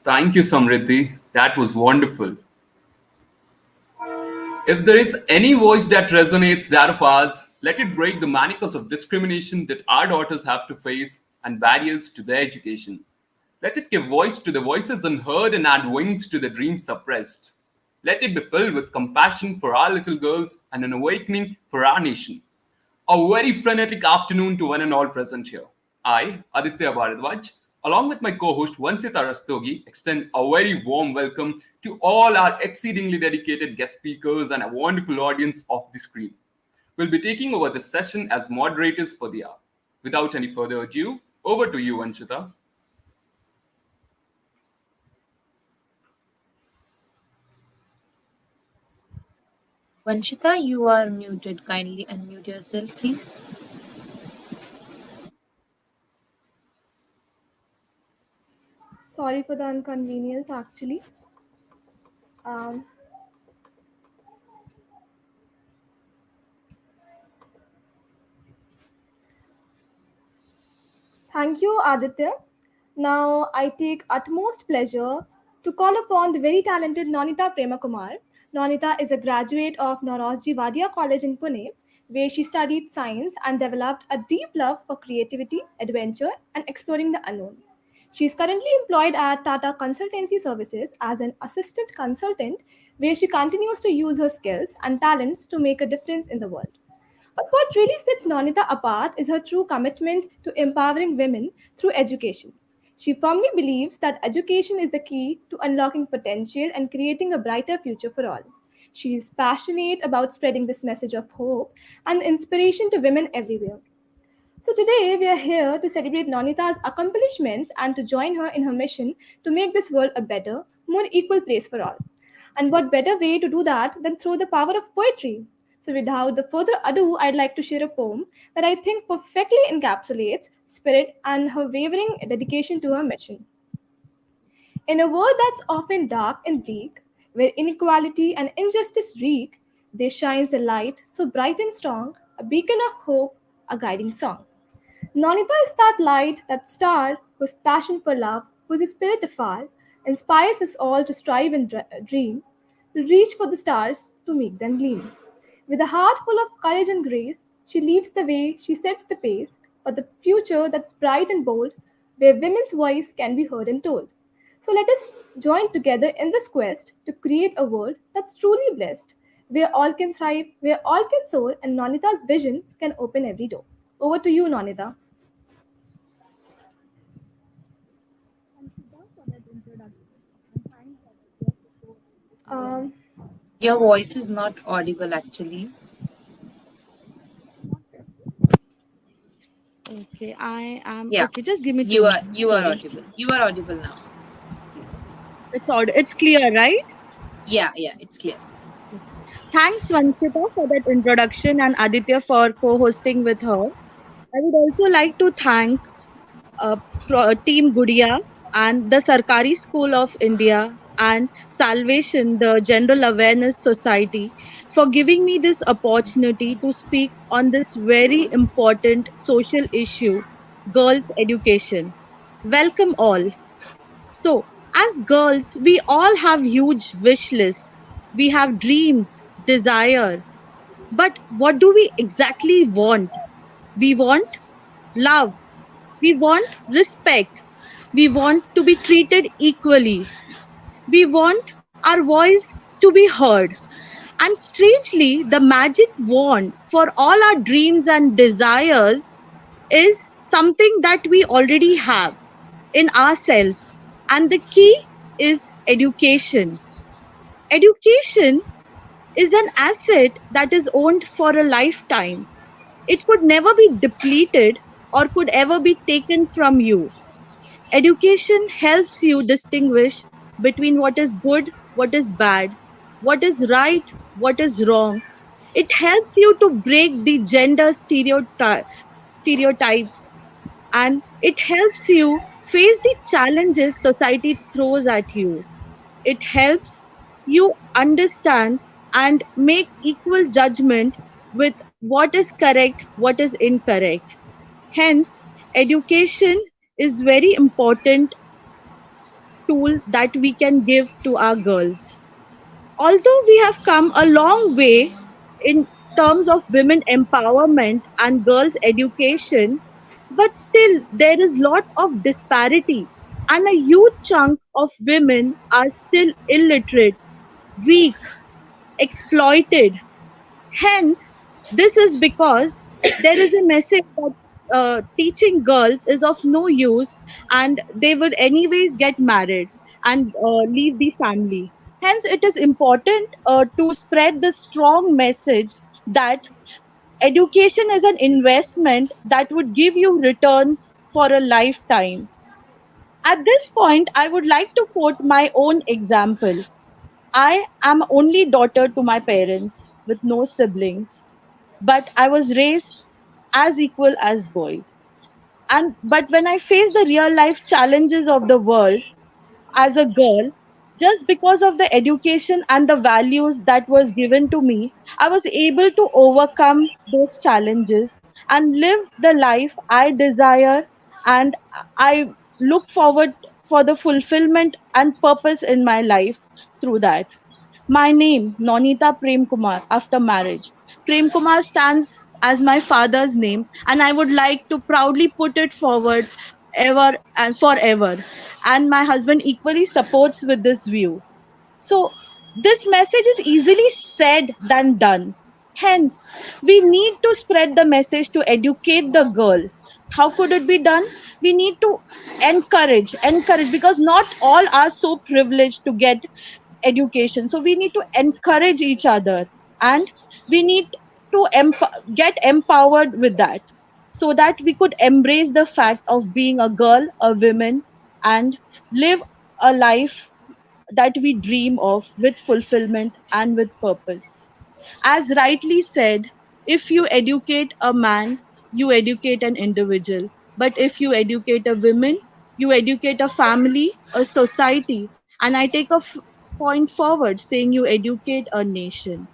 Thank you, Samriddhi. That was wonderful. If there is any voice that resonates that of ours, let it break the manacles of discrimination that our daughters have to face and barriers to their education. Let it give voice to the voices unheard and add wings to the dreams suppressed. Let it be filled with compassion for our little girls and an awakening for our nation. A very frenetic afternoon to one and all present here. I, Aditya Bharadwaj, along with my co-host Vansita Rastogi, extend a very warm welcome to all our exceedingly dedicated guest speakers and a wonderful audience off the screen. We'll be taking over this session as moderators for the hour. Without any further ado, over to you, Vanshita. Vanshita, you are muted. Kindly unmute yourself, please. Sorry for the inconvenience, actually. Um, Thank you, Aditya. Now, I take utmost pleasure to call upon the very talented Nonita Prema Kumar. Nonita is a graduate of Nauroji Wadia College in Pune, where she studied science and developed a deep love for creativity, adventure, and exploring the unknown. She is currently employed at Tata Consultancy Services as an assistant consultant, where she continues to use her skills and talents to make a difference in the world. But what really sets Nonita apart is her true commitment to empowering women through education. She firmly believes that education is the key to unlocking potential and creating a brighter future for all. She is passionate about spreading this message of hope and inspiration to women everywhere. So today we are here to celebrate Nonita's accomplishments and to join her in her mission to make this world a better, more equal place for all. And what better way to do that than through the power of poetry? So without the further ado, I'd like to share a poem that I think perfectly encapsulates spirit and her wavering dedication to her mission. In a world that's often dark and bleak, where inequality and injustice reek, there shines a light so bright and strong, a beacon of hope, a guiding song. Nonita is that light, that star, whose passion for love, whose spirit afar, inspires us all to strive and dream, to reach for the stars, to make them gleam. With a heart full of courage and grace, she leads the way, she sets the pace for the future that's bright and bold, where women's voice can be heard and told. So let us join together in this quest to create a world that's truly blessed, where all can thrive, where all can soar, and Nonita's vision can open every door. Over to you, Nonita. Um, Your voice is not audible, actually. Okay, I am Yeah. okay. Just give me You 2 are minutes. you are Sorry. audible. You are audible now. It's clear, right? Yeah, it's clear. Thanks, Vanshita, for that introduction and Aditya for co-hosting with her. I would also like to thank Team Gudiya and the Sarkari School of India and Salvation, the General Awareness Society, for giving me this opportunity to speak on this very important social issue, girls' education. Welcome all. So, as girls, we all have huge wish list. We have dreams, desire. But what do we exactly want? We want love. We want respect. We want to be treated equally. We want our voice to be heard. And strangely, the magic wand for all our dreams and desires is something that we already have in ourselves. And the key is education. Education is an asset that is owned for a lifetime. It could never be depleted or could ever be taken from you. Education helps you distinguish between what is good, what is bad, what is right, what is wrong. It helps you to break the gender stereotypes, and it helps you face the challenges society throws at you. It helps you understand and make equal judgment with what is correct, what is incorrect. Hence, education is very important tool that we can give to our girls. Although we have come a long way in terms of women empowerment and girls education, but still there is lot of disparity, and a huge chunk of women are still illiterate, weak, exploited. Hence, this is because there is a message that teaching girls is of no use, and they would anyways get married and leave the family. Hence, it is important to spread the strong message that education is an investment that would give you returns for a lifetime. At this point, I would like to quote my own example. I am only daughter to my parents with no siblings, but I was raised as equal as boys. And but when I faced the real life challenges of the world as a girl, just because of the education and the values that was given to me, I was able to overcome those challenges and live the life I desire, and I look forward for the fulfillment and purpose in my life through that. My name, Nonita Prem Kumar, after marriage. Prem Kumar stands as my father's name, and I would like to proudly put it forward ever and forever. And my husband equally supports with this view. So, this message is easily said than done. Hence, we need to spread the message to educate the girl. How could it be done? We need to encourage, because not all are so privileged to get education. So we need to encourage each other, and we need to get empowered with that, so that we could embrace the fact of being a girl, a woman, and live a life that we dream of with fulfillment and with purpose. As rightly said, if you educate a man, you educate an individual. But if you educate a woman, you educate a family, a society. And I take a point forward saying you educate a nation.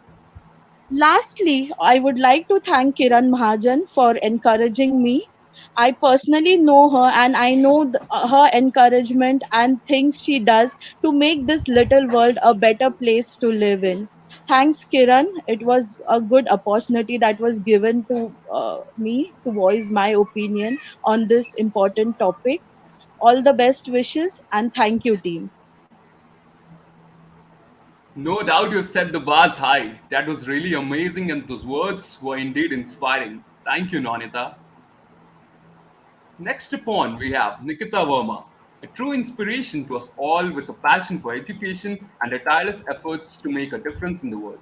Lastly, I would like to thank Kiran Mahajan for encouraging me. I personally know her, and I know her encouragement and things she does to make this little world a better place to live in. Thanks, Kiran. It was a good opportunity that was given to me to voice my opinion on this important topic. All the best wishes, and thank you, team. No doubt you set the bars high. That was really amazing, and those words were indeed inspiring. Thank you, Nonita. Next upon, we have Nikita Verma, a true inspiration to us all with a passion for education and a tireless efforts to make a difference in the world.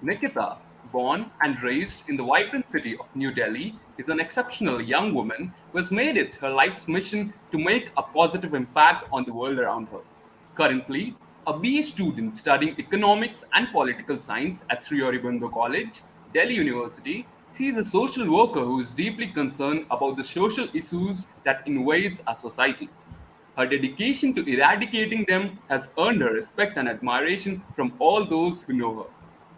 Nikita, born and raised in the vibrant city of New Delhi, is an exceptional young woman who has made it her life's mission to make a positive impact on the world around her. Currently, a BA student studying economics and political science at Sri Aurobindo College, Delhi University, she is a social worker who is deeply concerned about the social issues that invades our society. Her dedication to eradicating them has earned her respect and admiration from all those who know her.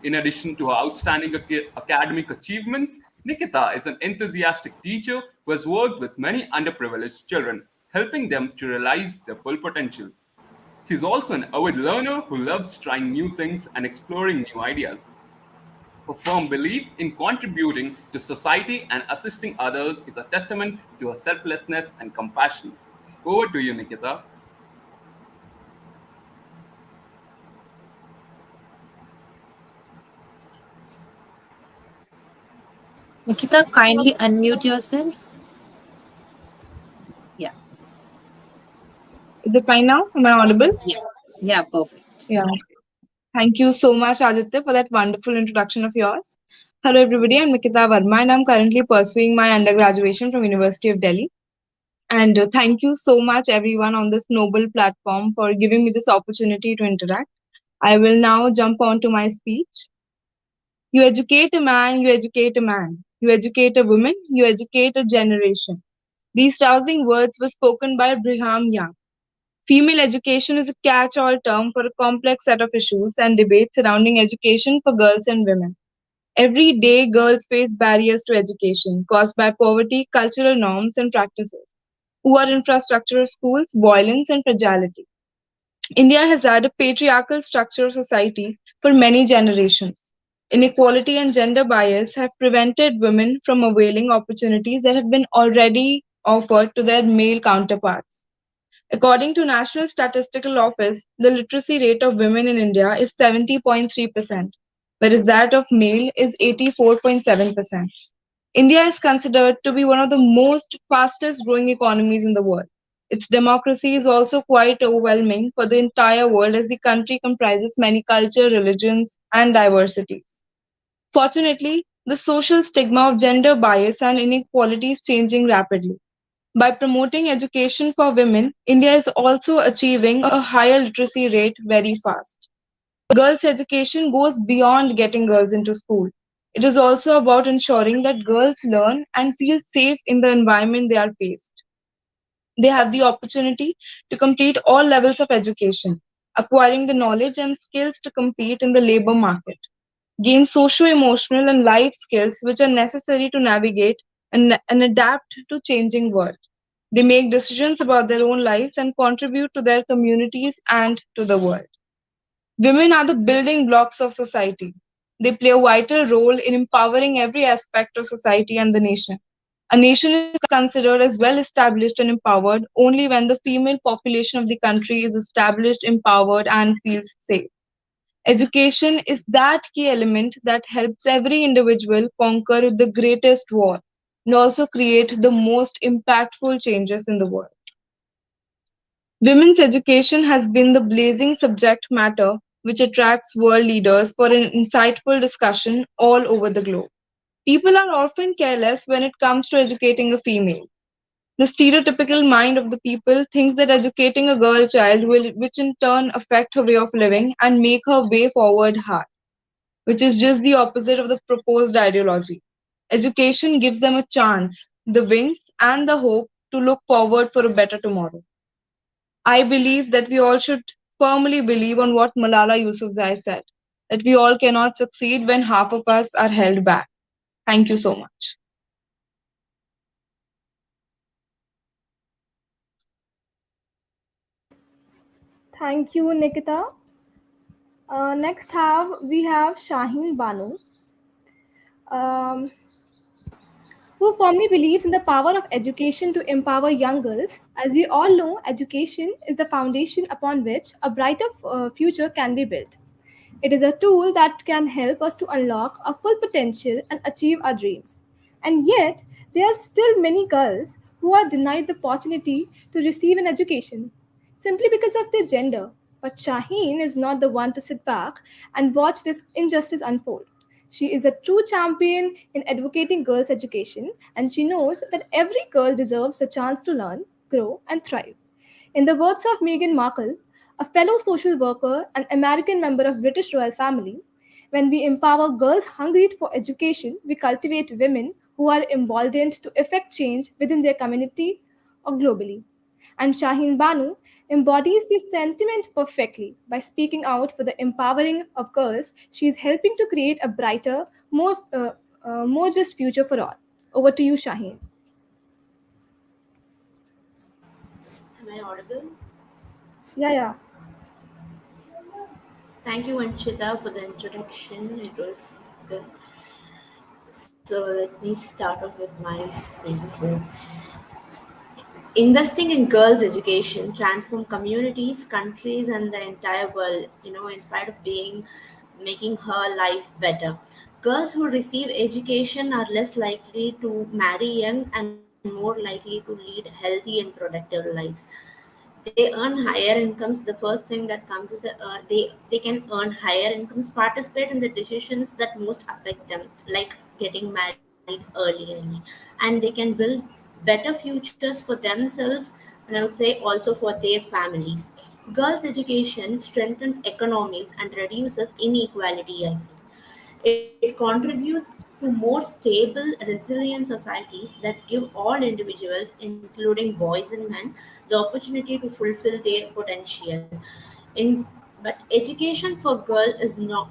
In addition to her outstanding academic achievements, Nikita is an enthusiastic teacher who has worked with many underprivileged children, helping them to realize their full potential. She is also an avid learner who loves trying new things and exploring new ideas. Her firm belief in contributing to society and assisting others is a testament to her selflessness and compassion. Over to you, Nikita. Nikita, kindly unmute yourself. Yeah. Is it fine now? Am I audible? Yeah. Yeah, perfect. Yeah. Thank you so much, Aditya, for that wonderful introduction of yours. Hello, everybody. I'm Nikita Verma, and I'm currently pursuing my undergraduation from University of Delhi. And thank you so much, everyone, on this noble platform for giving me this opportunity to interact. I will now jump on to my speech. You educate a man, you educate a man. You educate a woman, you educate a generation. These rousing words were spoken by Brigham Young. Female education is a catch all term for a complex set of issues and debates surrounding education for girls and women. Every day, girls face barriers to education caused by poverty, cultural norms, and practices, poor infrastructure of schools, violence, and fragility. India has had a patriarchal structure of society for many generations. Inequality and gender bias have prevented women from availing opportunities that have been already offered to their male counterparts. According to National Statistical Office, the literacy rate of women in India is 70.3%, whereas that of male is 84.7%. India is considered to be one of the most fastest growing economies in the world. Its democracy is also quite overwhelming for the entire world as the country comprises many cultures, religions, and diversities. Fortunately, the social stigma of gender bias and inequality is changing rapidly. By promoting education for women, India is also achieving a higher literacy rate very fast. Girls' education goes beyond getting girls into school. It is also about ensuring that girls learn and feel safe in the environment they are faced. They have the opportunity to complete all levels of education, acquiring the knowledge and skills to compete in the labor market, gain socio-emotional and life skills which are necessary to navigate and adapt to changing world. They make decisions about their own lives and contribute to their communities and to the world. Women are the building blocks of society. They play a vital role in empowering every aspect of society and the nation. A nation is considered as well established and empowered only when the female population of the country is established, empowered, and feels safe. Education is that key element that helps every individual conquer the greatest war and also create the most impactful changes in the world. Women's education has been the blazing subject matter which attracts world leaders for an insightful discussion all over the globe. People are often careless when it comes to educating a female. The stereotypical mind of the people thinks that educating a girl child will, which in turn affect her way of living and make her way forward hard, which is just the opposite of the proposed ideology. Education gives them a chance, the wings, and the hope to look forward for a better tomorrow. I believe that we all should firmly believe on what Malala Yousafzai said, that we all cannot succeed when half of us are held back. Thank you so much. Thank you, Nikita. Next we have Shaheen Banu, um, who firmly believes in the power of education to empower young girls. As we all know, education is the foundation upon which a brighter future can be built. It is a tool that can help us to unlock our full potential and achieve our dreams. And yet, there are still many girls who are denied the opportunity to receive an education simply because of their gender. But Shaheen is not the one to sit back and watch this injustice unfold. She is a true champion in advocating girls' education, and she knows that every girl deserves a chance to learn, grow, and thrive. In the words of Meghan Markle, a fellow social worker and American member of British royal family, when we empower girls hungry for education, we cultivate women who are emboldened to effect change within their community or globally. And Shaheen Banu embodies this sentiment perfectly. By speaking out for the empowering of girls, she is helping to create a brighter, more just future for all. Over to you, Shaheen. Am I audible? Yeah. Thank you, Anshita, for the introduction. It was good. So let me start off with my speech. So, investing in girls' education transform communities, countries, and the entire world. In spite of being making her life better. Girls who receive education are less likely to marry young and more likely to lead healthy and productive lives. they earn higher incomes, the first thing that comes is that they can earn higher incomes, participate in the decisions that most affect them, like getting married early, and they can build better futures for themselves, and I would say also for their families. Girls' education strengthens economies and reduces inequality. I feel. It contributes to more stable, resilient societies that give all individuals, including boys and men, the opportunity to fulfill their potential. In but education for girl is not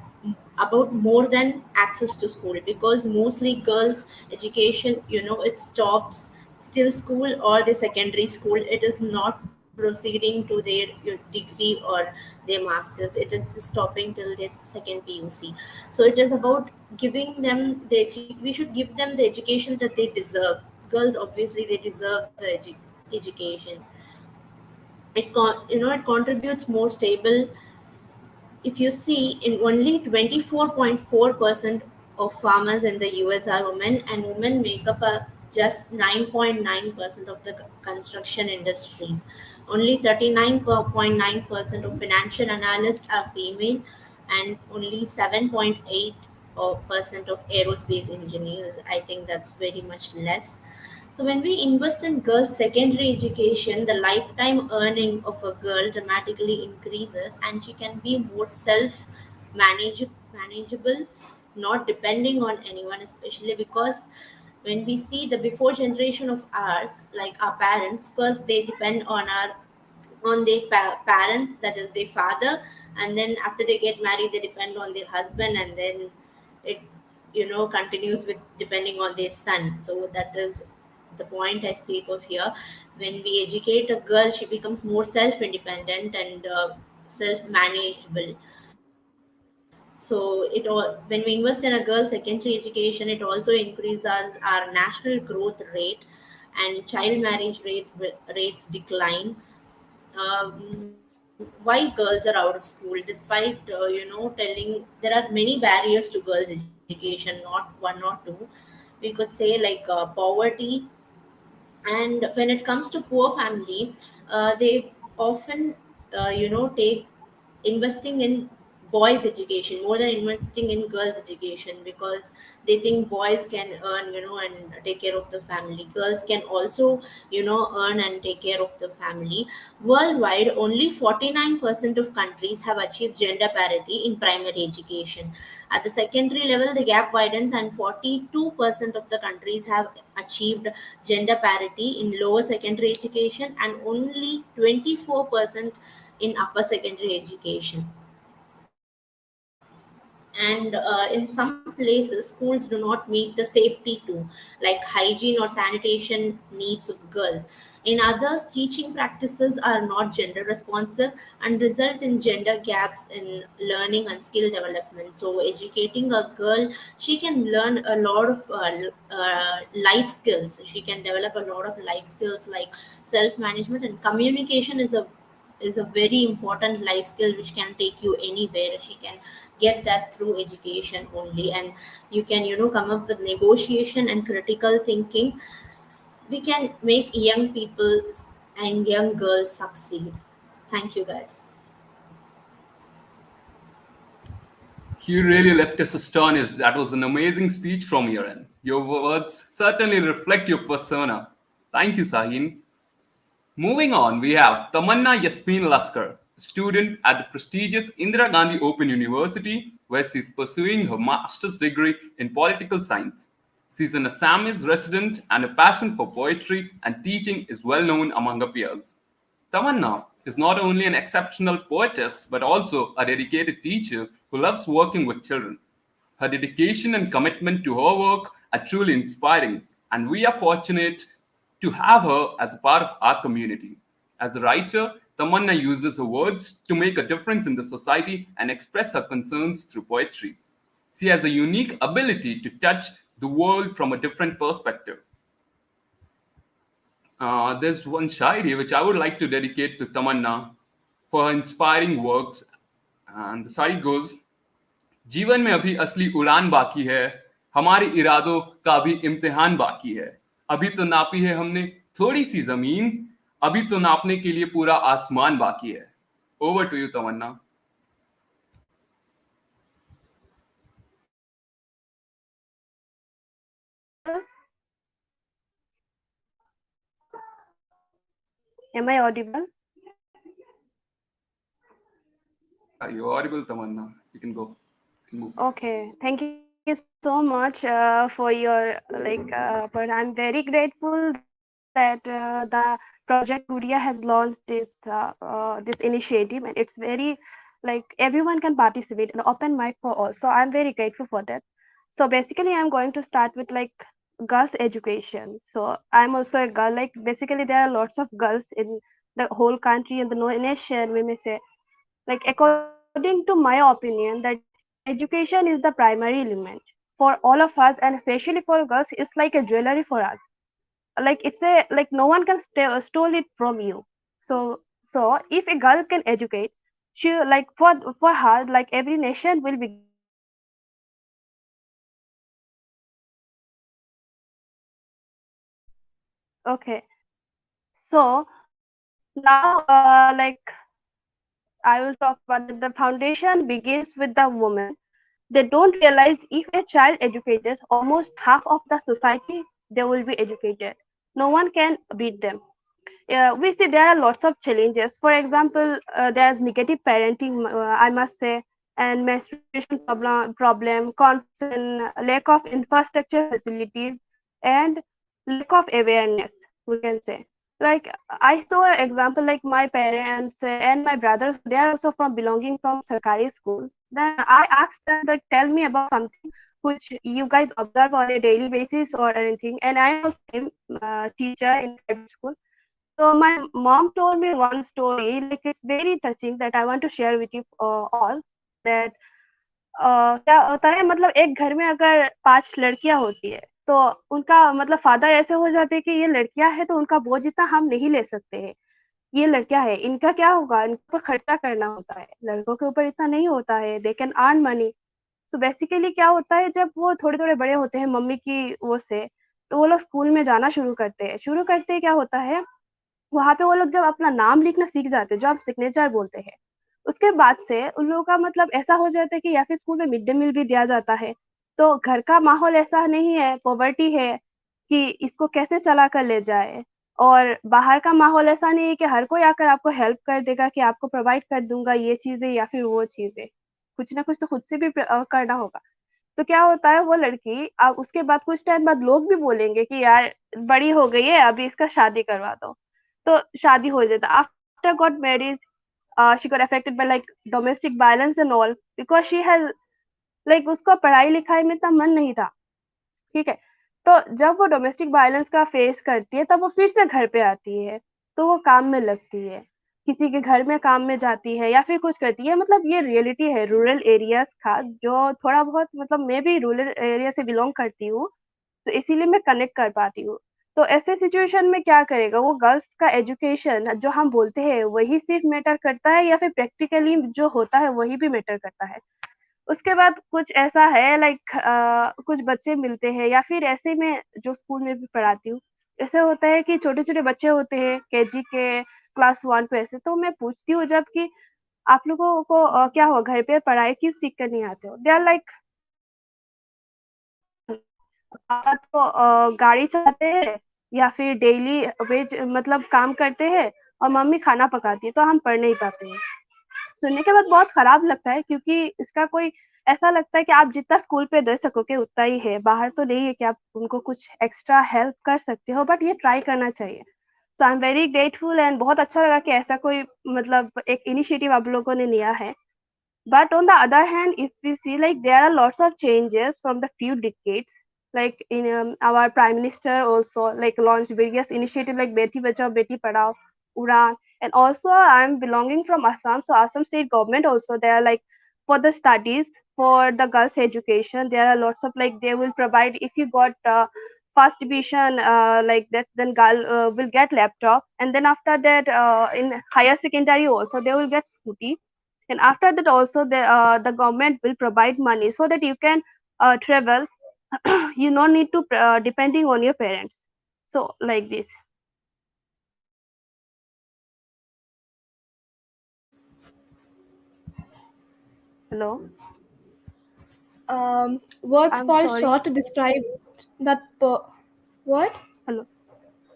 about more than access to school, because mostly girls education, it stops still school or the secondary school. It is not proceeding to their degree or their masters. It is just stopping till their second PUC. So it is about giving them we should give them the education that they deserve. Girls obviously they deserve the education. It contributes more stable. If you see, in only 24.4% of farmers in the US are women, and women make up just 9.9% of the construction industries. Only 39.9% of financial analysts are female, and only 7.8% of aerospace engineers. I think that's very much less. So when we invest in girls' secondary education, the lifetime earning of a girl dramatically increases, and she can be more manageable, not depending on anyone, especially because when we see the before generation of ours, like our parents, first they depend on their parents, that is their father, and then after they get married they depend on their husband, and then it continues with depending on their son. So that is the point I speak of here. When we educate a girl, she becomes more self independent and self manageable. So when we invest in a girl's secondary education, it also increases our national growth rate, and child marriage rates decline. Why girls are out of school, despite telling there are many barriers to girls education, not one or two. We could say like poverty. And when it comes to poor family, they often take investing in boys education more than investing in girls education, because they think boys can earn and take care of the family. Girls can also earn and take care of the family. Worldwide, only 49% of countries have achieved gender parity in primary education. At the secondary level, the gap widens, and 42% of the countries have achieved gender parity in lower secondary education, and only 24% in upper secondary education. And in some places, schools do not meet the safety too, like hygiene or sanitation needs of girls. In others, teaching practices are not gender responsive and result in gender gaps in learning and skill development. So educating a girl, she can learn a lot of life skills. She can develop a lot of life skills like self management, and communication is a very important life skill which can take you anywhere. She can get that through education only, and you can come up with negotiation and critical thinking. We can make young people and young girls succeed. Thank you, guys. You really left us astonished. That was an amazing speech from your end. Your words certainly reflect your persona. Thank you, Sahin. Moving on, we have Tamanna Yasmin Laskar, a student at the prestigious Indira Gandhi Open University, where she is pursuing her master's degree in political science. She is an Assamese resident, and her passion for poetry and teaching is well known among her peers. Tamanna is not only an exceptional poetess but also a dedicated teacher who loves working with children. Her dedication and commitment to her work are truly inspiring, and we are fortunate to have her as a part of our community. As a writer, Tamanna uses her words to make a difference in the society and express her concerns through poetry. She has a unique ability to touch the world from a different perspective. There's one shairi which I would like to dedicate to Tamanna for her inspiring works. And the shairi goes, जीवन में अभी असली उड़ान बाकी है, हमारे इरादों का भी इम्तिहान बाकी है. अभी तो नापी है हमने थोड़ी सी जमीन, अभी तो नापने के लिए पूरा आसमान बाकी है। Over to you Tamanna. Am I audible? You're audible, Tamanna. You can go. You can move. Okay, thank you so much for your but I'm very grateful that the project Gudiya has launched this initiative, and it's very everyone can participate and open mic for all. So I'm very grateful for that. So basically, I'm going to start with girls' education. So I'm also a girl. Basically, there are lots of girls in the whole country and the nation. We may say according to my opinion, that education is the primary element for all of us, and especially for girls, it's like a jewelry for us. It's a no one can steal it from you. So if a girl can educate, she for her every nation will become great. Okay, so now I will talk about that the foundation begins with the woman. They don't realize if a child educated, almost half of the society they will be educated. No one can beat them. We see there are lots of challenges. For example, there's negative parenting, I must say, and menstruation problem, conflicts, and lack of infrastructure facilities, and lack of awareness. We can say. I saw an example my parents and my brothers. They are also from belonging from Sarkari schools. Then I asked them tell me about something which you guys observe on a daily basis or anything. And I am also same teacher in private school. So my mom told me one story, it's very touching that I want to share with you all. That क्या होता है मतलब एक घर में अगर 5 लड़कियां होती है तो उनका मतलब फादर ऐसे हो जाते हैं कि ये लड़कियां हैं तो उनका बोझ इतना हम नहीं ले सकते हैं। ये लड़कियां है इनका क्या होगा, इनको खर्चा करना होता है, लड़कों के ऊपर इतना नहीं होता है, दे कैन अर्न मनी। तो बेसिकली क्या होता है जब वो थोड़े-थोड़े बड़े होते हैं मम्मी की वो से, तो वो लोग स्कूल में जाना शुरू करते हैं। शुरू करते ही क्या होता है वहाँ पे वो लोग जब अपना नाम लिखना सीख जाते हैं, जो आप सिग्नेचर बोलते हैं, उसके बाद से उन लोगों का मतलब ऐसा हो जाता है कि या फिर स्कूल में मिड डे मील भी दिया जाता है। तो घर का माहौल ऐसा नहीं है, पॉवर्टी है कि इसको कैसे चला कर ले जाए, और बाहर का माहौल ऐसा नहीं है कि हर कोई आकर आपको हेल्प कर देगा कि आपको प्रोवाइड कर दूँगा ये चीज़ें या फिर वो चीज़ें। कुछ ना कुछ तो खुद से भी करना होगा। तो क्या होता है वो लड़की अब उसके बाद कुछ टाइम बाद लोग भी बोलेंगे कि यार बड़ी हो गई है, अभी इसका शादी करवा दो। तो शादी हो जाता है। After got married she got affected by domestic violence and all because she has उसका पढ़ाई लिखाई में इतना मन नहीं था, ठीक है। तो जब वो डोमेस्टिक वायलेंस का फेस करती है तब वो फिर से घर पे आती है, तो वो काम में लगती है, किसी के घर में काम में जाती है या फिर कुछ करती है। मतलब ये रियलिटी है रूरल एरियाज का, जो थोड़ा बहुत मतलब मैं भी रूरल एरिया से बिलोंग करती हूँ, तो इसीलिए मैं कनेक्ट कर पाती हूँ। तो ऐसे सिचुएशन में क्या करेगा वो, गर्ल्स का एजुकेशन जो हम बोलते हैं वही सिर्फ मैटर करता है या फिर प्रैक्टिकली जो होता है वही भी मैटर करता है। उसके बाद कुछ ऐसा है कुछ बच्चे मिलते हैं या फिर ऐसे में जो स्कूल में भी पढ़ाती हूँ, ऐसे होता है कि छोटे-छोटे बच्चे होते हैं केजी के क्लास 1 पे ऐसे, तो मैं पूछती हूँ जब कि आप लोगों को क्या हुआ घर पे पढ़ाई क्यों सीख कर नहीं आते हो? दे आर पापा तो गाड़ी चलाते हैं या फिर डेली वेज मतलब काम करते हैं और मम्मी खाना पकाती है, तो हम पढ़ नहीं पाते हैं। सुनने के बाद बहुत खराब लगता है क्योंकि इसका कोई ऐसा लगता है कि आप जितना स्कूल पे दे सकोगे उतना ही है, बाहर तो नहीं है कि आप उनको कुछ एक्स्ट्रा हेल्प कर सकते हो, बट ये ट्राई करना चाहिए। So I am very grateful and बहुत अच्छा लगा कि ऐसा कोई मतलब एक इनिशिएटिव आप लोगों ने लिया है। But on the other hand, if we see there are lots of changes from the few decades, in our prime minister also launched various initiatives like Beti Bachao, Beti Padhao, Uran, and also I'm belonging from Assam, so Assam state government also they are for the studies for the girls education there are lots of they will provide if you got first division like that then girl will get laptop, and then after that in higher secondary also they will get scooty, and after that also the government will provide money so that you can travel. You no need to depending on your parents, so like this. Hello. Words I'm fall sorry. short to describe that. What? Hello.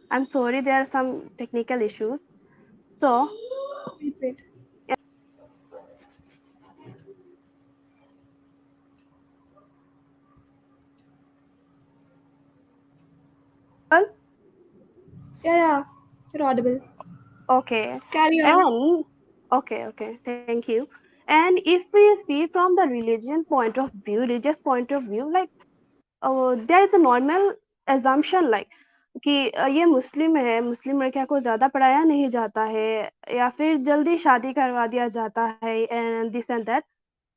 I'm sorry, there are some technical issues. So, Wait. well, Yeah, you're audible. okay. Carry on. And okay, thank you. And if we see from the religious point of view, like there is a normal assumption like कि ये मुस्लिम है, मुस्लिम लड़कियों को ज्यादा पढ़ाया नहीं जाता है या फिर जल्दी शादी करवा दिया जाता है and this and that.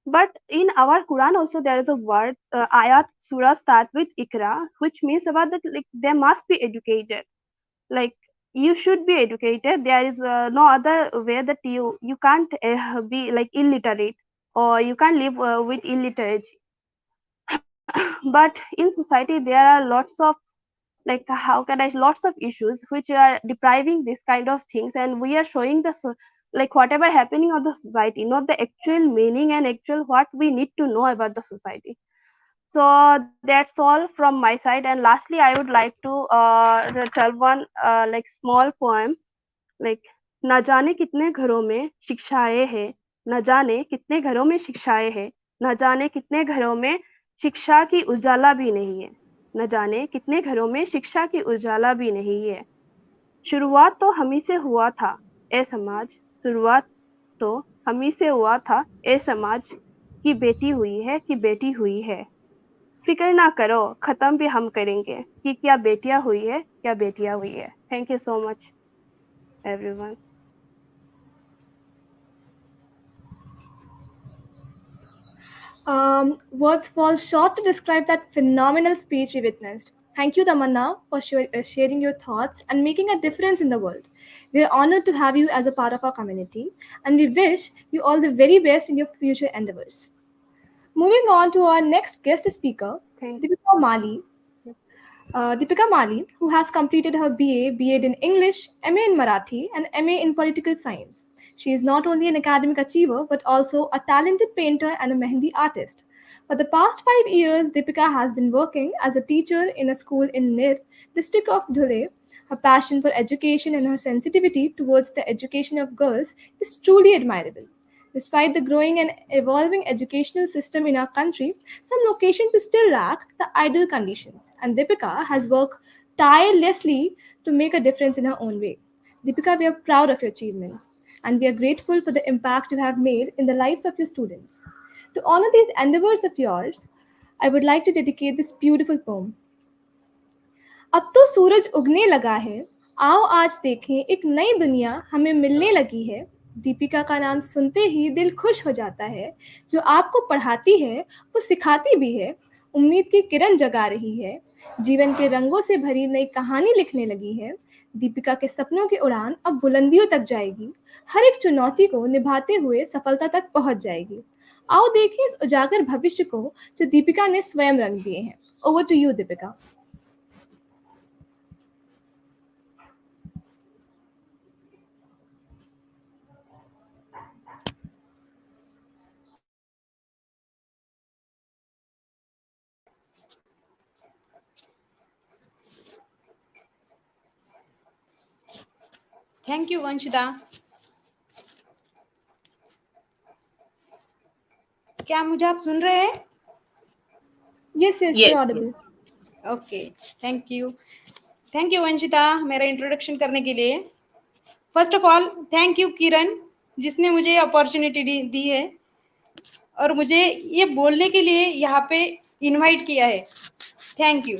But in our Quran also there is a word ayat surah start with ikra, which means about that like they must be educated. Like you should be educated. There is no other way that you can't be like illiterate or you can't live with illiteracy. But in society there are lots of like how can I lots of issues which are depriving this kind of things, and we are showing the like whatever happening of the society, not the actual meaning and actual what we need to know about the society. So that's all from my side, and lastly I would like to tell one like small poem like न जाने कितने घरों में शिक्षाएं हैं, न जाने कितने घरों में शिक्षाएं हैं, न जाने कितने घरों में शिक्षा की उजाला भी नहीं है, न जाने कितने घरों में शिक्षा की उजाला भी नहीं है। शुरुआत तो हम ही से हुआ था ए समाज, शुरुआत तो हम ही से हुआ था ए समाज, की बेटी हुई है, की बेटी हुई है। फिक्र ना करो खत्म भी हम करेंगे, कि क्या बेटियां हुई है, क्या बेटियां हुई है। Thank you so much everyone. Words fall short to describe that phenomenal speech we witnessed. Thank you, Tamanna, for sharing your thoughts and making a difference in the world. We are honored to have you as a part of our community, and we wish you all the very best in your future endeavors. Moving on to our next guest speaker, Deepika Mali. Deepika Mali, who has completed her BA, B.Ed in English, MA in Marathi, and MA in Political Science. She is not only an academic achiever but also a talented painter and a Mehndi artist. For the past 5 years, Deepika has been working as a teacher in a school in Nir, district of Dhule. Her passion for education and her sensitivity towards the education of girls is truly admirable. Despite the growing and evolving educational system in our country, some locations still lack the ideal conditions, and Deepika has worked tirelessly to make a difference in her own way. Deepika, we are proud of your achievements, and we are grateful for the impact you have made in the lives of your students. To honor these endeavors of yours, I would like to dedicate this beautiful poem. अब तो सूरज उगने लगा है, आओ आज देखें एक नई दुनिया हमें मिलने लगी है। दीपिका का नाम सुनते ही दिल खुश हो जाता है, जो आपको पढ़ाती है वो सिखाती भी है, उम्मीद की किरण जगा रही है, जीवन के रंगों से भरी नई कहानी लिखने लगी है। दीपिका के सपनों की उड़ान अब बुलंदियों तक जाएगी, हर एक चुनौती को निभाते हुए सफलता तक पहुंच जाएगी। आओ देखें इस उजागर भविष्य को जो दीपिका ने स्वयं रंग दिए हैं। Over to you Deepika. Thank you Vanshita. क्या मुझे आप सुन रहे हैं? Yes, you're audible. Okay, thank you Vanshita मेरा इंट्रोडक्शन करने के लिए। First of all thank you Kiran, जिसने मुझे अपॉर्चुनिटी दी है और मुझे ये बोलने के लिए यहाँ पे इनवाइट किया है। Thank you.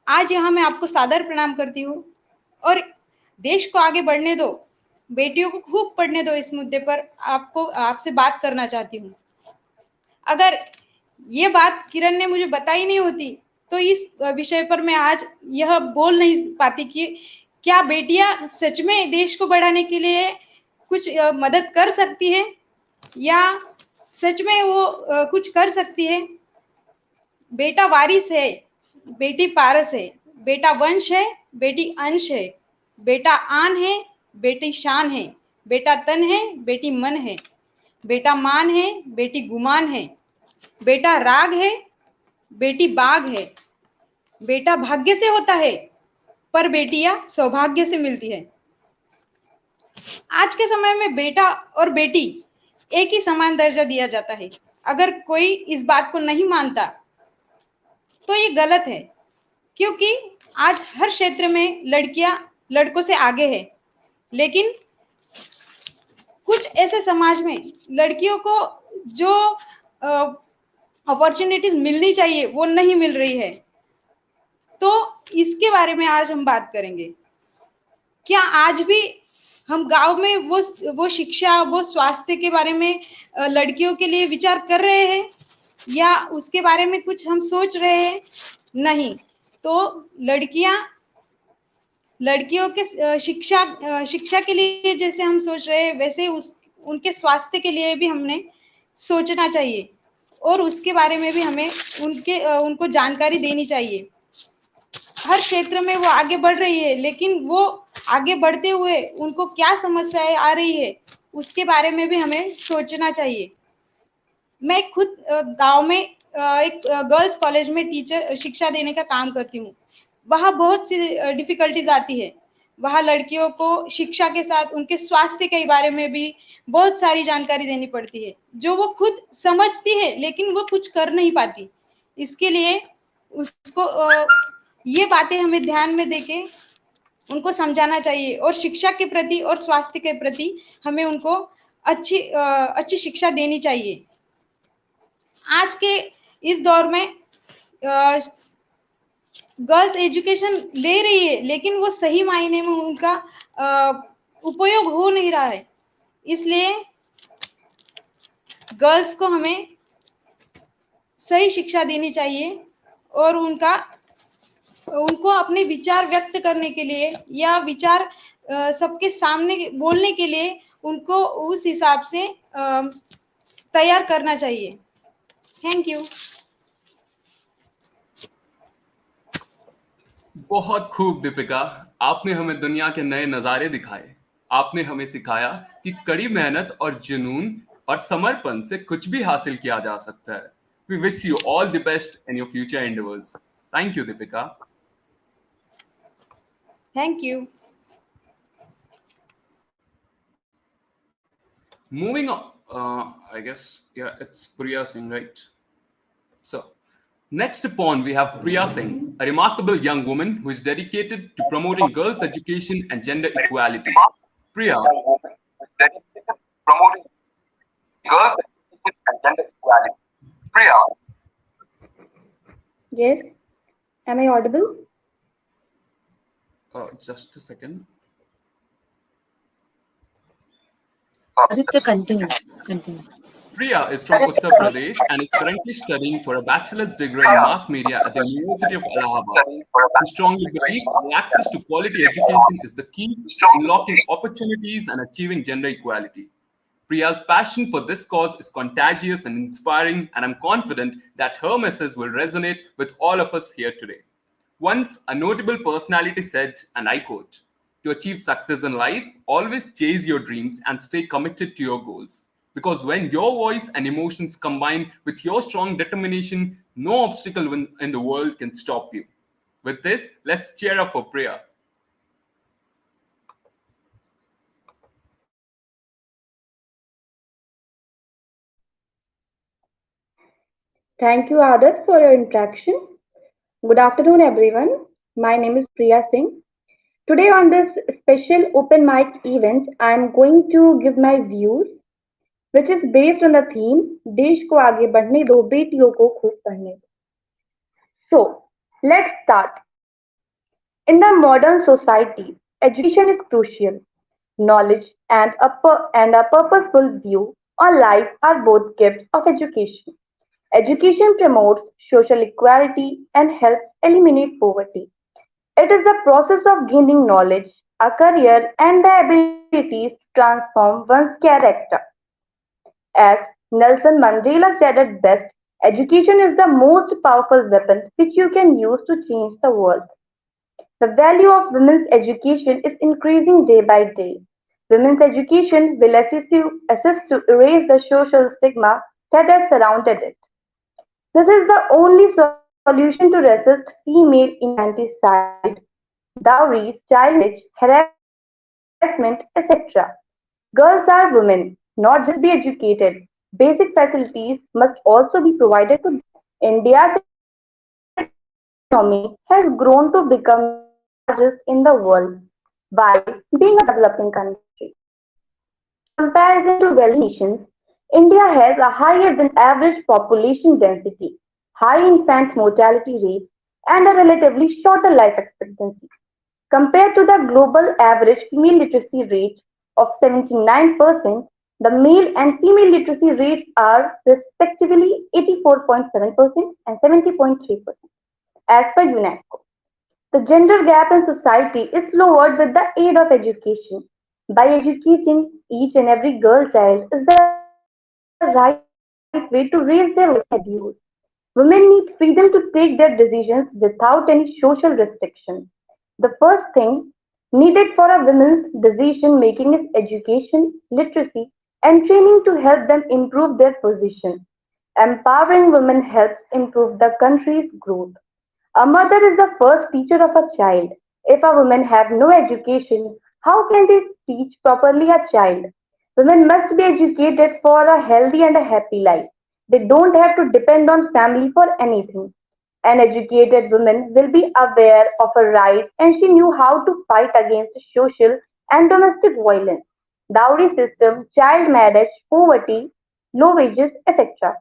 आज यहाँ मैं आपको सादर प्रणाम करती हूँ और देश को आगे बढ़ने दो, बेटियों को खूब पढ़ने दो, इस मुद्दे पर आपसे बात करना चाहती हूँ। अगर ये बात किरण ने मुझे बताई नहीं होती तो इस विषय पर मैं आज यह बोल नहीं पाती कि क्या बेटियां सच में देश को बढ़ाने के लिए कुछ मदद कर सकती है या सच में वो कुछ कर सकती है। बेटा वारिस है, बेटी पारस है, बेटा वंश है, बेटी अंश है, बेटा आन है, बेटी शान है, बेटा तन है, बेटी मन है। बेटा मान है, बेटी गुमान है, बेटा राग है, बेटी बाग है, बेटा भाग्य से होता है, पर बेटियां सौभाग्य से मिलती है। आज के समय में बेटा और बेटी एक ही समान दर्जा दिया जाता है। अगर कोई इस बात को नहीं मानता तो ये गलत है, क्योंकि आज हर क्षेत्र में लड़कियां लड़कों से आगे है, लेकिन कुछ ऐसे समाज में लड़कियों को जो अपॉर्चुनिटीज मिलनी चाहिए वो नहीं मिल रही है। तो इसके बारे में आज हम बात करेंगे। क्या आज भी हम गांव में वो शिक्षा, वो स्वास्थ्य के बारे में लड़कियों के लिए विचार कर रहे हैं, या उसके बारे में कुछ हम सोच रहे हैं? नहीं। तो लड़कियों के शिक्षा के लिए जैसे हम सोच रहे हैं, वैसे उनके स्वास्थ्य के लिए भी हमने सोचना चाहिए, और उसके बारे में भी हमें उनको जानकारी देनी चाहिए। हर क्षेत्र में वो आगे बढ़ रही है, लेकिन वो आगे बढ़ते हुए उनको क्या समस्याएं आ रही है उसके बारे में भी हमें सोचना चाहिए। मैं खुद गांव में एक गर्ल्स कॉलेज में टीचर शिक्षा देने का काम करती हूँ। वहाँ बहुत सी डिफिकल्टीज आती है। वहाँ लड़कियों को शिक्षा के साथ उनके स्वास्थ्य के बारे में भी बहुत सारी जानकारी देनी पड़ती है, जो वो खुद समझती है लेकिन वो कुछ कर नहीं पाती। इसके लिए उसको ये बातें हमें ध्यान में देके उनको समझाना चाहिए, और शिक्षा के प्रति और स्वास्थ्य के प्रति हमें उनको अच्छी शिक्षा देनी चाहिए। आज के इस दौर में गर्ल्स एजुकेशन ले रही है, लेकिन वो सही मायने में उनका उपयोग हो नहीं रहा है। इसलिए गर्ल्स को हमें सही शिक्षा देनी चाहिए, और उनको अपने विचार व्यक्त करने के लिए या विचार सबके सामने बोलने के लिए उनको उस हिसाब से तैयार करना चाहिए। Thank you. बहुत खूब दीपिका, आपने हमें दुनिया के नए नज़ारे दिखाए। आपने हमें सिखाया कि कड़ी मेहनत और जुनून और समर्पण से कुछ भी हासिल किया जा सकता है। We wish you all the best in your future endeavors. Thank you, Deepika. Thank you. Moving on, I guess, yeah, it's Priya Singh, right? So, next upon we have Priya Singh, a remarkable young woman who is dedicated to promoting girls' education and gender equality. Priya. Promoting girls' education and gender equality. Priya. Yes. Am I audible? Just a second. Aditya, continue. Priya is from Uttar Pradesh and is currently studying for a bachelor's degree in mass media at the University of Allahabad. She strongly believes that access to quality education is the key to unlocking opportunities and achieving gender equality. Priya's passion for this cause is contagious and inspiring, and I'm confident that her message will resonate with all of us here today. Once, a notable personality said, and I quote, "To achieve success in life, always chase your dreams and stay committed to your goals. Because when your voice and emotions combine with your strong determination, no obstacle in the world can stop you." With this, let's cheer up for Priya. Thank you, Adarsh, for your introduction. Good afternoon, everyone. My name is Priya Singh. Today on this special open mic event, I am going to give my views, which is based on the theme, देश को आगे बढ़ने दो, बेटियों को खूब पढ़ने दो. So, let's start. In the modern society, education is crucial. Knowledge and a purposeful view on life are both gifts of education. Education promotes social equality and helps eliminate poverty. It is the process of gaining knowledge, a career, and the abilities to transform one's character. As Nelson Mandela said it best, education is the most powerful weapon which you can use to change the world. The value of women's education is increasing day by day. Women's education will assist to erase the social stigma that has surrounded it. This is the only solution to resist female infanticide, dowries, child marriage, harassment, etc. Girls are women, not just be educated. Basic facilities must also be provided to them. India's economy has grown to become the largest in the world while being a developing country. In comparison to wealthy nations, India has a higher than average population density, high infant mortality rates, and a relatively shorter life expectancy. Compared to the global average female literacy rate of 79%, the male and female literacy rates are respectively 84.7% and 70.3% as per UNESCO. The gender gap in society is lowered with the aid of education. By educating each and every girl child is the right way to raise their voice abuse. Women need freedom to take their decisions without any social restrictions. The first thing needed for a woman's decision making is education, literacy, and training to help them improve their position. Empowering women helps improve the country's growth. A mother is the first teacher of a child. If a woman have no education, how can they teach properly a child? Women must be educated for a healthy and a happy life. They don't have to depend on family for anything. An educated woman will be aware of her rights and she knew how to fight against social and domestic violence, dowry system, child marriage, poverty, low wages, etc.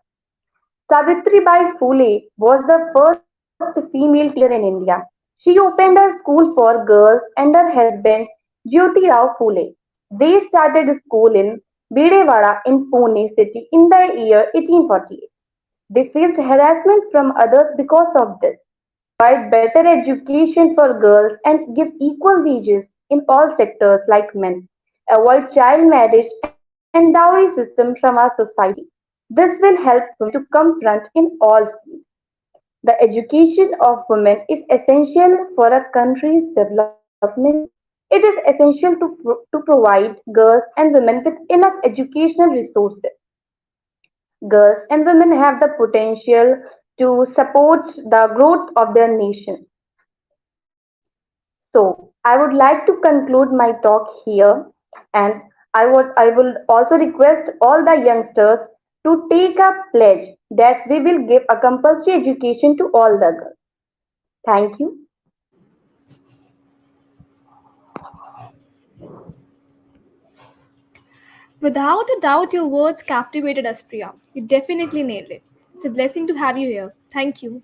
Savitribai Phule was the first female teacher in India. She opened a school for girls and her husband Jyoti Rao Phule. They started a school in Bidewada in Pune city in the year 1848. They faced harassment from others because of this. Provide better education for girls and give equal wages in all sectors like men. Avoid child marriage and dowry system from our society. This will help women to confront in all fields. The education of women is essential for a country's development. It is essential to provide girls and women with enough educational resources. Girls and women have the potential to support the growth of their nation. So, I would like to conclude my talk here, and I will also request all the youngsters to take a pledge that we will give a compulsory education to all the girls. Thank you. Without a doubt, your words captivated us, Priya. You definitely nailed it. It's a blessing to have you here. Thank you.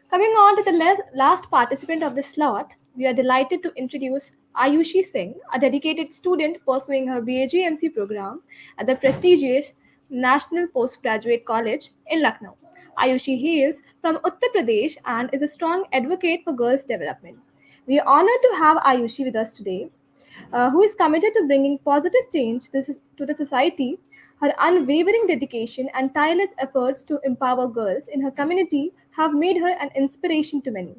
Coming on to the last participant of the slot, we are delighted to introduce Ayushi Singh, a dedicated student pursuing her BAGMC program at the prestigious National Postgraduate College in Lucknow. Ayushi hails from Uttar Pradesh and is a strong advocate for girls' development. We are honored to have Ayushi with us today, who is committed to bringing positive change to the society. Her unwavering dedication and tireless efforts to empower girls in her community have made her an inspiration to many.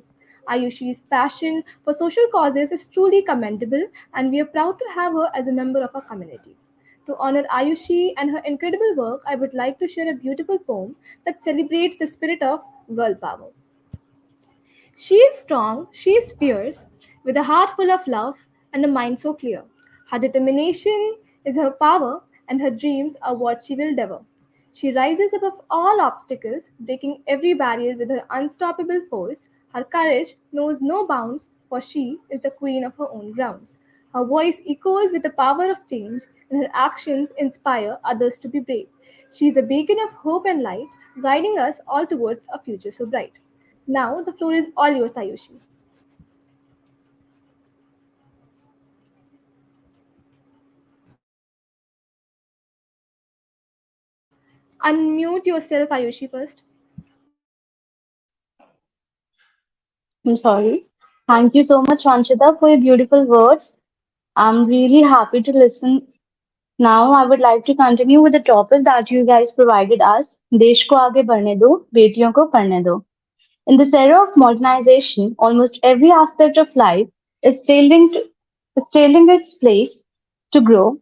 Ayushi's passion for social causes is truly commendable, and we are proud to have her as a member of our community. To honor Ayushi and her incredible work, I would like to share a beautiful poem that celebrates the spirit of girl power. She is strong, she is fierce, with a heart full of love and a mind so clear. Her determination is her power, and her dreams are what she will devour. She rises above all obstacles, breaking every barrier with her unstoppable force. Her courage knows no bounds, for she is the queen of her own grounds. Her voice echoes with the power of change, and her actions inspire others to be brave. She is a beacon of hope and light, guiding us all towards a future so bright. Now, the floor is all yours, Ayushi. Unmute yourself, Ayushi, first. I'm sorry. Thank you so much, Vanshita, for your beautiful words. I'm really happy to listen. Now, I would like to continue with the topic that you guys provided us. देश को आगे बढ़ने दो, बेटियों को पढ़ने दो. In this era of modernization, almost every aspect of life is tailing its place to grow.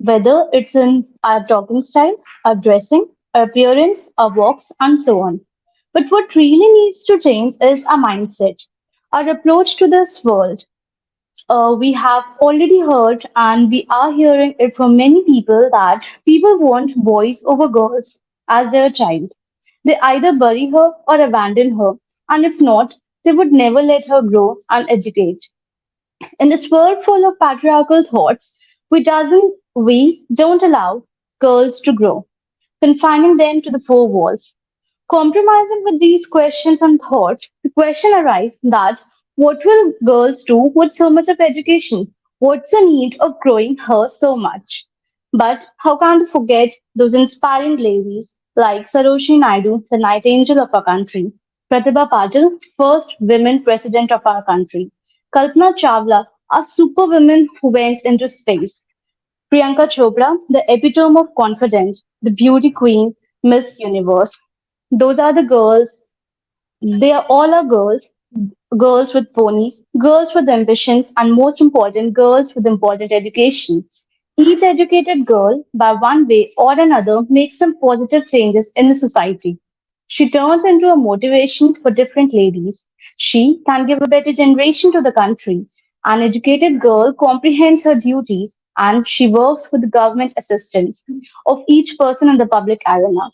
whether it's in our talking style, our dressing, our appearance, our walks, and so on. But what really needs to change is our mindset, our approach to this world. We have already heard, and we are hearing it from many people, that people want boys over girls as their child. They either bury her or abandon her, and if not, they would never let her grow and educate. In this world full of patriarchal thoughts, we don't allow girls to grow, confining them to the four walls. Compromising with these questions and thoughts, the question arises that what will girls do with so much of education? What's the need of growing her so much? But how can we forget those inspiring ladies like Sarojini Naidu, the night angel of our country, Pratibha Patil, first women president of our country, Kalpana Chawla, a superwoman who went into space, Priyanka Chopra, the epitome of confidence, the beauty queen, Miss Universe. Those are the girls. They are all are girls, girls with ponies, girls with ambitions, and most important, girls with important education. Each educated girl, by one way or another, makes some positive changes in the society. She turns into a motivation for different ladies. She can give a better generation to the country. An educated girl comprehends her duties and she works with the government assistance of each person in the public arena.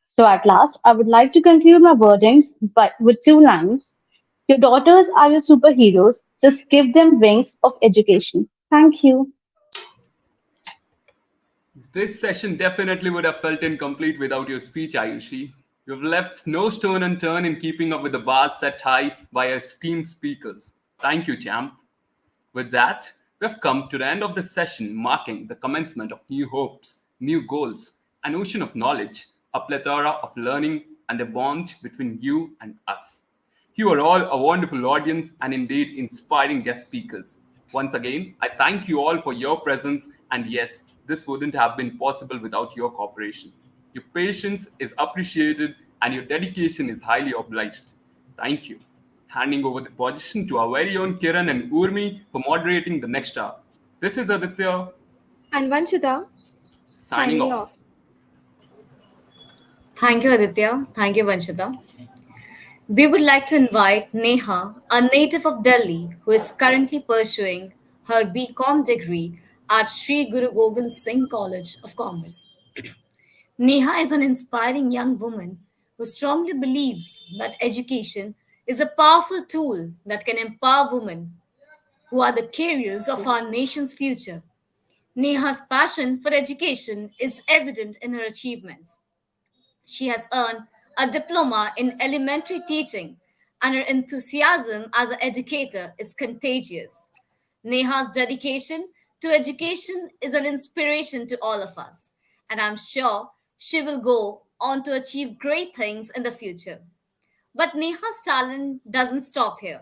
So at last, I would like to conclude my wordings with two lines. Your daughters are your superheroes. Just give them wings of education. Thank you. This session definitely would have felt incomplete without your speech, Ayushi. You've left no stone unturned in keeping up with the bars set high by our esteemed speakers. Thank you, champ. With that, we have come to the end of the session, marking the commencement of new hopes, new goals, an ocean of knowledge, a plethora of learning, and a bond between you and us. You are all a wonderful audience and indeed inspiring guest speakers. Once again, I thank you all for your presence, and yes, this wouldn't have been possible without your cooperation. Your patience is appreciated and your dedication is highly obliged. Thank you. Handing over the position to our very own Kiran and Urmi for moderating the next hour. This is Aditya And Vanshita, signing signing off. off. Thank you, Aditya. Thank you, Vanshita. We would like to invite Neha, a native of Delhi, who is currently pursuing her BCom degree at Sri Guru Gobind Singh College of Commerce. Neha is an inspiring young woman who strongly believes that education is a powerful tool that can empower women who are the carriers of our nation's future. Neha's passion for education is evident in her achievements. She has earned a diploma in elementary teaching, and her enthusiasm as an educator is contagious. Neha's dedication to education is an inspiration to all of us, and I'm sure she will go on to achieve great things in the future. But Neha's talent doesn't stop here.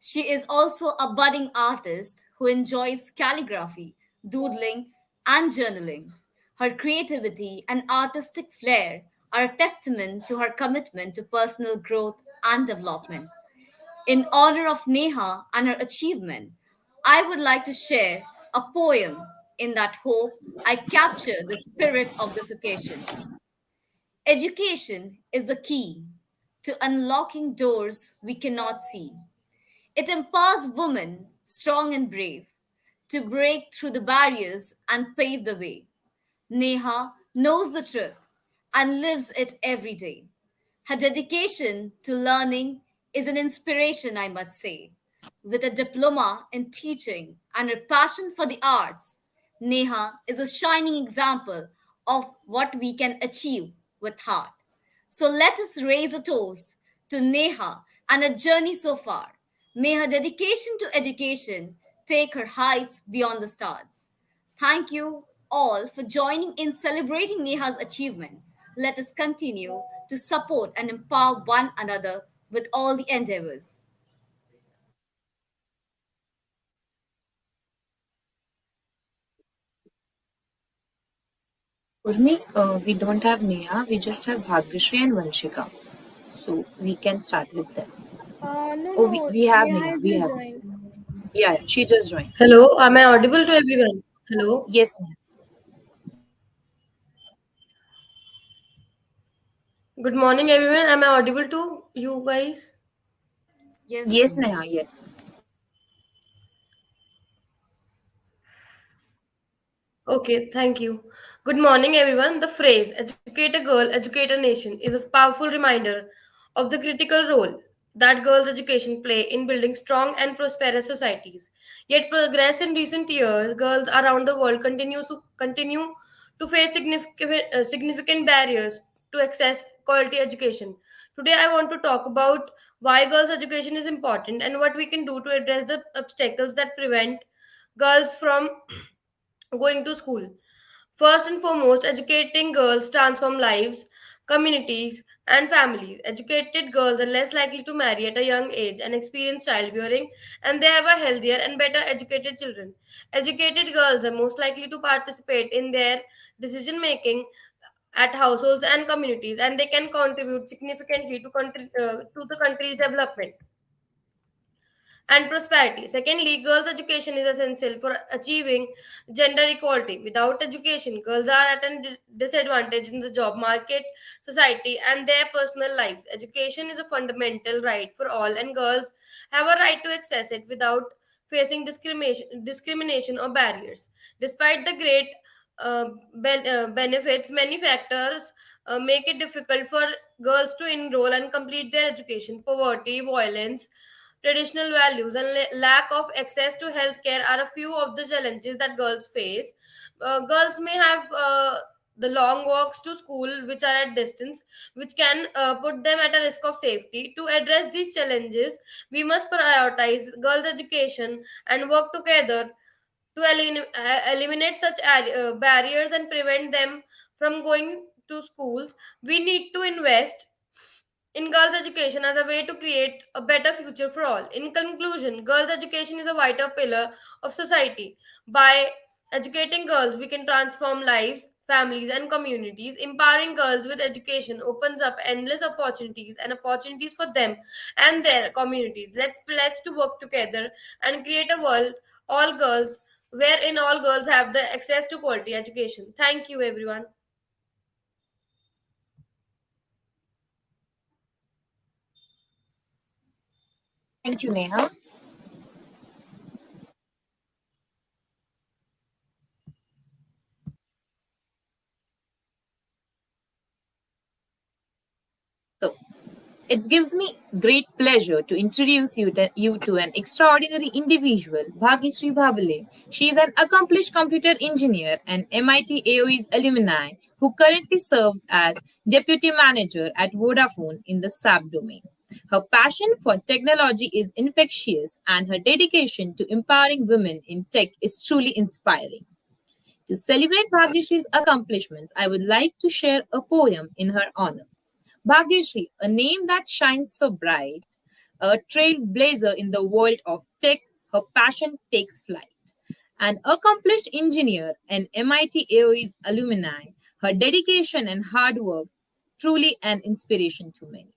She is also a budding artist who enjoys calligraphy, doodling, and journaling. Her creativity and artistic flair are a testament to her commitment to personal growth and development. In honor of Neha and her achievement, I would like to share a poem. In that hope, I capture the spirit of this occasion. Education is the key to unlocking doors we cannot see. It empowers women, strong and brave, to break through the barriers and pave the way. Neha knows the truth and lives it every day. Her dedication to learning is an inspiration, I must say. With a diploma in teaching and her passion for the arts, Neha is a shining example of what we can achieve with heart. So let us raise a toast to Neha and her journey so far. May her dedication to education take her heights beyond the stars. Thank you all for joining in celebrating Neha's achievement. Let us continue to support and empower one another with all the endeavors. Urmi, we don't have Neha, we just have Bhagrashri and Vanshika. So we can start with them. No, Oh, no, we have Neha Neha. has We just have. joined. Yeah, she just joined. Hello, am I audible to everyone? Hello. Yes, Neha. Good morning, everyone. Am I audible to you guys? Yes, Yes, Neha. Neha, yes. Okay, thank you. Good morning, everyone. The phrase educate a girl, educate a nation is a powerful reminder of the critical role that girls' education play in building strong and prosperous societies. Yet, progress in recent years, girls around the world continue to face significant barriers to access quality education. Today, I want to talk about why girls' education is important and what we can do to address the obstacles that prevent girls from going to school. First and foremost, educating girls transform lives, communities, and families. Educated girls are less likely to marry at a young age and experience childbearing, and they have a healthier and better educated children. Educated girls are most likely to participate in their decision making at households and communities, and they can contribute significantly to the country's development and prosperity. Secondly, girls' education is essential for achieving gender equality. Without education, girls are at a disadvantage in the job market, society, and their personal lives. Education is a fundamental right for all, and girls have a right to access it without facing discrimination or barriers. Despite the great benefits, many factors make it difficult for girls to enroll and complete their education. Poverty, violence, traditional values, and lack of access to healthcare are a few of the challenges that girls face. Girls may have the long walks to school, which are at distance, which can put them at a risk of safety. To address these challenges, we must prioritize girls' education and work together to eliminate such barriers and prevent them from going to schools. We need to invest in girls' education as a way to create a better future for all. In conclusion, girls' education is a vital pillar of society. By educating girls, we can transform lives, families, and communities. Empowering girls with education opens up endless opportunities and opportunities for them and their communities. Let's pledge to work together and create a world all girls wherein all girls have the access to quality education. Thank you, everyone. Thank you, Neha. So, it gives me great pleasure to introduce you to an extraordinary individual, Bhagyashree Bhabale. She is an accomplished computer engineer and MIT AOE's alumni who currently serves as deputy manager at Vodafone in the SAP domain. Her passion for technology is infectious, and her dedication to empowering women in tech is truly inspiring. To celebrate Bhagyashree's accomplishments, I would like to share a poem in her honor. Bhagyashree, a name that shines so bright, a trailblazer in the world of tech, her passion takes flight. An accomplished engineer and MIT AOE's alumni, her dedication and hard work truly an inspiration to many.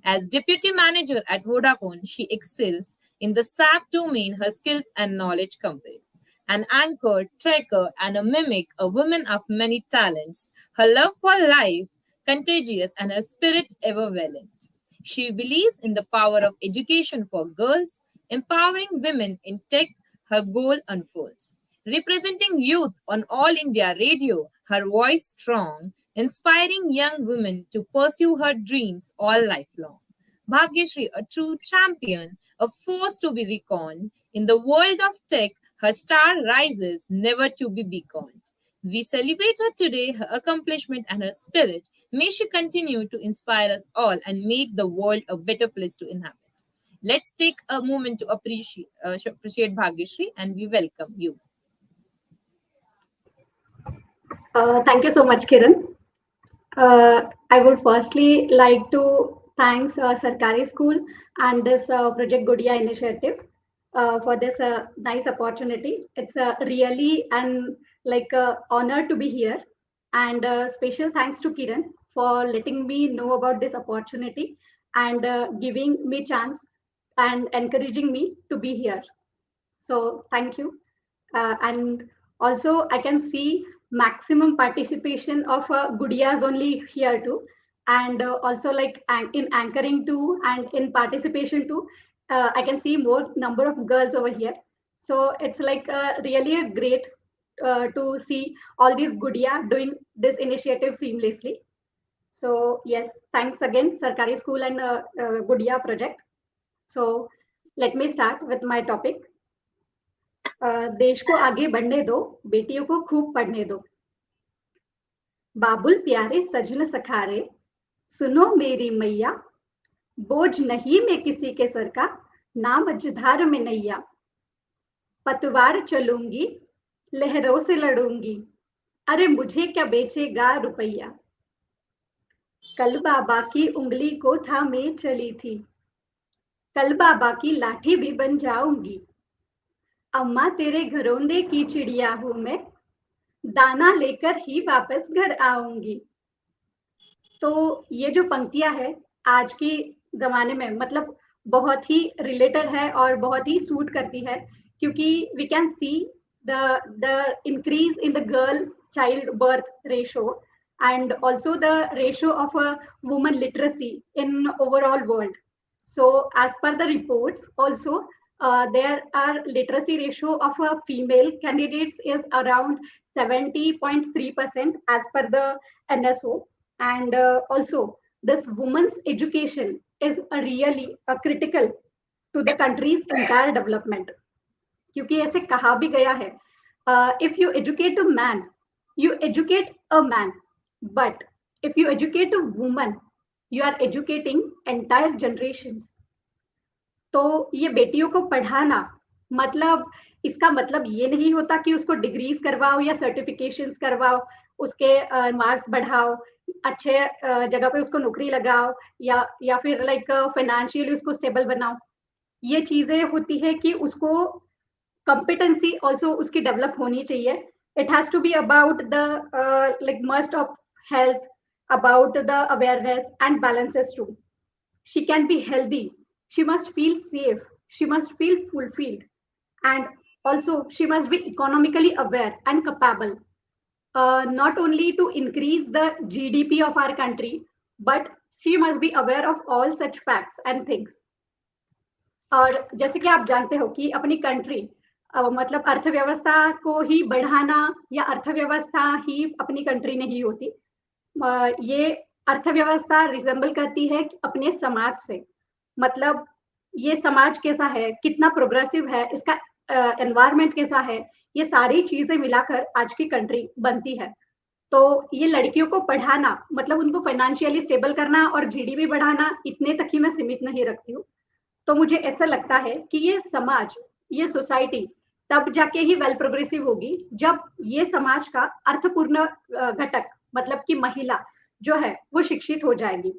As deputy manager at Vodafone, she excels in the SAP domain, her skills and knowledge compare. An anchor, tracker, and a mimic, a woman of many talents, her love for life contagious and her spirit ever valiant. She believes in the power of education for girls, empowering women in tech, her goal unfolds. Representing youth on All India Radio, her voice strong, inspiring young women to pursue her dreams all lifelong. Bhagyashree, a true champion, a force to be reckoned. In the world of tech, her star rises, never to be beckoned. We celebrate her today, her accomplishment and her spirit. May she continue to inspire us all and make the world a better place to inhabit. Let's take a moment to appreciate Bhagyashree and we welcome you. Thank you so much, Kiran. I would firstly like to thank Sarkari School and this Project Gudiya initiative for this nice opportunity. It's really an honor to be here, and special thanks to Kiran for letting me know about this opportunity and giving me chance and encouraging me to be here. So thank you. And also I can see maximum participation of Gudiyas only here too. and also like in anchoring too and in participation too. I can see more number of girls over here. So it's like really a great to see all these Gudiya doing this initiative seamlessly. So yes, thanks again, Sarkari School and Gudiya project. So let me start with my topic. देश को आगे बढ़ने दो, बेटियों को खूब पढ़ने दो. बाबुल प्यारे सजन सखारे, सुनो मेरी मैया, बोझ नहीं मैं किसी के सर का, ना मझधार में नैया. पतवार चलूंगी, लहरों से लड़ूंगी, अरे मुझे क्या बेचेगा रुपया. कल बाबा की उंगली को थामे चली थी, कल बाबा की लाठी भी बन जाऊंगी. अम्मा तेरे घरौंदे की चिड़िया हूं मैं, दाना लेकर ही वापस घर आऊंगी. तो ये जो पंक्तियां है आज के जमाने में मतलब बहुत ही रिलेटेड है और बहुत ही सूट करती है, क्योंकि we can see the increase in the girl child birth ratio and also the ratio of a woman literacy in overall world. So as per the reports also there are literacy ratio of a female candidates is around 70.3% as per the NSO, and also this women's education is really critical to the country's entire development. क्योंकि ऐसे कहा भी गया है, if you educate a man, you educate a man. But if you educate a woman, you are educating entire generations. तो ये बेटियों को पढ़ाना मतलब इसका मतलब ये नहीं होता कि उसको डिग्रीज करवाओ या सर्टिफिकेशंस करवाओ, उसके मार्क्स बढ़ाओ, अच्छे जगह पे उसको नौकरी लगाओ या फिर लाइक फाइनेंशियली उसको स्टेबल बनाओ. ये चीजें होती है कि उसको competency also उसकी डेवलप होनी चाहिए. It has to be about the like must of health, about the awareness and balances too. She can be healthy, she must feel safe, she must feel fulfilled, and also she must be economically aware and capable, not only to increase the GDP of our country, but she must be aware of all such facts and things. और जैसे कि आप जानते हो कि अपनी country मतलब अर्थव्यवस्था को ही बढ़ाना या अर्थव्यवस्था ही अपनी कंट्री नहीं होती. ये अर्थव्यवस्था रिजेंबल करती है अपने समाज से. मतलब ये समाज कैसा है, कितना प्रोग्रेसिव है, इसका एनवायरनमेंट कैसा है, ये सारी चीजें मिलाकर आज की कंट्री बनती है. तो ये लड़कियों को पढ़ाना मतलब उनको फाइनेंशियली स्टेबल करना और जीडीपी बढ़ाना, इतने तक ही मैं सीमित नहीं रखती हूँ. तो मुझे ऐसा लगता है कि ये समाज, ये सोसाइटी तब जाके ही वेल प्रोग्रेसिव होगी जब ये समाज का अर्थपूर्ण घटक मतलब कि महिला जो है वो शिक्षित हो जाएगी.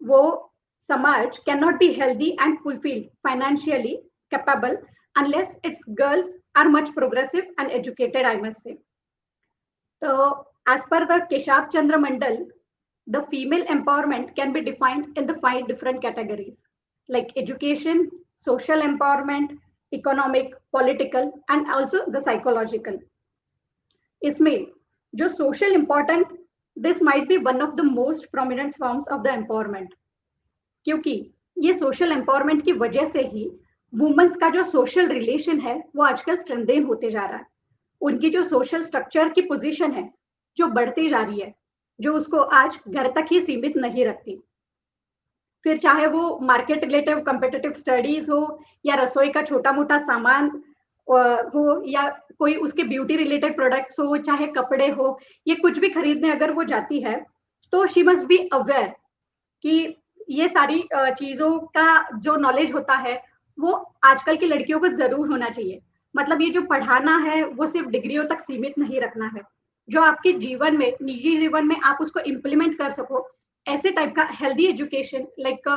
वो समाज can not be healthy and fulfilled financially capable unless its girls are much progressive and educated, I must say. So as per the Keshab Chandra Mandal, the female empowerment can be defined in the 5 different categories like education, social empowerment, economic, political, and also the psychological. इसमें जो social important, this might be one of the most prominent forms of the empowerment, क्योंकि ये social empowerment की वजह से ही women's का जो social relation है वो आजकल स्ट्रेंथन होते जा रहा है. उनकी जो सोशल स्ट्रक्चर की पोजीशन है जो बढ़ती जा रही है, जो उसको आज घर तक ही सीमित नहीं रखती. फिर चाहे वो मार्केट रिलेटेड कॉम्पिटिटिव स्टडीज हो या रसोई का छोटा मोटा सामान हो या कोई उसके ब्यूटी रिलेटेड प्रोडक्ट्स हो, चाहे कपड़े हो, ये कुछ भी खरीदने अगर वो जाती है तो शी मस्ट बी अवेयर कि ये सारी चीजों का जो नॉलेज होता है वो आजकल की लड़कियों को जरूर होना चाहिए. मतलब ये जो पढ़ाना है वो सिर्फ डिग्रियों तक सीमित नहीं रखना है, जो आपके जीवन में, निजी जीवन में आप उसको इम्प्लीमेंट कर सको, ऐसे टाइप का healthy education like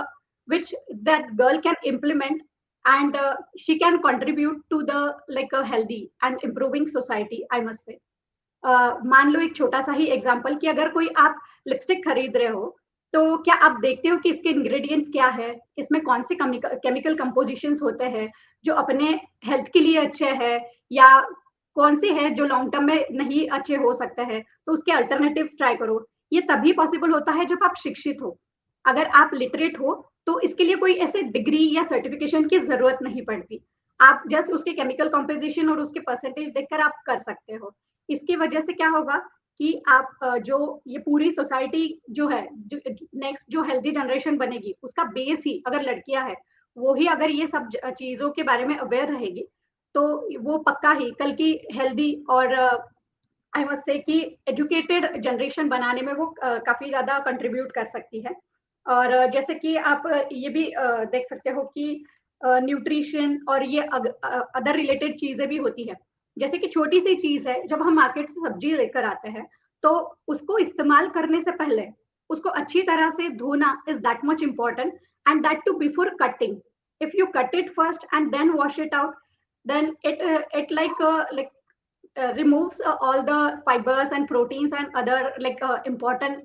which that girl can implement and she can contribute to the like healthy and improving society, I must say. मान लो एक छोटा सा ही एग्जाम्पल कि अगर कोई आप लिपस्टिक खरीद रहे हो तो क्या आप देखते हो कि इसके इंग्रेडिएंट्स क्या है, इसमें कौन से केमिकल कंपोजिशंस होते हैं जो अपने हेल्थ के लिए अच्छे हैं या कौन से हैं जो लॉन्ग टर्म में नहीं अच्छे हो सकते हैं, तो उसके अल्टरनेटिव्स ट्राई करो. ये तभी पॉसिबल होता है जब आप शिक्षित हो। अगर आप लिटरेट हो तो इसके लिए कोई ऐसे डिग्री या सर्टिफिकेशन की जरूरत नहीं पड़ती। आप जस्ट उसके केमिकल कॉम्पोजिशन और उसके परसेंटेज देखकर आप कर सकते हो। इसकी वजह से क्या होगा कि आप जो ये पूरी सोसाइटी जो है, नेक्स्ट जो हेल्दी जनरेशन बनेगी, उसका बेस ही अगर लड़कियां है, वो ही अगर ये सब चीजों के बारे में अवेयर रहेगी, तो वो पक्का ही कल की हेल्दी और आई मस्ट से कि एजुकेटेड जनरेशन बनाने में वो काफी ज्यादा कंट्रीब्यूट कर सकती है। और जैसे कि आप ये भी देख सकते हो कि न्यूट्रिशन और ये अदर रिलेटेड चीजें भी होती है। जैसे कि छोटी सी चीज है, जब हम मार्केट से सब्जी लेकर आते हैं तो उसको इस्तेमाल करने से पहले उसको अच्छी तरह से धोना is that much important, and that too before cutting. If you cut it first and then wash it out, then it like removes all the fibers and proteins and other like important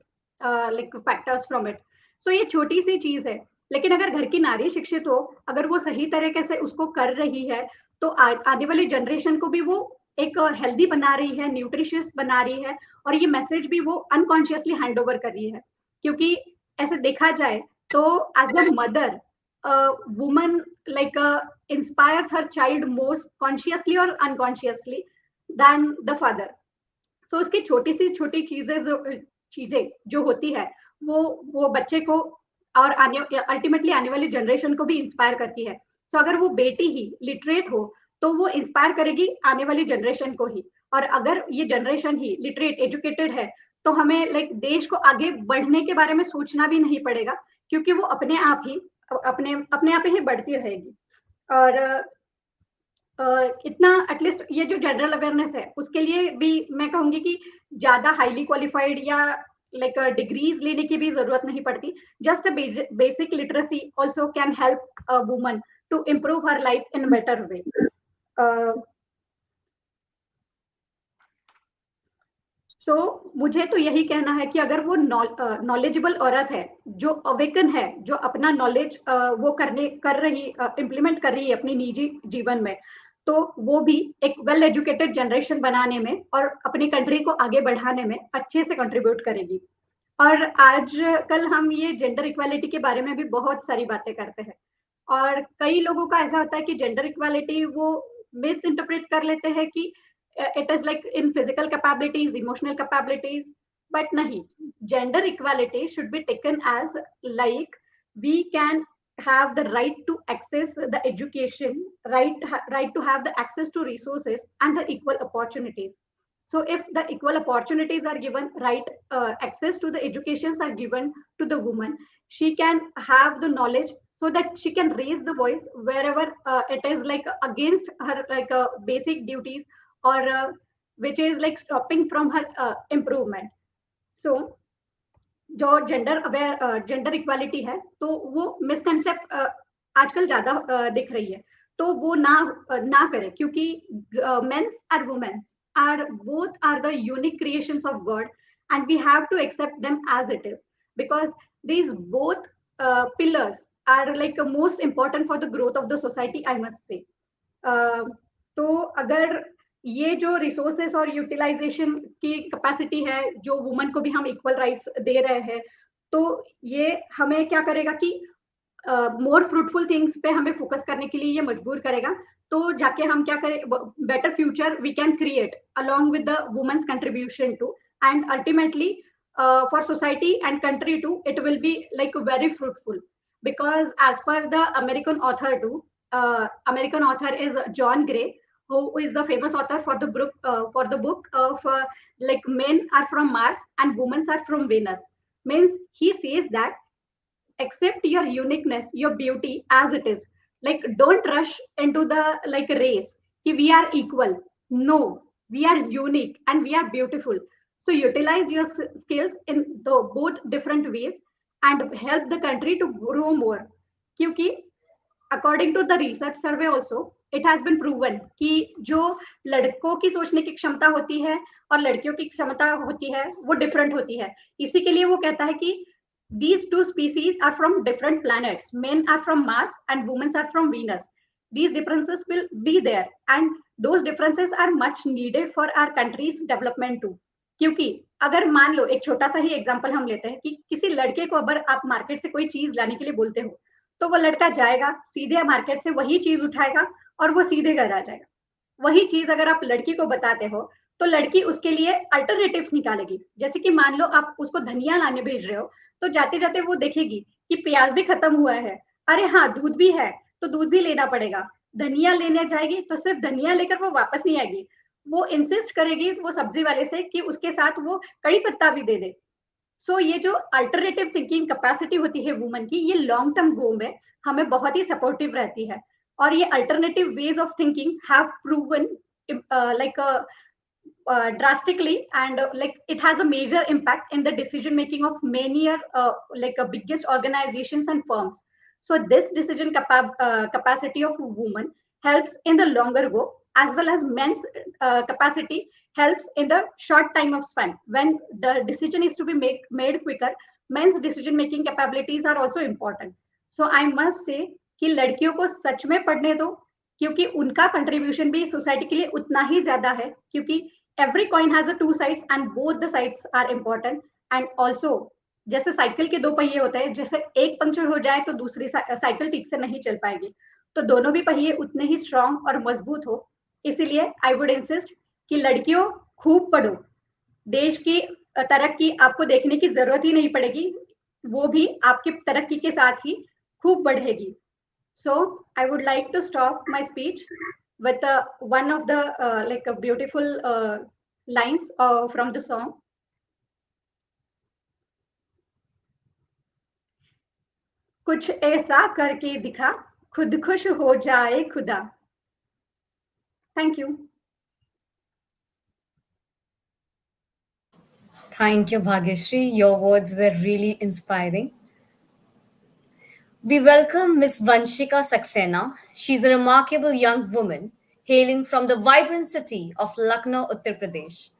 like factors from it. So ये छोटी सी चीज है, लेकिन अगर घर की नारी शिक्षित हो, अगर वो सही तरीके से उसको कर रही है, तो आने वाली जनरेशन को भी वो एक हेल्दी बना रही है, न्यूट्रिशियस बना रही है, और ये मैसेज भी वो अनकॉन्शियसली हैंड ओवर कर रही है। क्योंकि ऐसे देखा जाए तो as a mother, woman like inspires her child most consciously or unconsciously than the father. So उसकी छोटी सी छोटी चीजें जो होती है, वो बच्चे को और अल्टीमेटली आने वाली जनरेशन को भी इंस्पायर करती है। सो अगर वो बेटी ही लिटरेट हो तो वो इंस्पायर करेगी आने वाली जनरेशन को ही, और अगर ये जनरेशन ही लिटरेट एजुकेटेड है तो हमें लाइक देश को आगे बढ़ने के बारे में सोचना भी नहीं पड़ेगा, क्योंकि वो अपने आप ही बढ़ती रहेगी। और इतना एटलीस्ट ये जो जनरल अवेयरनेस है उसके लिए भी मैं कहूंगी कि ज्यादा हाईली क्वालिफाइड या लाइक डिग्रीज लेने की भी जरूरत नहीं पड़ती। Just a basic literacy also can help a woman to improve her life in better way. So मुझे तो यही कहना है कि अगर वो नॉलेजेबल औरत है, जो अवेकन है, जो अपना नॉलेज वो कर रही इम्प्लीमेंट कर रही है अपनी निजी जीवन में, तो वो भी एक वेल एजुकेटेड जनरेशन बनाने में और अपनी कंट्री को आगे बढ़ाने में अच्छे से कंट्रीब्यूट करेगी। और आज कल हम ये जेंडर इक्वालिटी के बारे में भी बहुत सारी बातें करते हैं, और कई लोगों का ऐसा होता है कि जेंडर इक्वालिटी वो मिस इंटरप्रेट कर लेते हैं कि it is like in physical capabilities, emotional capabilities, but nahi, gender equality should be taken as like we can have the right to access the education, right to have the access to resources and the equal opportunities. So if the equal opportunities are given, right access to the educations are given to the woman, she can have the knowledge so that she can raise the voice wherever it is like against her like basic duties, or which is like stopping from her improvement. So जो gender equality है तो वो misconcept आजकल ज्यादा दिख रही है, तो वो ना करे, क्योंकि मेंस और womens are both are the unique creations of God, and we have to accept them as it is, because these both pillars are like most important for the growth of the society, I must say. तो अगर ये जो resources और utilisation की capacity है, जो woman को भी हम इक्वल राइट्स दे रहे हैं, तो ये हमें क्या करेगा कि मोर फ्रूटफुल थिंग्स पे हमें फोकस करने के लिए ये मजबूर करेगा। तो जाके हम क्या करें, better future we can create along with the womens contribution too, and ultimately for society and country too, it will be like very fruitful, because as per the American author too, American author is John Gray, who is the famous author for the book of like men are from Mars and women are from Venus. Means he says that accept your uniqueness, your beauty as it is. Like don't rush into the like race कि we are equal. No, we are unique and we are beautiful. So utilize your skills in the both different ways and help the country to grow more. क्योंकि according to the research survey also, it has been proven कि जो लड़कों की सोचने की क्षमता होती है और लड़कियों की क्षमता होती है वो डिफरेंट होती है। इसी के लिए वो कहता है कि these two species are from different planets. Men are from Mars and women are from Venus. These differences will be there, and those differences are much needed for our country's development too. क्योंकि अगर मान लो एक छोटा सा ही example हम लेते हैं कि किसी लड़के को अगर आप मार्केट से कोई चीज लाने के लिए बोलते हो, तो वो लड़का जाएगा सीधे मार्केट से वही चीज उठाएगा और वो सीधे घर आ जाएगा। वही चीज अगर आप लड़की को बताते हो तो लड़की उसके लिए अल्टरनेटिव्स निकालेगी। जैसे कि मान लो आप उसको धनिया लाने भेज रहे हो, तो जाते जाते वो देखेगी कि प्याज भी खत्म हुआ है, अरे हाँ दूध भी है तो दूध भी लेना पड़ेगा। धनिया लेने जाएगी तो सिर्फ धनिया लेकर वो वापस नहीं आएगी, वो इंसिस्ट करेगी वो सब्जी वाले से कि उसके साथ वो कड़ी पत्ता भी दे दे। सो ये जो अल्टरनेटिव थिंकिंग कैपेसिटी होती है वुमन की, ये लॉन्ग टर्म गोल में हमें बहुत ही सपोर्टिव रहती है। और ये alternative ways of thinking have proven like drastically and like it has a major impact in the decision making of many biggest organizations and firms. So this decision capacity of women helps in the longer go, as well as men's capacity helps in the short time of span. When the decision is to be made quicker, men's decision making capabilities are also important. So I must say कि लड़कियों को सच में पढ़ने दो, क्योंकि उनका contribution भी society के लिए उतना ही ज्यादा है, क्योंकि every coin has a two sides and both the sides are important. And also जैसे साइकिल के दो पहिए होते हैं, जैसे एक पंक्चर हो जाए तो दूसरी साइकिल ठीक से नहीं चल पाएगी, तो दोनों भी पहिए उतने ही स्ट्रांग और मजबूत हो। इसीलिए आई वुड इंसिस्ट कि लड़कियों खूब पढ़ो, देश की तरक्की आपको देखने की जरूरत ही नहीं पड़ेगी, वो भी आपकी तरक्की के साथ ही खूब बढ़ेगी। So I would like to stop my speech with one of the beautiful lines from the song. कुछ ऐसा करके दिखा, खुद खुश हो जाए खुदा। Thank you. Thank you, Bhagyashri. Your words were really inspiring. We welcome Miss Vanshika Saxena. She's a remarkable young woman hailing from the vibrant city of Lucknow, Uttar Pradesh.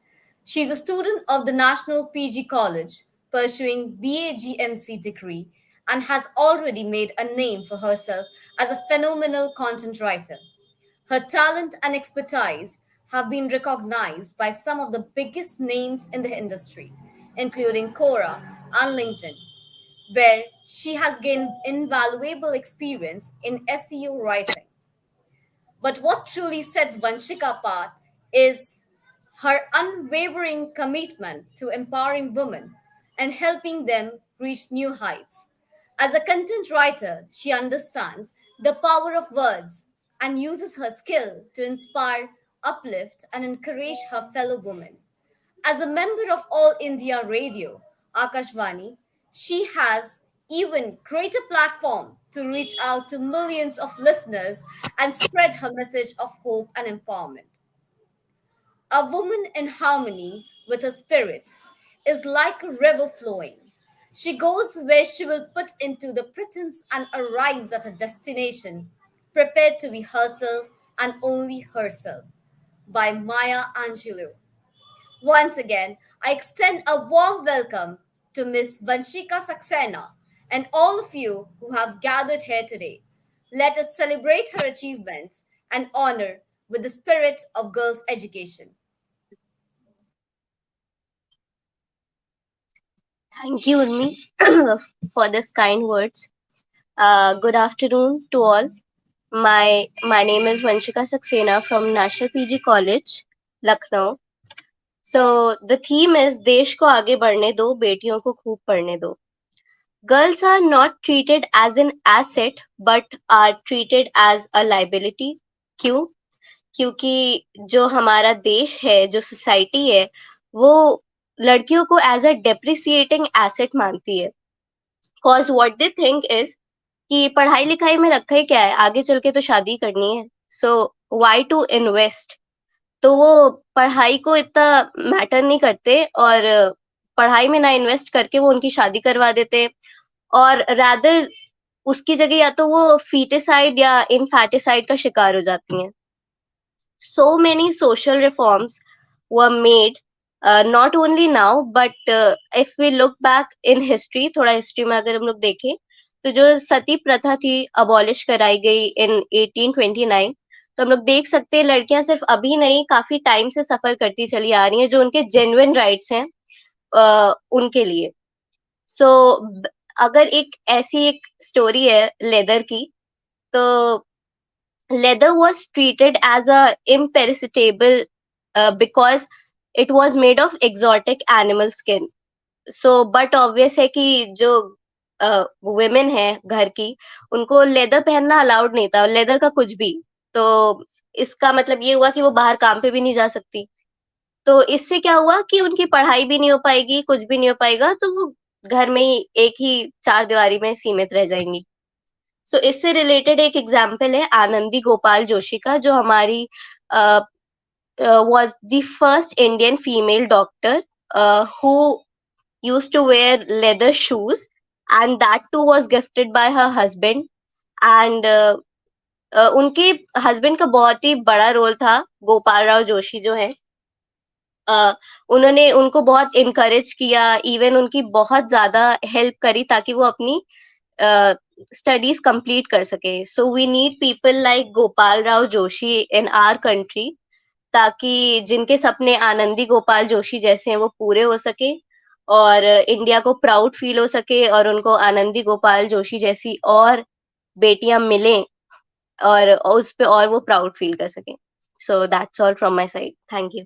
She's a student of the National PG College pursuing BAGMC degree and has already made a name for herself as a phenomenal content writer. Her talent and expertise have been recognized by some of the biggest names in the industry, including Quora and LinkedIn, where she has gained invaluable experience in SEO writing. But what truly sets Vanshika apart is her unwavering commitment to empowering women and helping them reach new heights. As a content writer, she understands the power of words and uses her skill to inspire, uplift, and encourage her fellow women. As a member of All India Radio, Akashvani, she has even greater platform to reach out to millions of listeners and spread her message of hope and empowerment. A woman in harmony with her spirit is like a river flowing. She goes where she will put into the pretense and arrives at her destination, prepared to be herself and only herself. By Maya Angelou. Once again, I extend a warm welcome to Miss Vanshika Saxena and all of you who have gathered here today. Let us celebrate her achievements and honor with the spirit of girls' education. Thank you, Urmi, for this kind words. Good afternoon to all. My name is Vanshika Saxena from National PG College, Lucknow. So the theme is देश को आगे बढ़ने दो, बेटियों को खूब पढ़ने दो. Girls are not treated as an asset but are treated as a liability. क्यों? क्योंकि जो हमारा देश है, जो सोसाइटी है, वो लड़कियों को एज अ डेप्रिसिएटिंग एसेट मानती है. Cause what they think is कि पढ़ाई लिखाई में रखा ही क्या है, आगे चल के तो शादी करनी है. So why to invest? तो वो पढ़ाई को इतना मैटर नहीं करते और पढ़ाई में ना इन्वेस्ट करके वो उनकी शादी करवा देते, और रादर उसकी जगह या तो वो फीटिसाइड या इनफैटिसाइड का शिकार हो जाती हैं. So many social reforms were made, not only now but if we look back in history, थोड़ा हिस्ट्री में अगर हम लोग देखें तो जो सती प्रथा थी अबॉलिश कराई गई in 1829. तो हम लोग देख सकते हैं लड़कियां सिर्फ अभी नहीं, काफी टाइम से सफर करती चली आ रही हैं. जो उनके जेन्युइन राइट्स हैं उनके लिए। सो अगर ऐसी एक स्टोरी है लेदर की, तो leather was treated as a imperishable because it was made of exotic animal skin. So but obvious है कि जो women है घर की, उनको लेदर पहनना अलाउड नहीं था, लेदर का कुछ भी। तो इसका मतलब ये हुआ कि वो बाहर काम पे भी नहीं जा सकती। तो इससे क्या हुआ कि उनकी पढ़ाई भी नहीं हो पाएगी, कुछ भी नहीं हो पाएगा, तो वो घर में ही एक ही चार दीवारी में सीमित रह जाएंगी। सो इससे रिलेटेड एक एग्जाम्पल है आनंदी गोपाल जोशी का, जो हमारी was the first Indian female doctor who used to wear leather shoes, and that too was gifted by her husband. And उनके हस्बैंड का बहुत ही बड़ा रोल था, गोपाल राव जोशी जो है। उन्होंने उनको बहुत इनकरेज किया, इवन उनकी बहुत ज्यादा हेल्प करी ताकि वो अपनी स्टडीज कंप्लीट कर सके। So we need people like Gopal Rao Joshi in our country, ताकि जिनके सपने आनंदी गोपाल जोशी जैसे हैं वो पूरे हो सके, और इंडिया को प्राउड फील हो सके, और उनको आनंदी गोपाल जोशी जैसी और बेटियां मिलें, और उस पे और वो प्राउड फील कर सके। So that's all from my side. Thank you.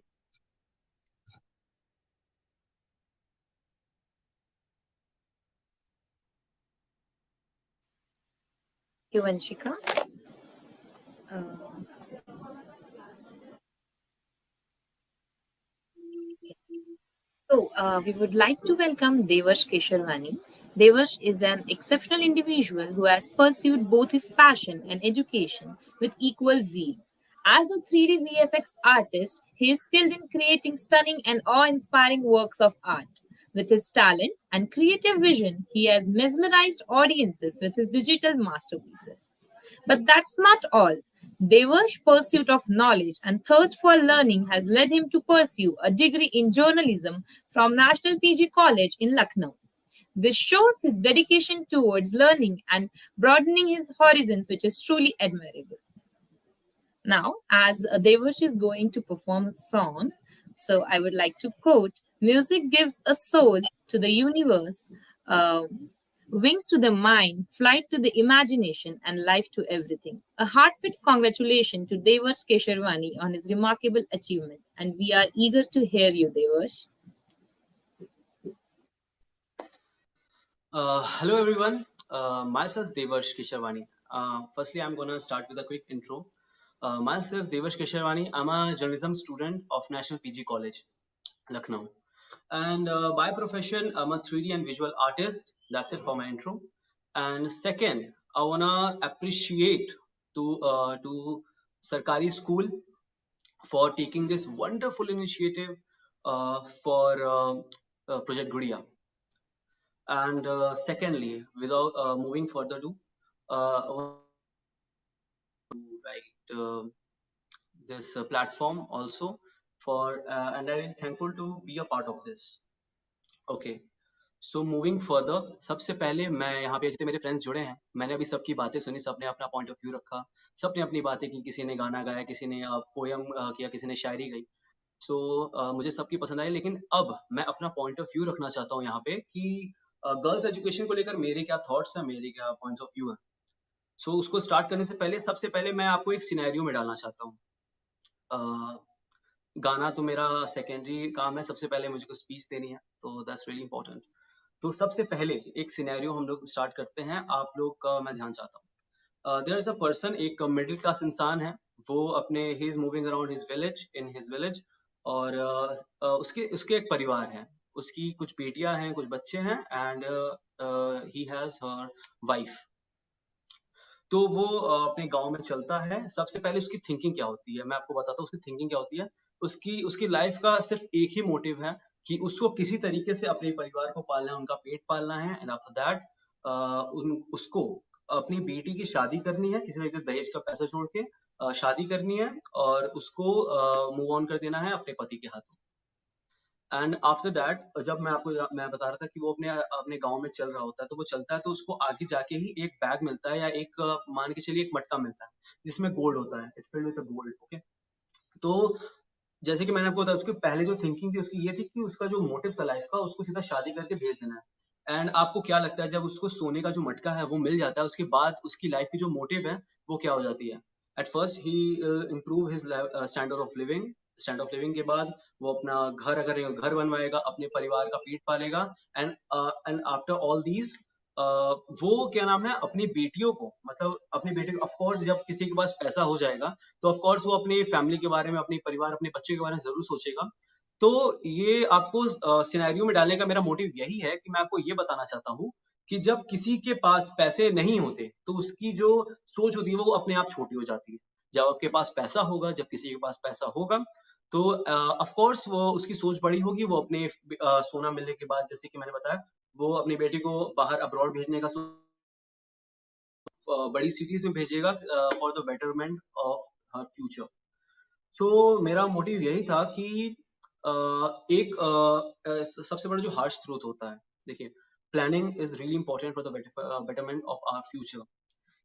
Vanshika. We would like to welcome Devarsh Kesharwani. Devarsh is an exceptional individual who has pursued both his passion and education with equal zeal. As a 3D VFX artist, he is skilled in creating stunning and awe-inspiring works of art. With his talent and creative vision, he has mesmerized audiences with his digital masterpieces. But that's not all. Devarsh's pursuit of knowledge and thirst for learning has led him to pursue a degree in journalism from National PG College in Lucknow. This shows his dedication towards learning and broadening his horizons, which is truly admirable. Now, as Devarsh is going to perform a song, so I would like to quote, "Music gives a soul to the universe, wings to the mind, flight to the imagination, and life to everything." A heartfelt congratulations to Devarsh Kesharwani on his remarkable achievement, and we are eager to hear you, Devarsh. Hello everyone, myself Devarsh Kesharwani. Firstly, I'm gonna start with a quick intro. Myself Devarsh Kesharwani, I'm a journalism student of National PG College, Lucknow. And by profession, I'm a 3D and visual artist. That's it for my intro. And second, I wanna appreciate to Sarkari school for taking this wonderful initiative for Project Gudiya. And secondly, without moving further to this platform also for and I'm thankful to be a part of this. Okay. So moving further, सबसे पहले मैं यहाँ पे जितने मेरे friends जुड़े हैं, मैंने अभी सबकी बातें सुनी, सबने अपना पॉइंट ऑफ व्यू रखा, सबने अपनी बातें की, किसी ने गाना गाया, किसी ने पोयम किया, किसी ने शायरी गई। सो मुझे सबकी पसंद आई, लेकिन अब मैं अपना पॉइंट ऑफ व्यू रखना चाहता हूँ यहाँ पे कि गर्ल्स एजुकेशन को लेकर मेरे क्या थॉट्स हैं, मेरे क्या पॉइंट्स ऑफ व्यू हैं। सो उसको स्टार्ट करने से पहले सबसे पहले मैं आपको एक सिनेरियो में डालना चाहता हूँ। गाना तो मेरा सेकेंडरी काम है, सबसे पहले मुझे को स्पीच देनी है, तो दैट्स रियली इंपॉर्टेंट। तो सबसे पहले एक सिनेरियो हम लोग स्टार्ट करते हैं, आप लोग का मैं ध्यान चाहता हूँ। देयर इज अ पर्सन, एक मिडिल क्लास इंसान है, वो अपने he is moving around his village, in his village, और उसके एक परिवार है, उसकी कुछ बेटियां हैं, कुछ बच्चे हैं, and he has her wife. तो वो अपने गांव में चलता है। सबसे पहले उसकी थिंकिंग क्या होती है, मैं आपको बताता हूँ उसकी थिंकिंग क्या होती है। उसकी लाइफ का सिर्फ एक ही मोटिव है कि उसको किसी तरीके से अपने परिवार को पालना है, उनका पेट पालना है, एंड आफ्टर दैट उसको अपनी बेटी की शादी करनी है, किसी तरीके से दहेज का पैसा छोड़ के शादी करनी है, और उसको मूव ऑन कर देना है अपने पति के हाथों। एंड आफ्टर दैट जब मैं बता रहा था कि वो अपने गांव में चल रहा होता है, तो वो चलता है तो उसको आगे जाके ही एक बैग मिलता है, या एक मान के चलिए एक मटका मिलता है जिसमें गोल्ड होता है, it's filled with gold. Okay, तो जैसे कि मैंने आपको बताया, उसकी पहले जो थिंकिंग थी उसकी ये थी कि उसका जो मोटिव था लाइफ का, उसको सीधा शादी करके भेज देना है। एंड आपको क्या लगता है, जब उसको सोने का जो मटका है वो मिल जाता है, उसके बाद उसकी लाइफ की जो मोटिव है वो क्या हो जाती है? At first he improve his standard of living. Standard of living के बाद वो अपना घर, अगर घर बनवाएगा, अपने परिवार का पेट पालेगा। एंड आफ्टर ऑल दीज वो क्या नाम है, अपनी बेटियों को, मतलब अपनी बेटी को, ऑफकोर्स जब किसी के पास पैसा हो जाएगा तो ऑफकोर्स वो अपनी फैमिली के बारे में, अपने परिवार, अपने बच्चे के बारे में जरूर सोचेगा। तो ये आपको सिनेरियो में डालने का मेरा मोटिव यही है कि मैं आपको ये बताना चाहता हूँ कि जब किसी के पास पैसे नहीं होते तो उसकी जो सोच होती है वो अपने आप छोटी हो जाती है। जब आपके पास पैसा होगा, जब किसी के पास पैसा होगा, तो ऑफ कोर्स वो उसकी सोच बड़ी होगी। वो अपने सोना मिलने के बाद, जैसे कि मैंने बताया, वो अपनी बेटी को बाहर अब्रॉड भेजने का बड़ी सिटीज में भेजेगा for the betterment of her future. So मेरा मोटिव यही था कि सबसे बड़ा जो हार्श ट्रूथ होता है, देखिए, planning is really important for the betterment of our future.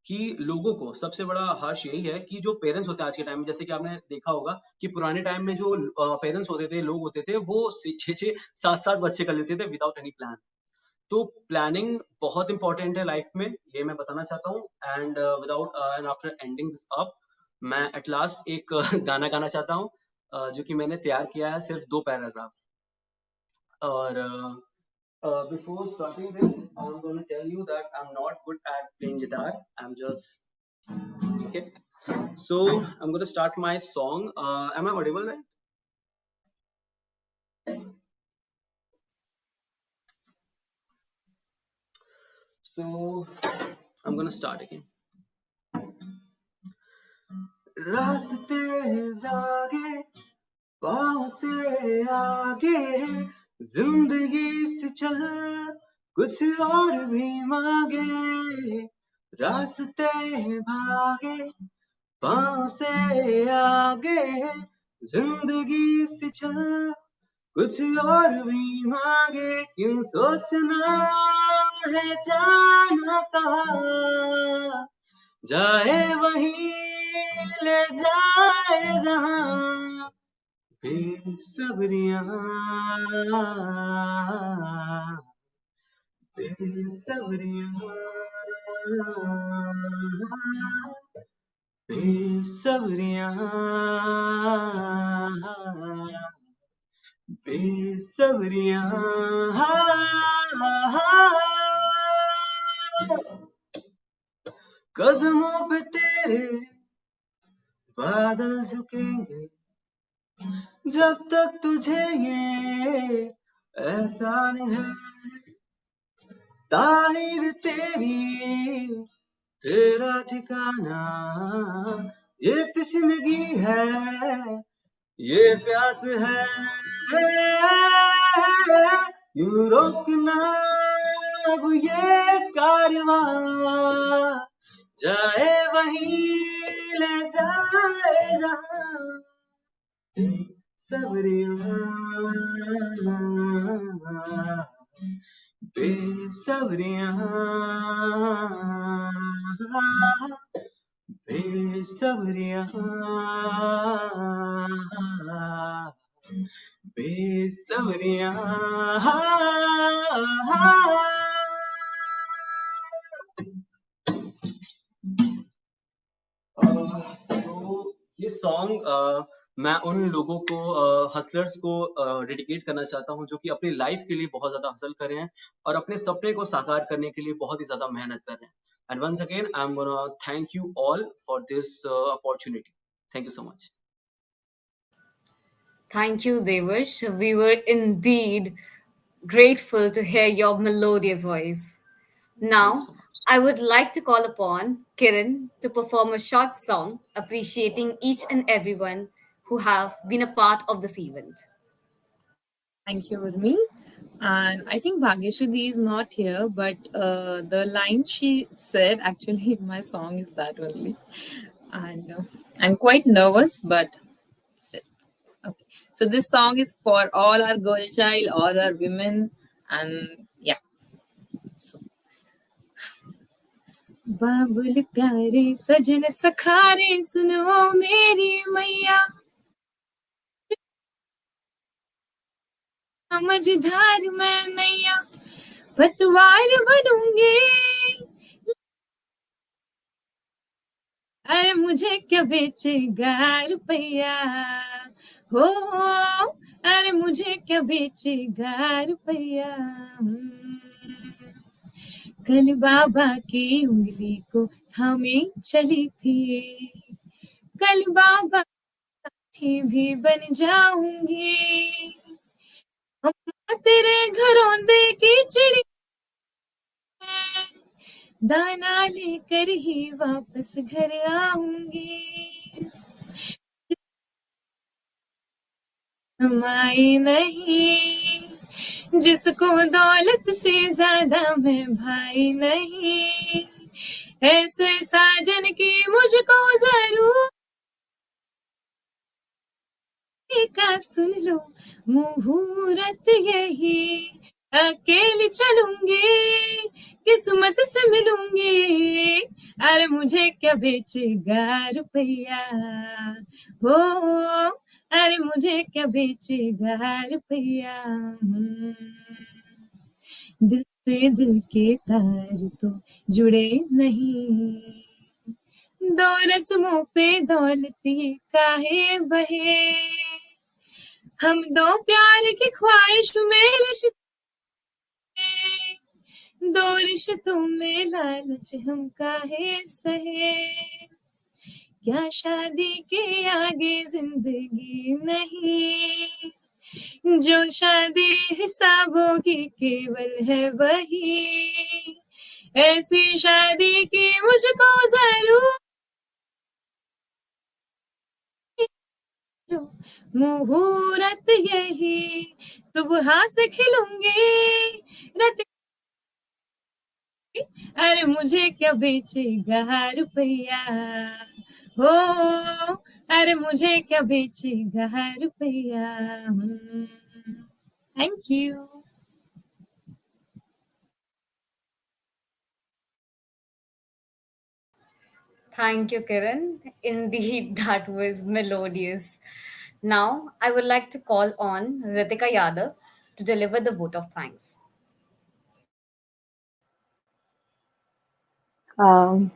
कि लोगों को सबसे बड़ा हार्श यही है कि जो पेरेंट्स होते हैं आज के टाइम में, जैसे कि आपने देखा होगा कि पुराने टाइम में जो पेरेंट्स होते थे, लोग होते थे, वो 6-6 7-7 बच्चे कर लेते थे विदाउट एनी प्लान। तो प्लानिंग बहुत इंपॉर्टेंट है लाइफ में, ये मैं बताना चाहता हूँ। And and after ending this up, मैं एट लास्ट एक गाना गाना चाहता हूँ, जो कि मैंने तैयार किया है, सिर्फ 2 पैराग्राफ। और before starting this, I'm going to tell you that I'm not good at playing guitar. I'm just okay. So I'm going to start my song. Am I audible, right? So I'm going to start again. रास्ते जागे पाँव से आगे, जिंदगी से चल कुछ और भी मांगे। रास्ते भागे पाँव से आगे, जिंदगी से चल कुछ और भी मांगे। क्यों सोचना है जाना कहाँ, जाए वहीं ले जाए जहाँ। बेसब्रियां बेसब्रियां बेसब्रियां बेसब्रियां कदमों पे तेरे बादल झुकेंगे, जब तक तुझे ये एहसान है। तारीर तेरी तेरा ठिकाना, ये तश्नगी है, ये प्यास है। यूं रोकना अब ये कारवां, जाए वहीं ले जाए जहाँ। बेसब्रियां बेसब्रियां बेसब्रियां बेसब्रियां। तो ये सॉन्ग मैं उन लोगों को, हसलर्स को डेडिकेट करना चाहता हूँ जो कि अपनी लाइफ के लिए बहुत ज्यादा हसल कर रहे हैं और अपने सपने को साकार करने के लिए बहुत ही ज्यादा मेहनत कर रहे हैं। And once again I am gonna thank you all for this opportunity. Thank you so much. Thank you, Devarsh. We were indeed grateful to hear your melodious voice. Now, I would like to call upon Kiran to perform a short song appreciating each and everyone who have been a part of this event. Thank you, Urmi. And I think Bhagyashri is not here, but the line she said actually in my song is that only. And I'm quite nervous, but still. Okay. So this song is for all our girl child, all our women, and yeah. So. बाबुल प्यारे सजन सखारे सुनो मेरी मैया, मझधार मैं नैया पतवार बनूंगी। अरे मुझे क्या बेचेगा रुपया हो, अरे मुझे क्या बेचेगा रुपया। कल बाबा की उंगली को थामे चली थी, कल बाबा की भी बन जाऊंगी। अम्मा तेरे घरौंदे की चिड़ी दाना लेकर ही वापस घर आऊंगी। कमाई नहीं जिसको दौलत से ज्यादा मैं भाई नहीं, ऐसे साजन की मुझको जरूर का सुन लो मुहूर्त यही, अकेली चलूंगी किस्मत से मिलूंगी। अरे मुझे क्या बेचेगा रुपया हो, अरे मुझे क्या बेचेगा रुपया। दिल से दिल के तार तो जुड़े नहीं, दो रस्मों पे दौलत ये काहे बहे। हम दो प्यार की ख्वाहिश में रिश्ते, दो रिश्तों में लालच हम काहे सहे। क्या शादी के आगे जिंदगी नहीं, जो शादी हिसाबों की केवल है वही, ऐसी शादी की मुझको जरूर मुहूर्त यही, सुबह से खिलूंगी रात। अरे मुझे क्या बेचेगा रुपया हो, अरे मुझे क्या बेचेगा रुपया। Thank you. Thank you, Kiran. Indeed, that was melodious. Now, I would like to call on Ritika Yadav to deliver the vote of thanks. Um,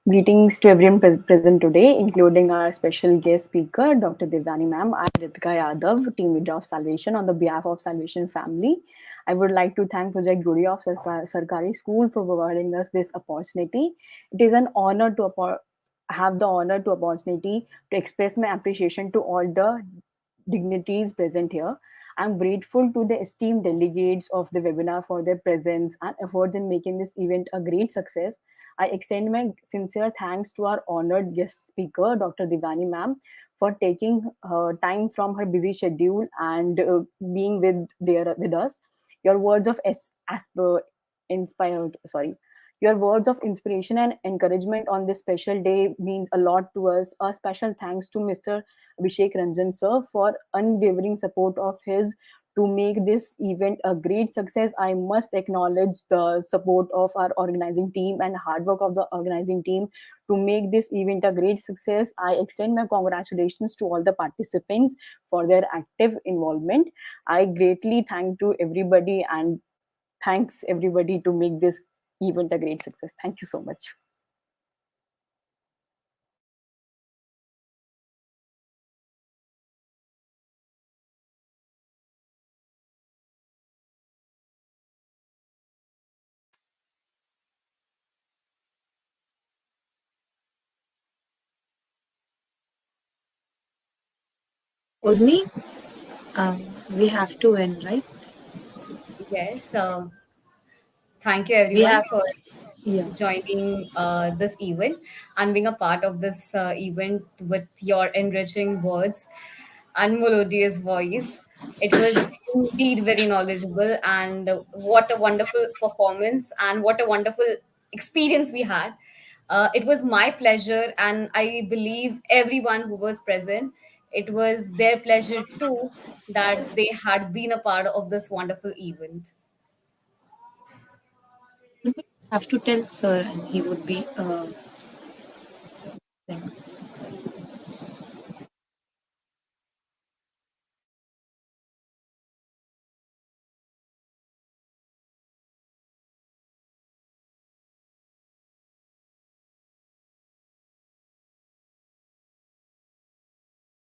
Greetings to everyone present today, including our special guest speaker, Dr. Devyani ma'am. I'm Ritika Yadav, team leader of Salvation on the behalf of Salvation family. I would like to thank Project Gudiya of Sarkari School for providing us this opportunity. It is an honor to have the opportunity to express my appreciation to all the dignitaries present here. I'm grateful to the esteemed delegates of the webinar for their presence and efforts in making this event a great success. I extend my sincere thanks to our honored guest speaker, Dr. Divani ma'am, for taking time from her busy schedule and being with us. Your words of inspired, sorry, your words of inspiration and encouragement on this special day means a lot to us. A special thanks to Mr. Abhishek Ranjan sir for unwavering support of his to make this event a great success. I must acknowledge the support of our organizing team and hard work of the organizing team to make this event a great success. I extend my congratulations to all the participants for their active involvement. I greatly thank to everybody and thanks everybody to make this event a great success. Thank you so much. Urmi, we have to end, right? Yes, thank you We everyone have, for yeah. joining this event and being a part of this event with your enriching words and melodious voice. It was indeed very knowledgeable, and what a wonderful performance and what a wonderful experience we had. It was my pleasure, and I believe everyone who was present, it was their pleasure too that they had been a part of this wonderful event. Have to tell sir, and he would be.